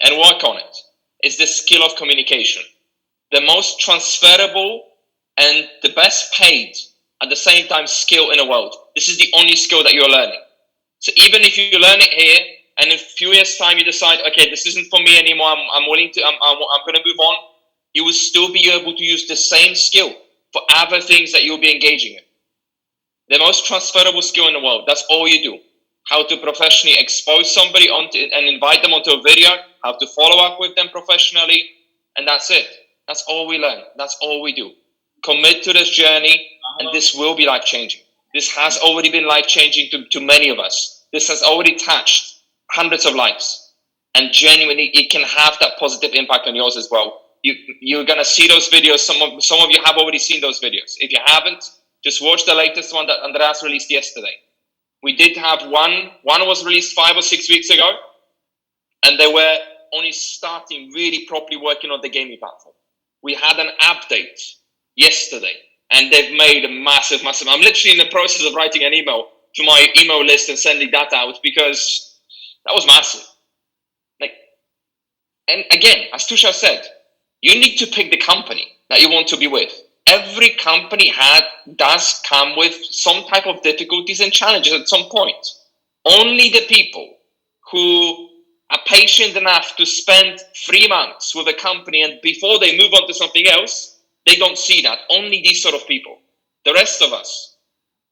and work on it is the skill of communication. The most transferable and the best paid at the same time skill in the world. This is the only skill that you're learning. So even if you learn it here and in a few years time you decide, okay, this isn't for me anymore, I'm willing to, I'm going to move on, you will still be able to use the same skill for other things that you'll be engaging in. The most transferable skill in the world, that's all you do. How to professionally expose somebody onto and invite them onto a video, how to follow up with them professionally, and that's it. That's all we learn. That's all we do. Commit to this journey, and this will be life-changing. This has already been life-changing to many of us. This has already touched hundreds of lives, and genuinely, it can have that positive impact on yours as well. You're gonna see those videos. Some of you have already seen those videos. If you haven't, just watch the latest one that Andreas released yesterday. We did have one was released 5 or 6 weeks ago, and they were only starting really properly working on the gaming platform. We had an update yesterday, and they've made a massive. I'm literally in the process of writing an email to my email list and sending that out because that was massive. And again, as Tushar said, you need to pick the company that you want to be with. Every company does come with some type of difficulties and challenges at some point. Only the people who are patient enough to spend 3 months with a company and before they move on to something else, they don't see that. Only these sort of people. The rest of us,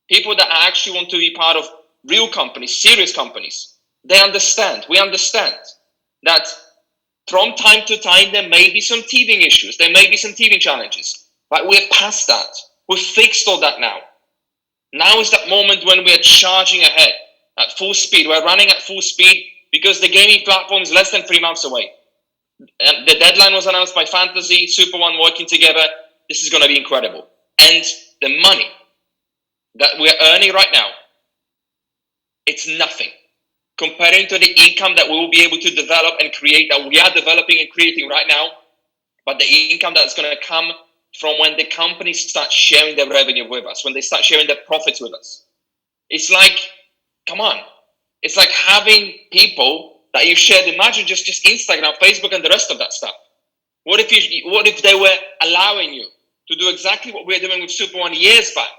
people that actually want to be part of real companies, serious companies, they understand. We understand that from time to time, there may be some teething issues. There may be some teething challenges. But we're past that. We've fixed all that now. Now is that moment when we are charging ahead at full speed. We're running at full speed because the gaming platform is less than 3 months away. And the deadline was announced by Fantasy, Super One working together. This is going to be incredible. And the money that we're earning right now, it's nothing comparing to the income that we will be able to develop and create, that we are developing and creating right now. But the income that's going to come from when the companies start sharing their revenue with us, when they start sharing their profits with us. It's like, come on. It's like having people that you shared, imagine just Instagram, Facebook, and the rest of that stuff. What if they were allowing you to do exactly what we're doing with Super One years back?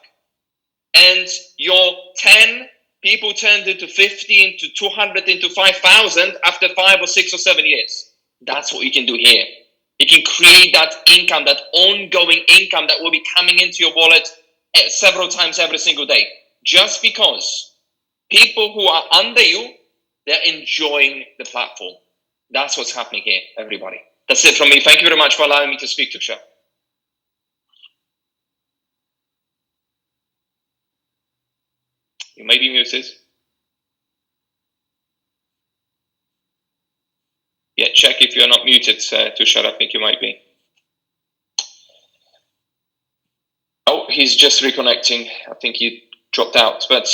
And your 10 people turned into 50, into 200, into 5,000 after 5 or 6 or 7 years. That's what you can do here. You can create that income, that ongoing income that will be coming into your wallet several times every single day. Just because people who are under you, they're enjoying the platform. That's what's happening here, everybody. That's it from me. Thank you very much for allowing me to speak, Tushar. You may be muted. Yeah, check if you're not muted, Tushar. I think you might be. Oh, he's just reconnecting. I think he dropped out. But